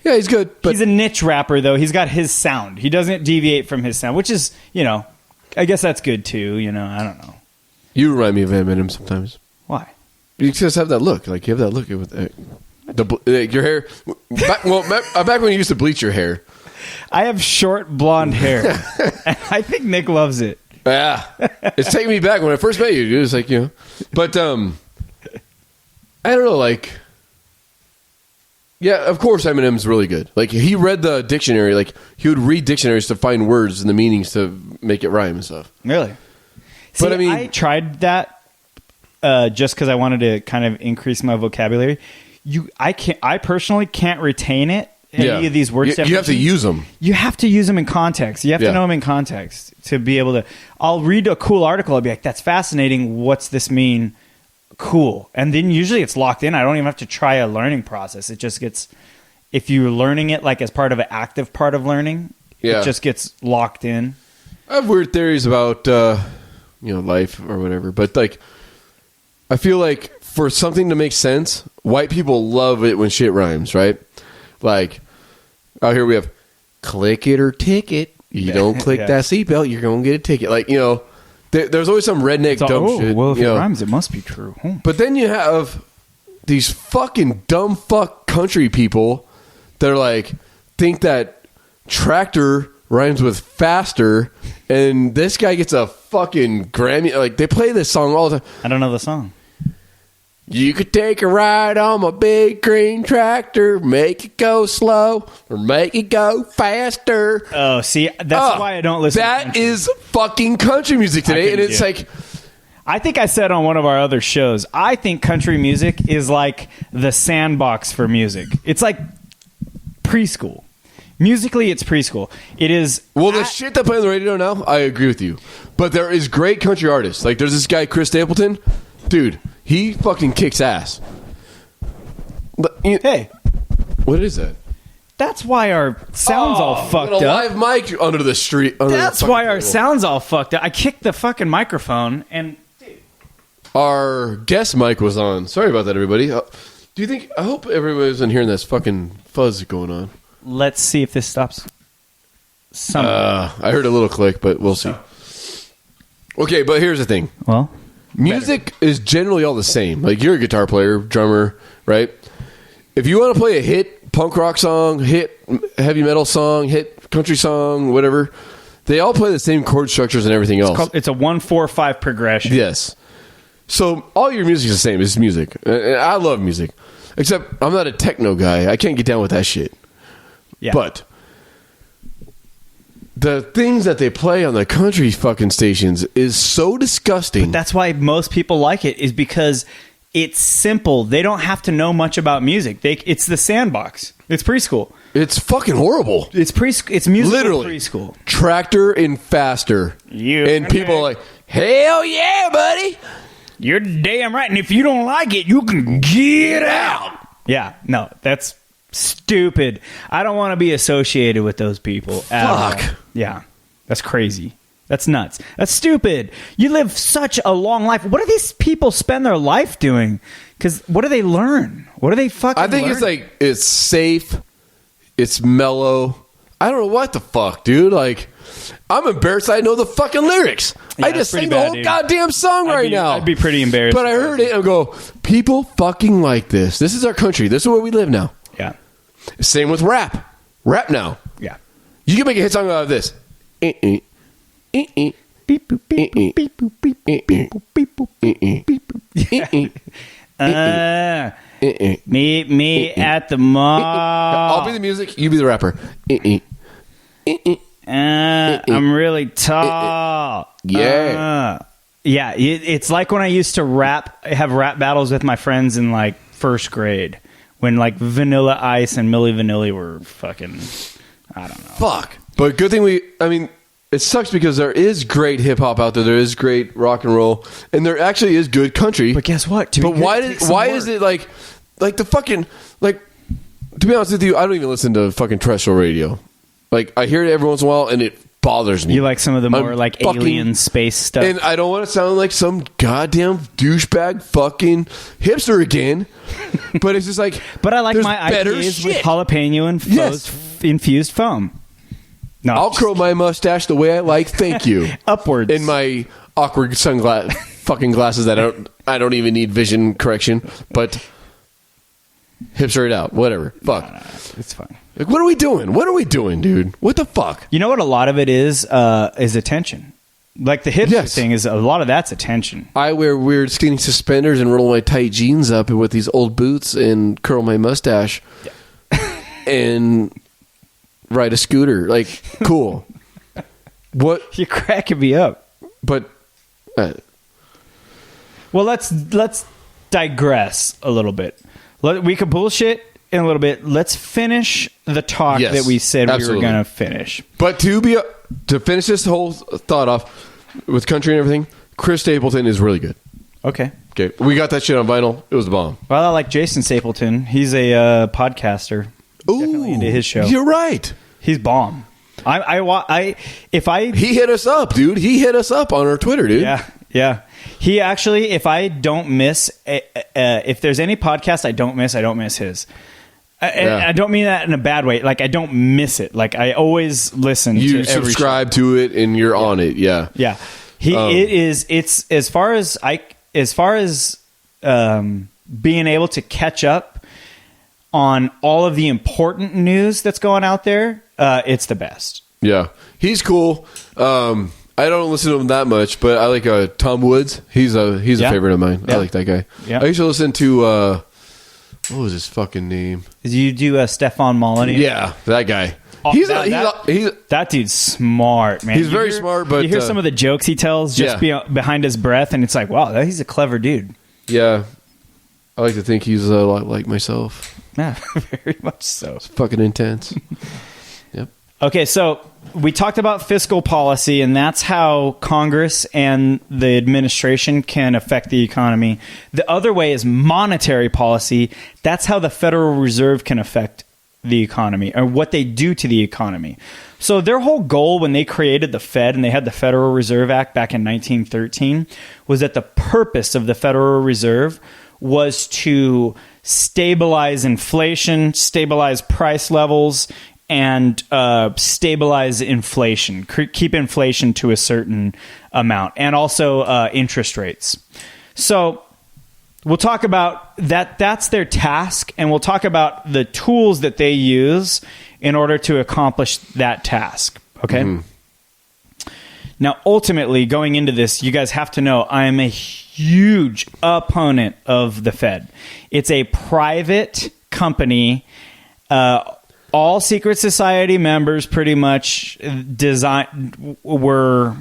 [SPEAKER 4] Yeah, he's good. But
[SPEAKER 3] he's a niche rapper, though. He's got his sound. He doesn't deviate from his sound, which is, I guess that's good, too. I don't know.
[SPEAKER 4] You remind me of Eminem sometimes.
[SPEAKER 3] Why?
[SPEAKER 4] You just have that look. Like, you have that look with your hair. Back when you used to bleach your hair.
[SPEAKER 3] I have short blonde hair. And I think Nick loves it.
[SPEAKER 4] Yeah. It's taking me back when I first met you. It was like, But, I don't know, like... Yeah, of course Eminem's really good. Like, he read the dictionary. Like, he would read dictionaries to find words and the meanings to make it rhyme and stuff.
[SPEAKER 3] Really? See,
[SPEAKER 4] But, I mean...
[SPEAKER 3] I tried that just because I wanted to kind of increase my vocabulary. I personally can't retain it. Any of these words.
[SPEAKER 4] You have to use them.
[SPEAKER 3] You have to use them in context. You have to know them in context to be able to... I'll read a cool article. I'll be like, that's fascinating. What's this mean? Cool. And then usually it's locked in. I don't even have to try a learning process. It just gets... If you're learning it like as part of an active part of learning, it just gets locked in.
[SPEAKER 4] I have weird theories about, life or whatever. But, like, I feel like for something to make sense, white people love it when shit rhymes, right? Like, out here we have click it or ticket. You don't click that seatbelt, you're going to get a ticket. Like, there's always some redneck dumb shit.
[SPEAKER 3] Well, if it rhymes, it must be true.
[SPEAKER 4] But then you have these fucking dumb fuck country people that are like, think that tractor rhymes with faster, and this guy gets a fucking Grammy. Like, they play this song all the time.
[SPEAKER 3] I don't know the song.
[SPEAKER 4] You could take a ride on my big green tractor, make it go slow or make it go faster.
[SPEAKER 3] Oh, see, that's why I don't listen.
[SPEAKER 4] That is fucking country music today, and it's like...
[SPEAKER 3] I think I said on one of our other shows, I think country music is like the sandbox for music. It's like preschool. Musically, it's preschool. It is...
[SPEAKER 4] Well, the shit that play on the radio now, I agree with you. But there is great country artists. Like, there's this guy, Chris Stapleton. Dude, he fucking kicks ass.
[SPEAKER 3] Hey.
[SPEAKER 4] What is that?
[SPEAKER 3] That's why our sound's all fucked up.
[SPEAKER 4] Live mic under the street.
[SPEAKER 3] That's why our sound's all fucked up. I kicked the fucking microphone and...
[SPEAKER 4] Our guest mic was on. Sorry about that, everybody. Do you think... I hope everybody wasn't hearing this fucking fuzz going on.
[SPEAKER 3] Let's see if this stops.
[SPEAKER 4] I heard a little click, but we'll see. Okay, but here's the thing.
[SPEAKER 3] Well...
[SPEAKER 4] Music is generally all the same. Like, you're a guitar player, drummer, right? If you want to play a hit punk rock song, hit heavy metal song, hit country song, whatever, they all play the same chord structures and everything else.
[SPEAKER 3] It's a 1-4-5 progression.
[SPEAKER 4] Yes. So all your music is the same. It's music. And I love music. Except I'm not a techno guy. I can't get down with that shit.
[SPEAKER 3] Yeah.
[SPEAKER 4] But the things that they play on the country fucking stations is so disgusting.
[SPEAKER 3] But that's why most people like it, is because it's simple. They don't have to know much about music. It's the sandbox. It's preschool.
[SPEAKER 4] It's fucking horrible.
[SPEAKER 3] It's musical
[SPEAKER 4] literally
[SPEAKER 3] preschool.
[SPEAKER 4] Tractor and faster. And people are like, hell yeah, buddy.
[SPEAKER 3] You're damn right. And if you don't like it, you can get out. Yeah, no, that's stupid. I don't want to be associated with those people.
[SPEAKER 4] Fuck.
[SPEAKER 3] Yeah, that's crazy. That's nuts. That's stupid. You live such a long life. What do these people spend their life doing? Because what do they learn? What do they fucking
[SPEAKER 4] I think
[SPEAKER 3] learn?
[SPEAKER 4] it's like, it's safe. It's mellow. I don't know what the fuck, dude. Like, I'm embarrassed I know the fucking lyrics.
[SPEAKER 3] Yeah,
[SPEAKER 4] I just sang the whole goddamn song right now.
[SPEAKER 3] I'd be pretty embarrassed.
[SPEAKER 4] But I heard it and go, people fucking like this. This is our country. This is where we live now.
[SPEAKER 3] Yeah.
[SPEAKER 4] Same with rap. Rap now.
[SPEAKER 3] Yeah.
[SPEAKER 4] You can make a hit song out of this.
[SPEAKER 3] Meet me at the mall.
[SPEAKER 4] I'll be the music. You be the rapper.
[SPEAKER 3] I'm really tall.
[SPEAKER 4] Yeah.
[SPEAKER 3] Yeah. It's like when I used to have rap battles with my friends in like first grade, when like Vanilla Ice and Milli Vanilli were fucking, I don't know.
[SPEAKER 4] Fuck. But good thing it sucks because there is great hip hop out there. There is great rock and roll, and there actually is good country.
[SPEAKER 3] But guess what?
[SPEAKER 4] But why is it like the fucking, like, to be honest with you, I don't even listen to fucking terrestrial radio. Like, I hear it every once in a while, and it bothers me.
[SPEAKER 3] You like some of the more like alien space stuff,
[SPEAKER 4] and I don't want to sound like some goddamn douchebag fucking hipster again. But it's just like,
[SPEAKER 3] but I like my IPAs with jalapeno and infused foam. No,
[SPEAKER 4] I'll curl my mustache the way I like. Thank you.
[SPEAKER 3] Upwards
[SPEAKER 4] in my awkward fucking glasses that I don't even need vision correction. But hipster it out, whatever. Fuck,
[SPEAKER 3] it's fine.
[SPEAKER 4] Like, what are we doing? What are we doing, dude? What the fuck?
[SPEAKER 3] You know what? A lot of it is attention. Like the hipster thing is a lot of that's attention.
[SPEAKER 4] I wear weird skinny suspenders and roll my tight jeans up with these old boots and curl my mustache. Yeah. and ride a scooter. Like, cool. What?
[SPEAKER 3] You're cracking me up.
[SPEAKER 4] But
[SPEAKER 3] well, let's digress a little bit. We could bullshit in a little bit. Let's finish the talk
[SPEAKER 4] Yes,
[SPEAKER 3] that we said
[SPEAKER 4] absolutely.
[SPEAKER 3] we were going to finish.
[SPEAKER 4] But to finish this whole thought off with country and everything, Chris Stapleton is really good.
[SPEAKER 3] Okay.
[SPEAKER 4] Okay, we got that shit on vinyl. It was the bomb.
[SPEAKER 3] Well, I like Jason Stapleton. He's a podcaster. Definitely into his show.
[SPEAKER 4] You're right.
[SPEAKER 3] He's bomb.
[SPEAKER 4] He hit us up, dude. He hit us up on our Twitter, dude.
[SPEAKER 3] Yeah. He actually, if I don't miss, if there's any podcast I don't miss his. And I don't mean that in a bad way. Like, I don't miss it. Like, I always listen to every show.
[SPEAKER 4] You subscribe to it and you're on it. Yeah.
[SPEAKER 3] Yeah. It's as far as being able to catch up on all of the important news that's going out there, it's the best.
[SPEAKER 4] Yeah. He's cool. I don't listen to him that much, but I like Tom Woods. He's a favorite of mine.
[SPEAKER 3] Yeah.
[SPEAKER 4] I like that guy.
[SPEAKER 3] Yeah.
[SPEAKER 4] I used to listen to what was his fucking name?
[SPEAKER 3] Did you do Stefan Molyneux?
[SPEAKER 4] Yeah, that guy.
[SPEAKER 3] Oh,
[SPEAKER 4] He's
[SPEAKER 3] that dude's smart, man.
[SPEAKER 4] He's very smart, but
[SPEAKER 3] you hear some of the jokes he tells just behind his breath, and it's like, wow, he's a clever dude.
[SPEAKER 4] Yeah, I like to think he's a lot like myself.
[SPEAKER 3] Yeah, very much so.
[SPEAKER 4] It's fucking intense. Yep.
[SPEAKER 3] Okay, so we talked about fiscal policy, and that's how Congress and the administration can affect the economy. The other way is monetary policy. That's how the Federal Reserve can affect the economy, or what they do to the economy. So their whole goal when they created the Fed and they had the Federal Reserve Act back in 1913 was that the purpose of the Federal Reserve was to stabilize inflation, stabilize price levels, and stabilize inflation, keep inflation to a certain amount, and also interest rates. So we'll talk about that. That's their task, and we'll talk about the tools that they use in order to accomplish that task. Okay? Mm-hmm. Now, ultimately, going into this, you guys have to know I am a huge opponent of the Fed. It's a private company. All secret society members pretty much were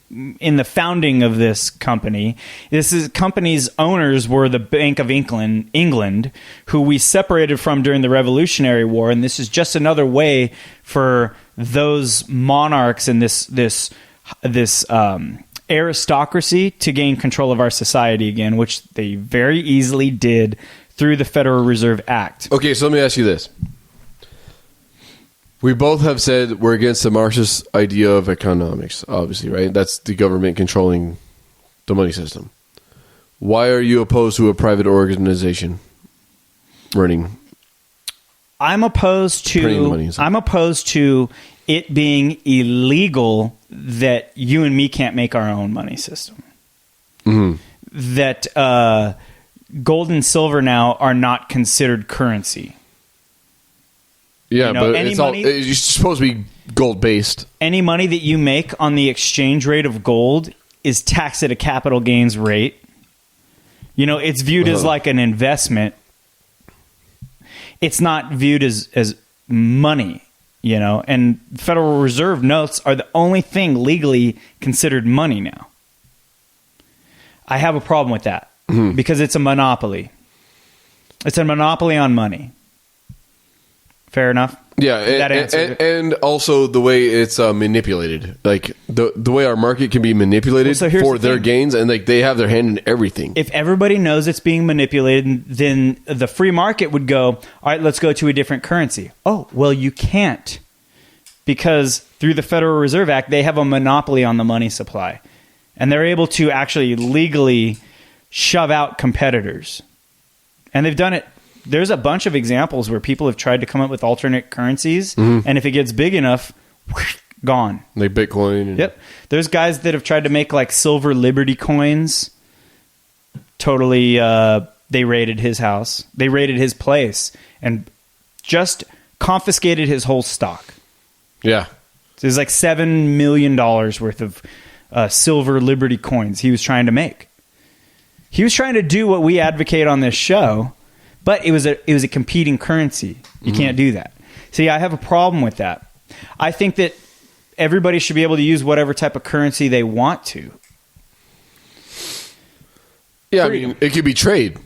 [SPEAKER 3] in the founding of this company. This company's owners were the Bank of England, who we separated from during the Revolutionary War, and this is just another way for those monarchs and this aristocracy to gain control of our society again, which they very easily did through the Federal Reserve Act.
[SPEAKER 4] Okay, so let me ask you this. We both have said we're against the Marxist idea of economics, obviously, right? That's the government controlling the money system. Why are you opposed to a private organization running?
[SPEAKER 3] I'm opposed to it being illegal that you and me can't make our own money system. Mm-hmm. That gold and silver now are not considered currency.
[SPEAKER 4] Yeah, but it's supposed to be gold-based.
[SPEAKER 3] Any money that you make on the exchange rate of gold is taxed at a capital gains rate. It's viewed as like an investment. It's not viewed as money, and Federal Reserve notes are the only thing legally considered money now. I have a problem with that because it's a monopoly. It's a monopoly on money. Fair enough?
[SPEAKER 4] Yeah, and also the way it's manipulated. Like, the way our market can be manipulated for their gains, and like they have their hand in everything.
[SPEAKER 3] If everybody knows it's being manipulated, then the free market would go, all right, let's go to a different currency. Oh, well, you can't. Because through the Federal Reserve Act, they have a monopoly on the money supply. And they're able to actually legally shove out competitors. And they've done it. There's a bunch of examples where people have tried to come up with alternate currencies, and if it gets big enough, gone.
[SPEAKER 4] Like Bitcoin.
[SPEAKER 3] Yep. There's guys that have tried to make like silver Liberty coins. Totally, they raided his house. They raided his place and just confiscated his whole stock.
[SPEAKER 4] Yeah.
[SPEAKER 3] So there's like $7 million worth of silver Liberty coins he was trying to make. He was trying to do what we advocate on this show, but it was a competing currency. You can't do that. See, I have a problem with that. I think that everybody should be able to use whatever type of currency they want to.
[SPEAKER 4] Yeah, I mean, it could be trade,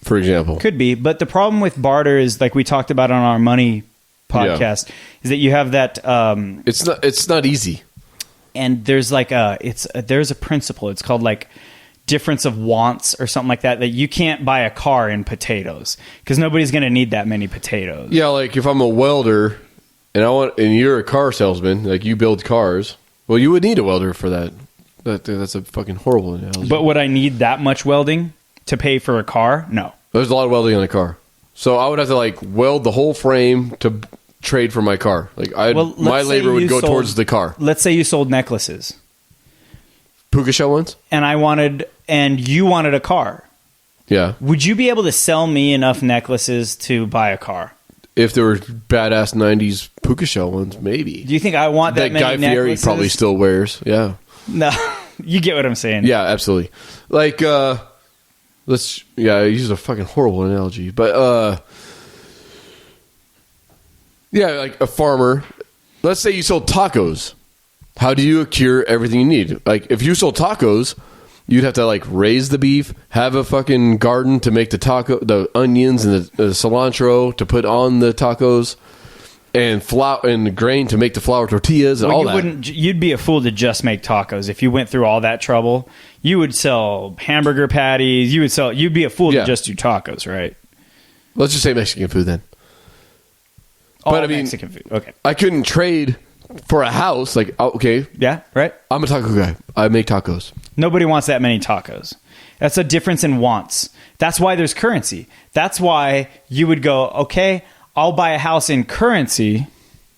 [SPEAKER 4] for example.
[SPEAKER 3] Could be, but the problem with barter is, like we talked about on our money podcast, is that you have that.
[SPEAKER 4] It's not easy,
[SPEAKER 3] and there's like there's a principle. It's called like difference of wants or something like that. That you can't buy a car in potatoes because nobody's going to need that many potatoes.
[SPEAKER 4] Yeah, like if I'm a welder and you're a car salesman, like you build cars, well, you would need a welder for that. That's a fucking horrible analogy.
[SPEAKER 3] But would I need that much welding to pay for a car? No.
[SPEAKER 4] There's a lot of welding on a car. So I would have to like weld the whole frame to trade for my car. Like my labor would go towards the car.
[SPEAKER 3] Let's say you sold necklaces.
[SPEAKER 4] Puka shell ones?
[SPEAKER 3] And you wanted a car.
[SPEAKER 4] Yeah.
[SPEAKER 3] Would you be able to sell me enough necklaces to buy a car?
[SPEAKER 4] If there were badass 90s puka shell ones, maybe.
[SPEAKER 3] Do you think I want that many
[SPEAKER 4] Guy Fieri
[SPEAKER 3] necklaces?
[SPEAKER 4] probably still wears. Yeah.
[SPEAKER 3] No, you get what I'm saying.
[SPEAKER 4] Yeah, absolutely. Like, I use a fucking horrible analogy, but yeah, like a farmer. Let's say you sold tacos. How do you cure everything you need? Like, if you sold tacos, you'd have to like raise the beef, have a fucking garden to make the onions and the cilantro to put on the tacos. And flour and grain to make the flour tortillas and all that.
[SPEAKER 3] You'd be a fool to just make tacos if you went through all that trouble. You would sell hamburger patties. You'd be a fool to just do tacos, right?
[SPEAKER 4] Let's just say Mexican food then.
[SPEAKER 3] But I mean, Mexican food. Okay.
[SPEAKER 4] I couldn't trade for a house. Like, okay,
[SPEAKER 3] yeah, right.
[SPEAKER 4] I'm a taco guy. I make tacos.
[SPEAKER 3] Nobody wants that many tacos. That's a difference in wants. That's why there's currency. That's why you would go, okay, I'll buy a house in currency.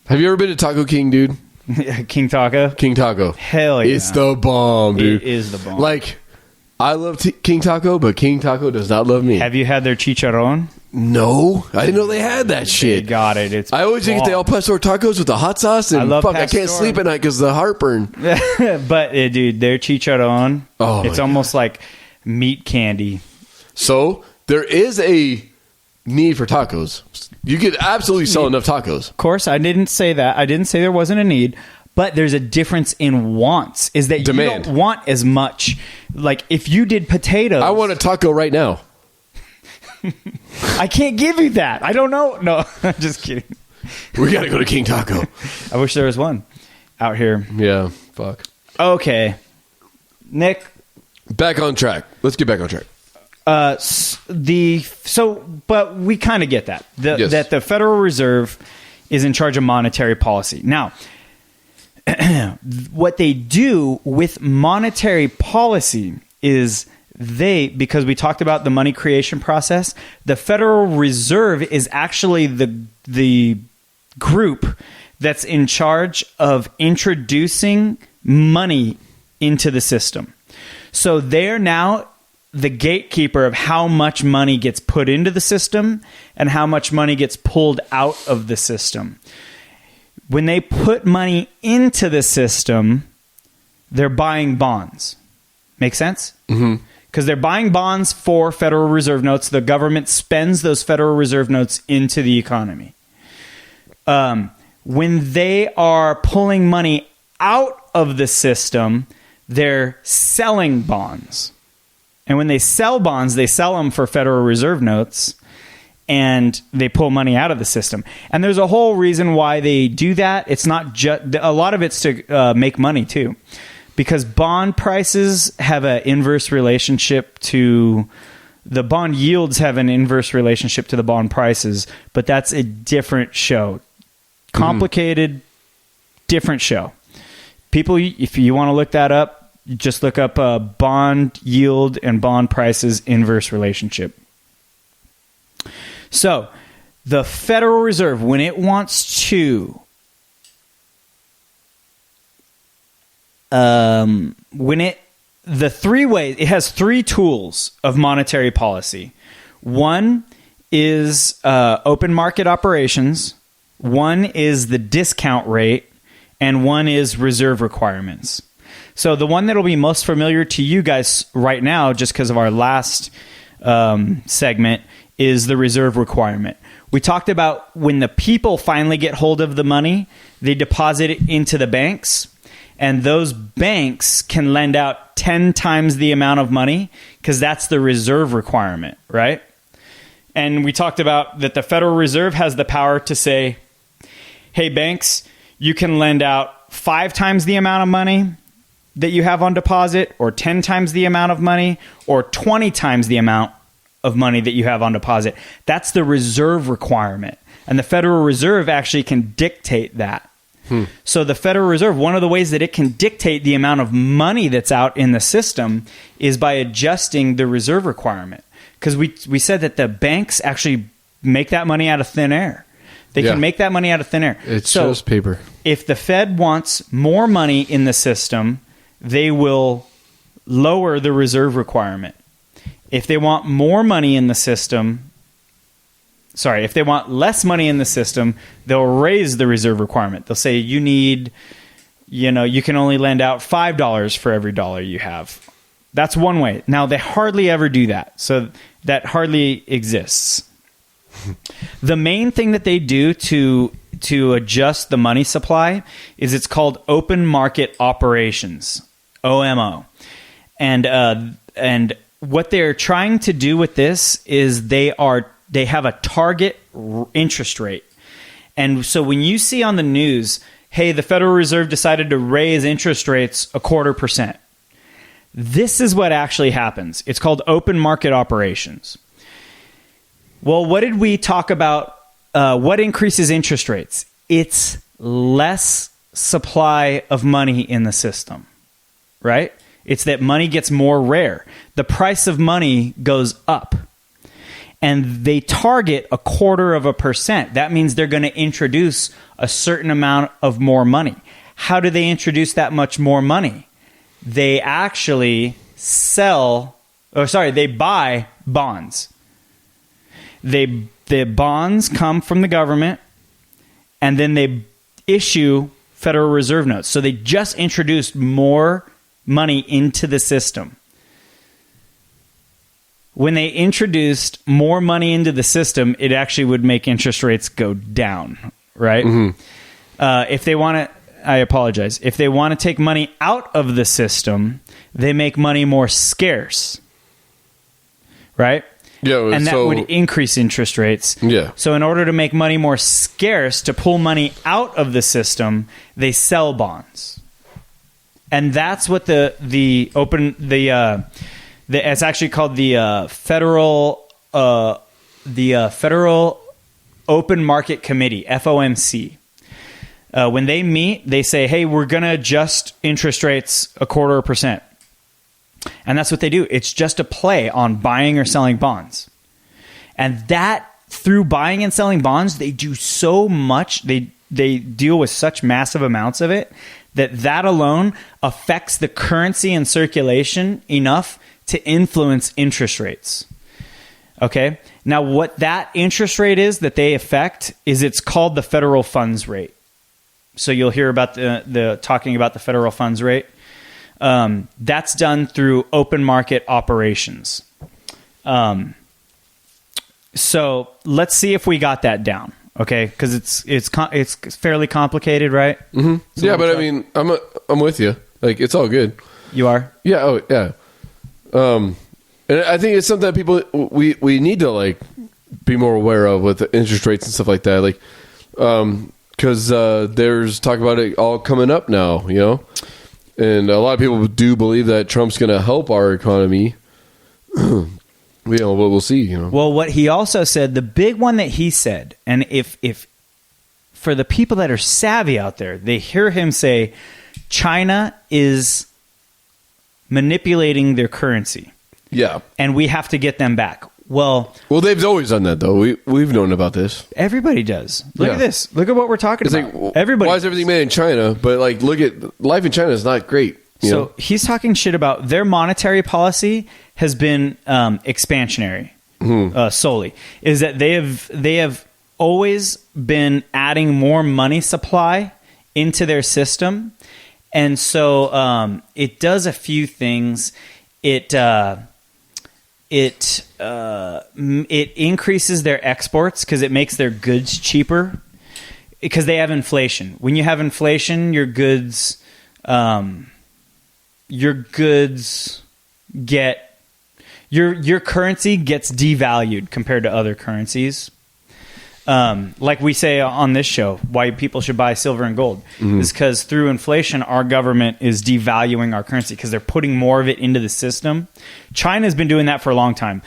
[SPEAKER 4] Have you ever been to Taco King, dude?
[SPEAKER 3] King Taco?
[SPEAKER 4] King Taco.
[SPEAKER 3] Hell yeah.
[SPEAKER 4] It's the bomb, dude.
[SPEAKER 3] It is the bomb.
[SPEAKER 4] Like, I love King Taco, but King Taco does not love me.
[SPEAKER 3] Have you had their chicharron?
[SPEAKER 4] No. I didn't know they had that shit.
[SPEAKER 3] They got it.
[SPEAKER 4] I always get the El Pastor tacos with the hot sauce, and I can't sleep at night because of the heartburn.
[SPEAKER 3] But, dude, their chicharron, it's almost like meat candy.
[SPEAKER 4] So, there is a need for tacos. You could absolutely sell enough tacos.
[SPEAKER 3] Of course, I didn't say that. I didn't say there wasn't a need, but there's a difference in wants. Is that
[SPEAKER 4] demand.
[SPEAKER 3] You don't want as much. Like if you did potatoes,
[SPEAKER 4] I want a taco right now.
[SPEAKER 3] I can't give you that. I don't know. No, I'm just kidding.
[SPEAKER 4] We got to go to King Taco.
[SPEAKER 3] I wish there was one out here.
[SPEAKER 4] Yeah, fuck.
[SPEAKER 3] Okay, Nick.
[SPEAKER 4] Back on track. Let's get back on track.
[SPEAKER 3] But we kind of get that that the Federal Reserve is in charge of monetary policy. Now, what they do with monetary policy is because we talked about the money creation process, the Federal Reserve is actually the group that's in charge of introducing money into the system. So they're now the gatekeeper of how much money gets put into the system and how much money gets pulled out of the system. When they put money into the system, they're buying bonds. Make sense? Mm-hmm. Because they're buying bonds for Federal Reserve notes. The government spends those Federal Reserve notes into the economy. When they are pulling money out of the system, they're selling bonds. And when they sell bonds, they sell them for Federal Reserve notes, and they pull money out of the system. And there's a whole reason why they do that. It's not just a lot of it's to make money too, because bond prices have an inverse relationship to the bond yields have an inverse relationship to the bond prices. But that's a different show, complicated, different show. People, if you want to look that up, just look up bond yield and bond prices inverse relationship. So, the Federal Reserve, when it wants to, it has three tools of monetary policy. One is open market operations. One is the discount rate, and one is reserve requirements. So the one that will be most familiar to you guys right now, just because of our last segment, is the reserve requirement. We talked about when the people finally get hold of the money, they deposit it into the banks, and those banks can lend out 10 times the amount of money because that's the reserve requirement, right? And we talked about that the Federal Reserve has the power to say, hey, banks, you can lend out 5 times the amount of money that you have on deposit, or 10 times the amount of money, or 20 times the amount of money that you have on deposit. That's the reserve requirement. And the Federal Reserve actually can dictate that. So the Federal Reserve, one of the ways that it can dictate the amount of money that's out in the system is by adjusting the reserve requirement. Because we said that the banks actually make that money out of thin air. They can make that money out of thin air.
[SPEAKER 4] It's just paper.
[SPEAKER 3] If the Fed wants more money in the system, they will lower the reserve requirement. If they want more money in the system, if they want less money in the system, they'll raise the reserve requirement. They'll say you can only lend out $5 for every dollar you have. That's one way. Now, they hardly ever do that. So that hardly exists. The main thing that they do to adjust the money supply is it's called open market operations, OMO. And what they're trying to do with this is they have a target interest rate. And so when you see on the news, hey, the Federal Reserve decided to raise interest rates 0.25%, this is what actually happens. It's called open market operations. Well, what did we talk about? What increases interest rates? It's less supply of money in the system, right? It's that money gets more rare. The price of money goes up. And they target 0.25%. That means they're going to introduce a certain amount of more money. How do they introduce that much more money? They actually they buy bonds. The bonds come from the government, and then they issue Federal Reserve notes. So they just introduced more money into the system. When they introduced more money into the system, it actually would make interest rates go down, right? If they want to, I apologize. If they want to take money out of the system, they make money more scarce, right?
[SPEAKER 4] Yeah,
[SPEAKER 3] and that would increase interest rates.
[SPEAKER 4] Yeah.
[SPEAKER 3] So in order to make money more scarce, to pull money out of the system, they sell bonds, and that's what it's actually called the Federal Open Market Committee, FOMC. When they meet, they say, hey, we're going to adjust interest rates 0.25%. And that's what they do. It's just a play on buying or selling bonds. And that, through buying and selling bonds, they do so much, they deal with such massive amounts of it, that alone affects the currency and circulation enough to influence interest rates. Okay? Now, what that interest rate is that they affect is it's called the federal funds rate. So you'll hear about the talking about the federal funds rate. That's done through open market operations. So let's see if we got that down, okay? Because it's fairly complicated, right?
[SPEAKER 4] Mm-hmm. Yeah, but I mean, I'm with you. Like, it's all good.
[SPEAKER 3] You are?
[SPEAKER 4] Yeah. Oh, yeah. And I think it's something that people we need to like be more aware of with the interest rates and stuff like that. Like, because there's talk about it all coming up now, you know, and a lot of people do believe that Trump's going to help our economy. You know, we'll see. You know.
[SPEAKER 3] Well, what he also said, the big one that he said, and if for the people that are savvy out there, they hear him say, China is manipulating their currency.
[SPEAKER 4] Yeah.
[SPEAKER 3] And we have to get them back. Well,
[SPEAKER 4] they've always done that, though. We've known about this.
[SPEAKER 3] Everybody does. Look at this. Look at what we're talking about.
[SPEAKER 4] Like,
[SPEAKER 3] everybody.
[SPEAKER 4] Why is everything made in China? But like, look at life in China is not great.
[SPEAKER 3] So he's talking shit about their monetary policy has been expansionary solely. Is that they have always been adding more money supply into their system, and so it does a few things. It it increases their exports because it makes their goods cheaper because they have inflation. When you have inflation, your goods get your currency gets devalued compared to other currencies. Like we say on this show, why people should buy silver and gold is because through inflation, our government is devaluing our currency because they're putting more of it into the system. China's been doing that for a long time.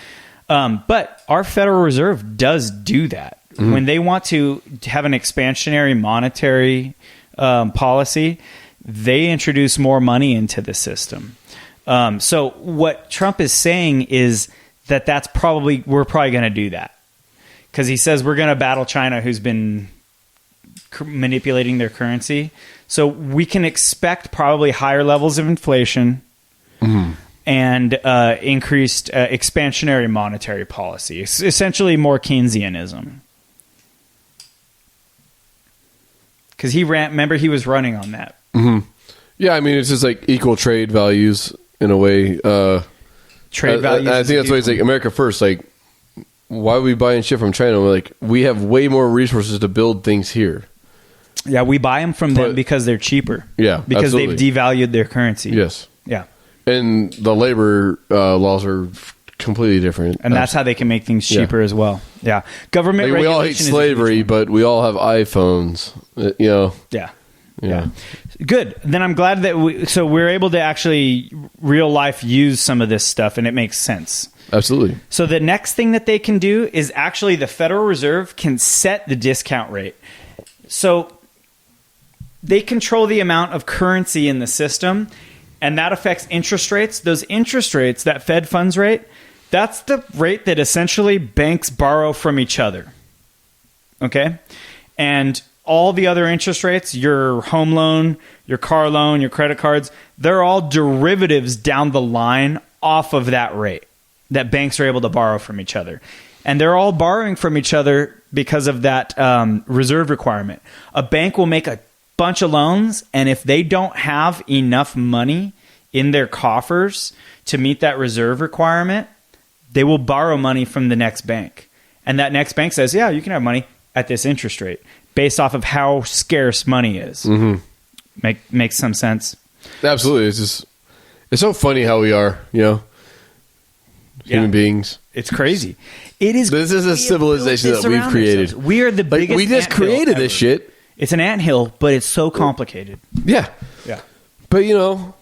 [SPEAKER 3] But our Federal Reserve does do that. When they want to have an expansionary monetary policy, they introduce more money into the system. So what Trump is saying is that we're probably going to do that. Because he says we're going to battle China, who's been manipulating their currency. So we can expect probably higher levels of inflation and increased expansionary monetary policy. It's essentially more Keynesianism. Because remember he was running on that.
[SPEAKER 4] Yeah, I mean, it's just like equal trade values in a way.
[SPEAKER 3] Trade values.
[SPEAKER 4] I think that's why it's like America first. Like, why are we buying shit from China? We're like, we have way more resources to build things here.
[SPEAKER 3] Yeah, we buy them from them because they're cheaper.
[SPEAKER 4] Yeah,
[SPEAKER 3] because
[SPEAKER 4] absolutely.
[SPEAKER 3] they've devalued their currency.
[SPEAKER 4] Yes.
[SPEAKER 3] Yeah.
[SPEAKER 4] And the labor laws are completely different.
[SPEAKER 3] And that's how they can make things cheaper as well. Yeah. Government
[SPEAKER 4] like, we all hate slavery, but we all have iPhones. You know.
[SPEAKER 3] Yeah. Good. Then I'm glad that we're able to actually real life use some of this stuff, and it makes sense.
[SPEAKER 4] Absolutely.
[SPEAKER 3] So the next thing that they can do is actually the Federal Reserve can set the discount rate. So they control the amount of currency in the system, and that affects interest rates. Those interest rates, that Fed funds rate, that's the rate that essentially banks borrow from each other. Okay? And all the other interest rates, your home loan, your car loan, your credit cards, they're all derivatives down the line off of that rate that banks are able to borrow from each other. And they're all borrowing from each other because of that reserve requirement. A bank will make a bunch of loans, and if they don't have enough money in their coffers to meet that reserve requirement, they will borrow money from the next bank. And that next bank says, yeah, you can have money at this interest rate based off of how scarce money is. Makes some sense.
[SPEAKER 4] Absolutely. It's so funny how we are, you know, human beings.
[SPEAKER 3] It's crazy. It is.
[SPEAKER 4] This is a civilization that we've created.
[SPEAKER 3] We are the biggest.
[SPEAKER 4] We just created this shit.
[SPEAKER 3] It's an anthill, but it's so complicated.
[SPEAKER 4] Yeah. But you know,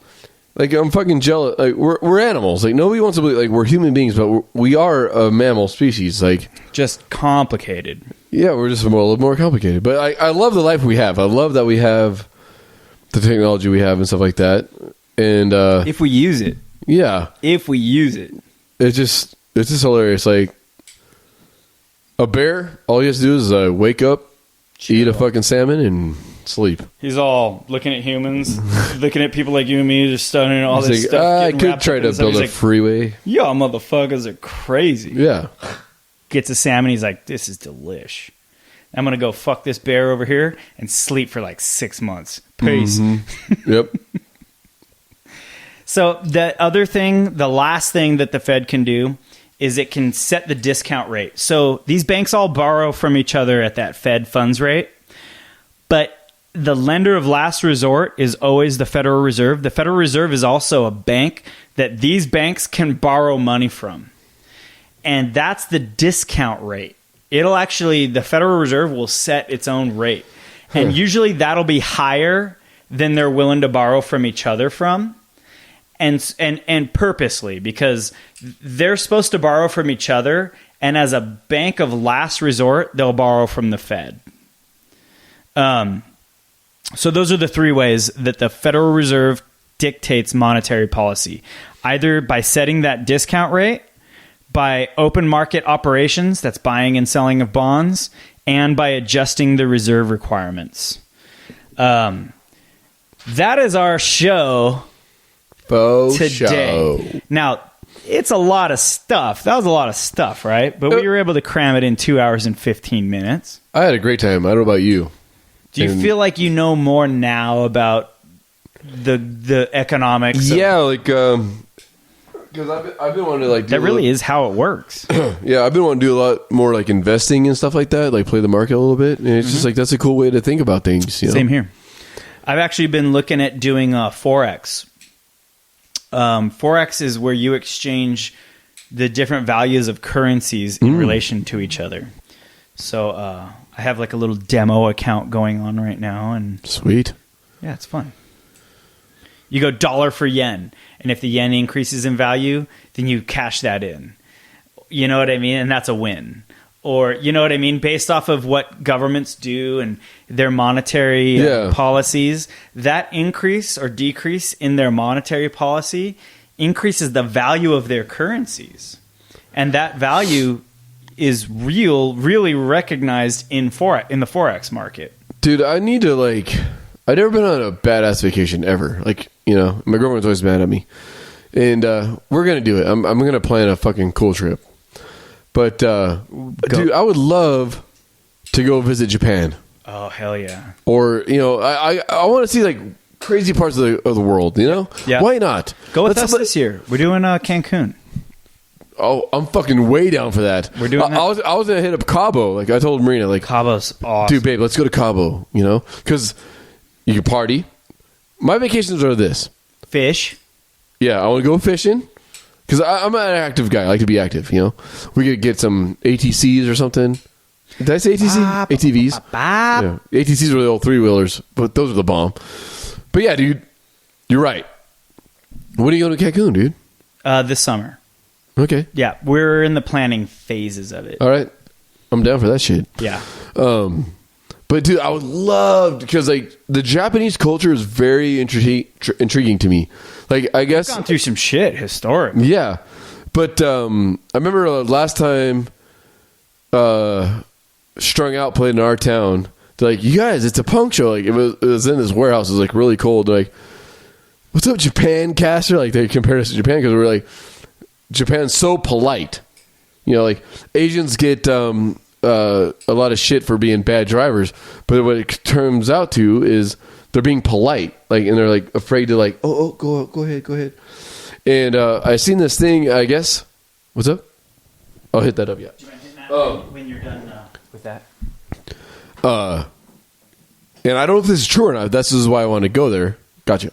[SPEAKER 4] like I'm fucking jealous. Like we're animals. Like nobody wants to believe. Like we're human beings, but we are a mammal species. Like
[SPEAKER 3] just complicated.
[SPEAKER 4] Yeah, we're just a little more complicated. But I love the life we have. I love that we have the technology we have and stuff like that. And
[SPEAKER 3] if we use it, if we use it,
[SPEAKER 4] it's just hilarious. Like a bear, all he has to do is wake up, eat a fucking salmon, and sleep.
[SPEAKER 3] He's all looking at humans, looking at people like you and me, just studying all this
[SPEAKER 4] like,
[SPEAKER 3] stuff.
[SPEAKER 4] I could try to build a freeway.
[SPEAKER 3] Y'all motherfuckers are crazy.
[SPEAKER 4] Yeah.
[SPEAKER 3] Gets a salmon. He's like, this is delish. I'm going to go fuck this bear over here and sleep for like 6 months. Peace.
[SPEAKER 4] Yep.
[SPEAKER 3] So the other thing, the last thing that the Fed can do is it can set the discount rate. So these banks all borrow from each other at that Fed funds rate. But the lender of last resort is always the Federal Reserve. The Federal Reserve is also a bank that these banks can borrow money from. And that's the discount rate. The Federal Reserve will set its own rate. And usually that'll be higher than they're willing to borrow from each other from. And purposely, because they're supposed to borrow from each other. And as a bank of last resort, they'll borrow from the Fed. So those are the three ways that the Federal Reserve dictates monetary policy. Either by setting that discount rate, by open market operations, that's buying and selling of bonds, and by adjusting the reserve requirements. That is our show today.
[SPEAKER 4] Show.
[SPEAKER 3] Now, it's a lot of stuff. That was a lot of stuff, right? But we were able to cram it in 2 hours and 15 minutes.
[SPEAKER 4] I had a great time. I don't know about you.
[SPEAKER 3] Do you feel like you know more now about the economics?
[SPEAKER 4] Yeah, like Because I've been wanting to like.
[SPEAKER 3] That really is how it works.
[SPEAKER 4] Yeah, I've been wanting to do a lot more like investing and stuff like that, like play the market a little bit, and it's just like that's a cool way to think about things. You know?
[SPEAKER 3] Same here. I've actually been looking at doing Forex. Forex is where you exchange the different values of currencies in relation to each other. So I have like a little demo account going on right now, and
[SPEAKER 4] sweet.
[SPEAKER 3] Yeah, it's fun. You go dollar for yen, and if the yen increases in value, then you cash that in. You know what I mean? And that's a win. Or, you know what I mean? Based off of what governments do and their monetary policies, that increase or decrease in their monetary policy increases the value of their currencies. And that value is really recognized in the Forex market.
[SPEAKER 4] Dude, I need to like... I've never been on a badass vacation ever. Like, you know, my girlfriend's always mad at me. And we're going to do it. I'm going to plan a fucking cool trip. But, dude, I would love to go visit Japan.
[SPEAKER 3] Oh, hell yeah.
[SPEAKER 4] Or, you know, I want to see, like, crazy parts of the world, you know?
[SPEAKER 3] Yeah.
[SPEAKER 4] Why not?
[SPEAKER 3] Go with us this year. We're doing Cancun.
[SPEAKER 4] Oh, I'm fucking way down for that.
[SPEAKER 3] We're doing that.
[SPEAKER 4] I was going to hit up Cabo. Like, I told Marina, like...
[SPEAKER 3] Cabo's awesome.
[SPEAKER 4] Dude, babe, let's go to Cabo, you know? Because... You can party. My vacations are this.
[SPEAKER 3] Fish.
[SPEAKER 4] Yeah, I want to go fishing. Because I'm an active guy. I like to be active, you know? We could get some ATCs or something. Did I say ATC? ATVs. Yeah. ATCs are the old three-wheelers, but those are the bomb. But yeah, dude, you're right. When are you going to Cancun, dude?
[SPEAKER 3] This summer.
[SPEAKER 4] Okay.
[SPEAKER 3] Yeah, we're in the planning phases of it.
[SPEAKER 4] All right. I'm down for that shit.
[SPEAKER 3] Yeah.
[SPEAKER 4] But dude, I would love, because like the Japanese culture is very intriguing to me. Like, I guess
[SPEAKER 3] I've gone through some shit historically.
[SPEAKER 4] Yeah, but I remember last time Strung Out played in our town. They're like, "You guys, it's a punk show." Like it was in this warehouse. It was like really cold. They're like, "What's up, Japan, Caster?" Like they compared us to Japan because we're like, Japan's so polite. You know, like Asians get a lot of shit for being bad drivers, but what it turns out to is they're being polite, like, and they're like afraid to like, go ahead. And I seen this thing. I guess, what's up? I'll hit that up. Yeah.
[SPEAKER 3] Do you mind hitting that when you're done with that?
[SPEAKER 4] And I don't know if this is true or not. This is why I want to go there. Gotcha.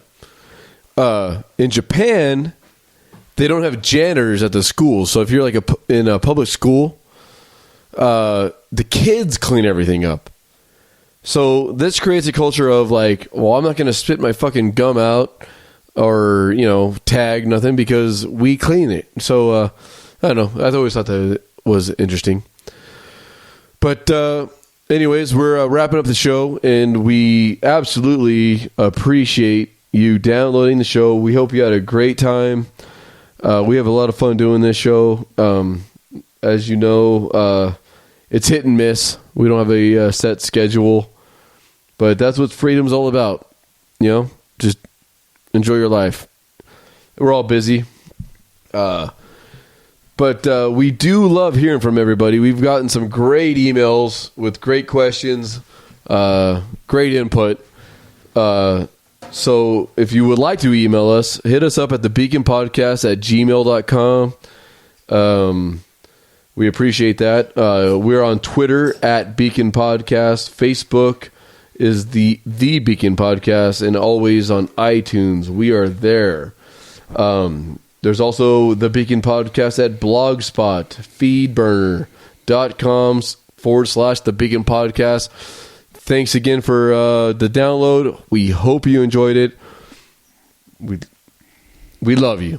[SPEAKER 4] In Japan, they don't have janitors at the school, so if you're like in a public school. The kids clean everything up. So this creates a culture of like, well, I'm not going to spit my fucking gum out or, you know, tag nothing because we clean it. So, I don't know. I always thought that it was interesting. But, anyways, we're wrapping up the show and we absolutely appreciate you downloading the show. We hope you had a great time. We have a lot of fun doing this show. As you know, it's hit and miss. We don't have a set schedule, but that's what freedom's all about. You know, just enjoy your life. We're all busy, but we do love hearing from everybody. We've gotten some great emails with great questions, great input. So if you would like to email us, hit us up at thebeaconpodcast@gmail.com. We appreciate that. We're on Twitter at Beacon Podcast. Facebook is the Beacon Podcast, and always on iTunes. We are there. There's also the Beacon Podcast at Blogspot, feedburner.com/the Beacon Podcast. Thanks again for the download. We hope you enjoyed it. We love you.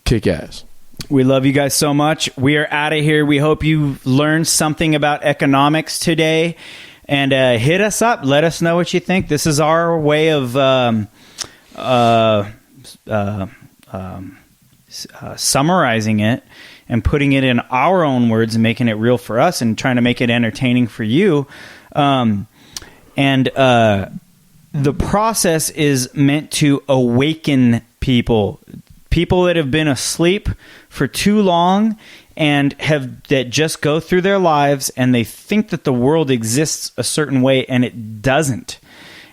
[SPEAKER 4] Kick ass.
[SPEAKER 3] We love you guys so much. We are out of here. We hope you learned something about economics today. And hit us up. Let us know what you think. This is our way of summarizing it and putting it in our own words and making it real for us and trying to make it entertaining for you. The process is meant to awaken people that have been asleep for too long and that just go through their lives and they think that the world exists a certain way and it doesn't.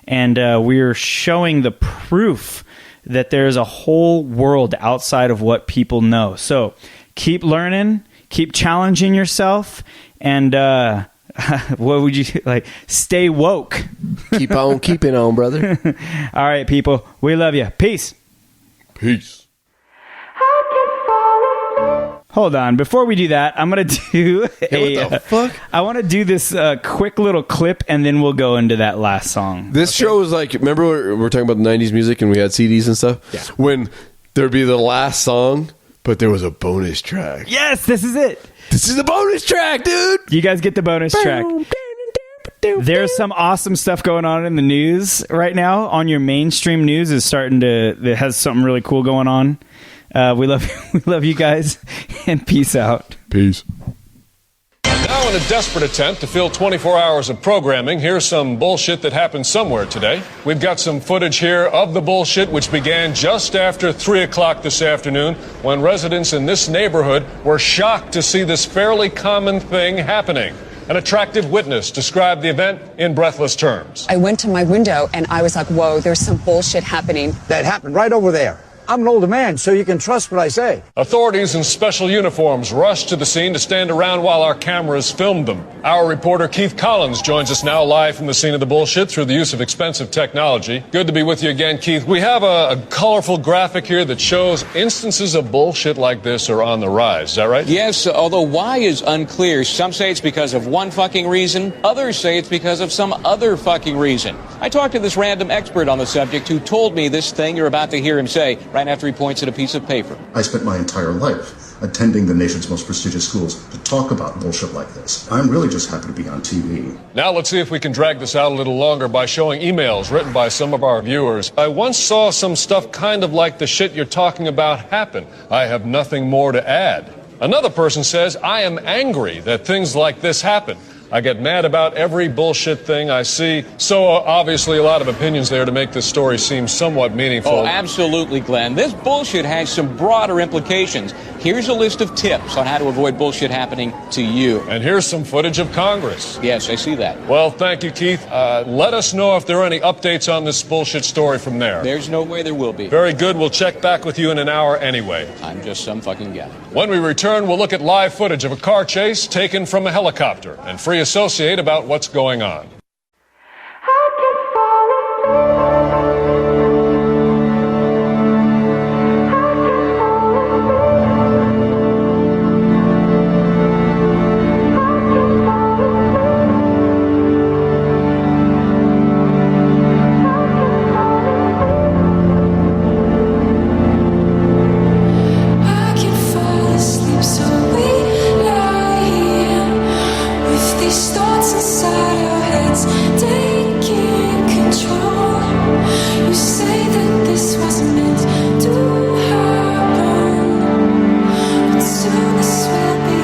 [SPEAKER 3] And we're showing the proof that there's a whole world outside of what people know. So keep learning, keep challenging yourself, and what would you like? Stay woke.
[SPEAKER 4] Keep on keeping on, brother.
[SPEAKER 3] All right, people. We love you. Peace.
[SPEAKER 4] Peace.
[SPEAKER 3] Hold on. Before we do that, I'm going to do
[SPEAKER 4] What the fuck?
[SPEAKER 3] I want to do this quick little clip, and then we'll go into that last song.
[SPEAKER 4] This show is like, remember we're talking about the 90s music and we had CDs and stuff?
[SPEAKER 3] Yeah.
[SPEAKER 4] When there'd be the last song, but there was a bonus track.
[SPEAKER 3] Yes, this is it.
[SPEAKER 4] This is the bonus track, dude.
[SPEAKER 3] You guys get the bonus track. There's some awesome stuff going on in the news right now. On your mainstream news is starting to, it has something really cool going on. We love you guys, and peace out.
[SPEAKER 4] Peace.
[SPEAKER 12] Now, in a desperate attempt to fill 24 hours of programming, here's some bullshit that happened somewhere today. We've got some footage here of the bullshit, which began just after 3 o'clock this afternoon, when residents in this neighborhood were shocked to see this fairly common thing happening. An attractive witness described the event in breathless terms.
[SPEAKER 13] I went to my window and I was like, whoa, there's some bullshit happening.
[SPEAKER 14] That happened right over there. I'm an older man, so you can trust what I say.
[SPEAKER 12] Authorities in special uniforms rushed to the scene to stand around while our cameras filmed them. Our reporter Keith Collins joins us now live from the scene of the bullshit through the use of expensive technology. Good to be with you again, Keith. We have a colorful graphic here that shows instances of bullshit like this are on the rise. Is that right?
[SPEAKER 15] Yes, although why is unclear. Some say it's because of one fucking reason. Others say it's because of some other fucking reason. I talked to this random expert on the subject who told me this thing you're about to hear him say right after he points at a piece of paper.
[SPEAKER 16] I spent my entire life attending the nation's most prestigious schools to talk about bullshit like this. I'm really just happy to be on TV.
[SPEAKER 12] Now let's see if we can drag this out a little longer by showing emails written by some of our viewers. I once saw some stuff kind of like the shit you're talking about happen. I have nothing more to add. Another person says, I am angry that things like this happen. I get mad about every bullshit thing I see. So obviously a lot of opinions there to make this story seem somewhat meaningful.
[SPEAKER 15] Oh, absolutely, Glenn. This bullshit has some broader implications. Here's a list of tips on how to avoid bullshit happening to you.
[SPEAKER 12] And here's some footage of Congress.
[SPEAKER 15] Yes, I see that.
[SPEAKER 12] Well, thank you, Keith. Let us know if there are any updates on this bullshit story from there.
[SPEAKER 15] There's no way there will be.
[SPEAKER 12] Very good. We'll check back with you in an hour anyway.
[SPEAKER 15] I'm just some fucking guy.
[SPEAKER 12] When we return, we'll look at live footage of a car chase taken from a helicopter and free associate about what's going on.
[SPEAKER 5] These thoughts inside our heads taking control. You say that this was meant to happen, but soon this will be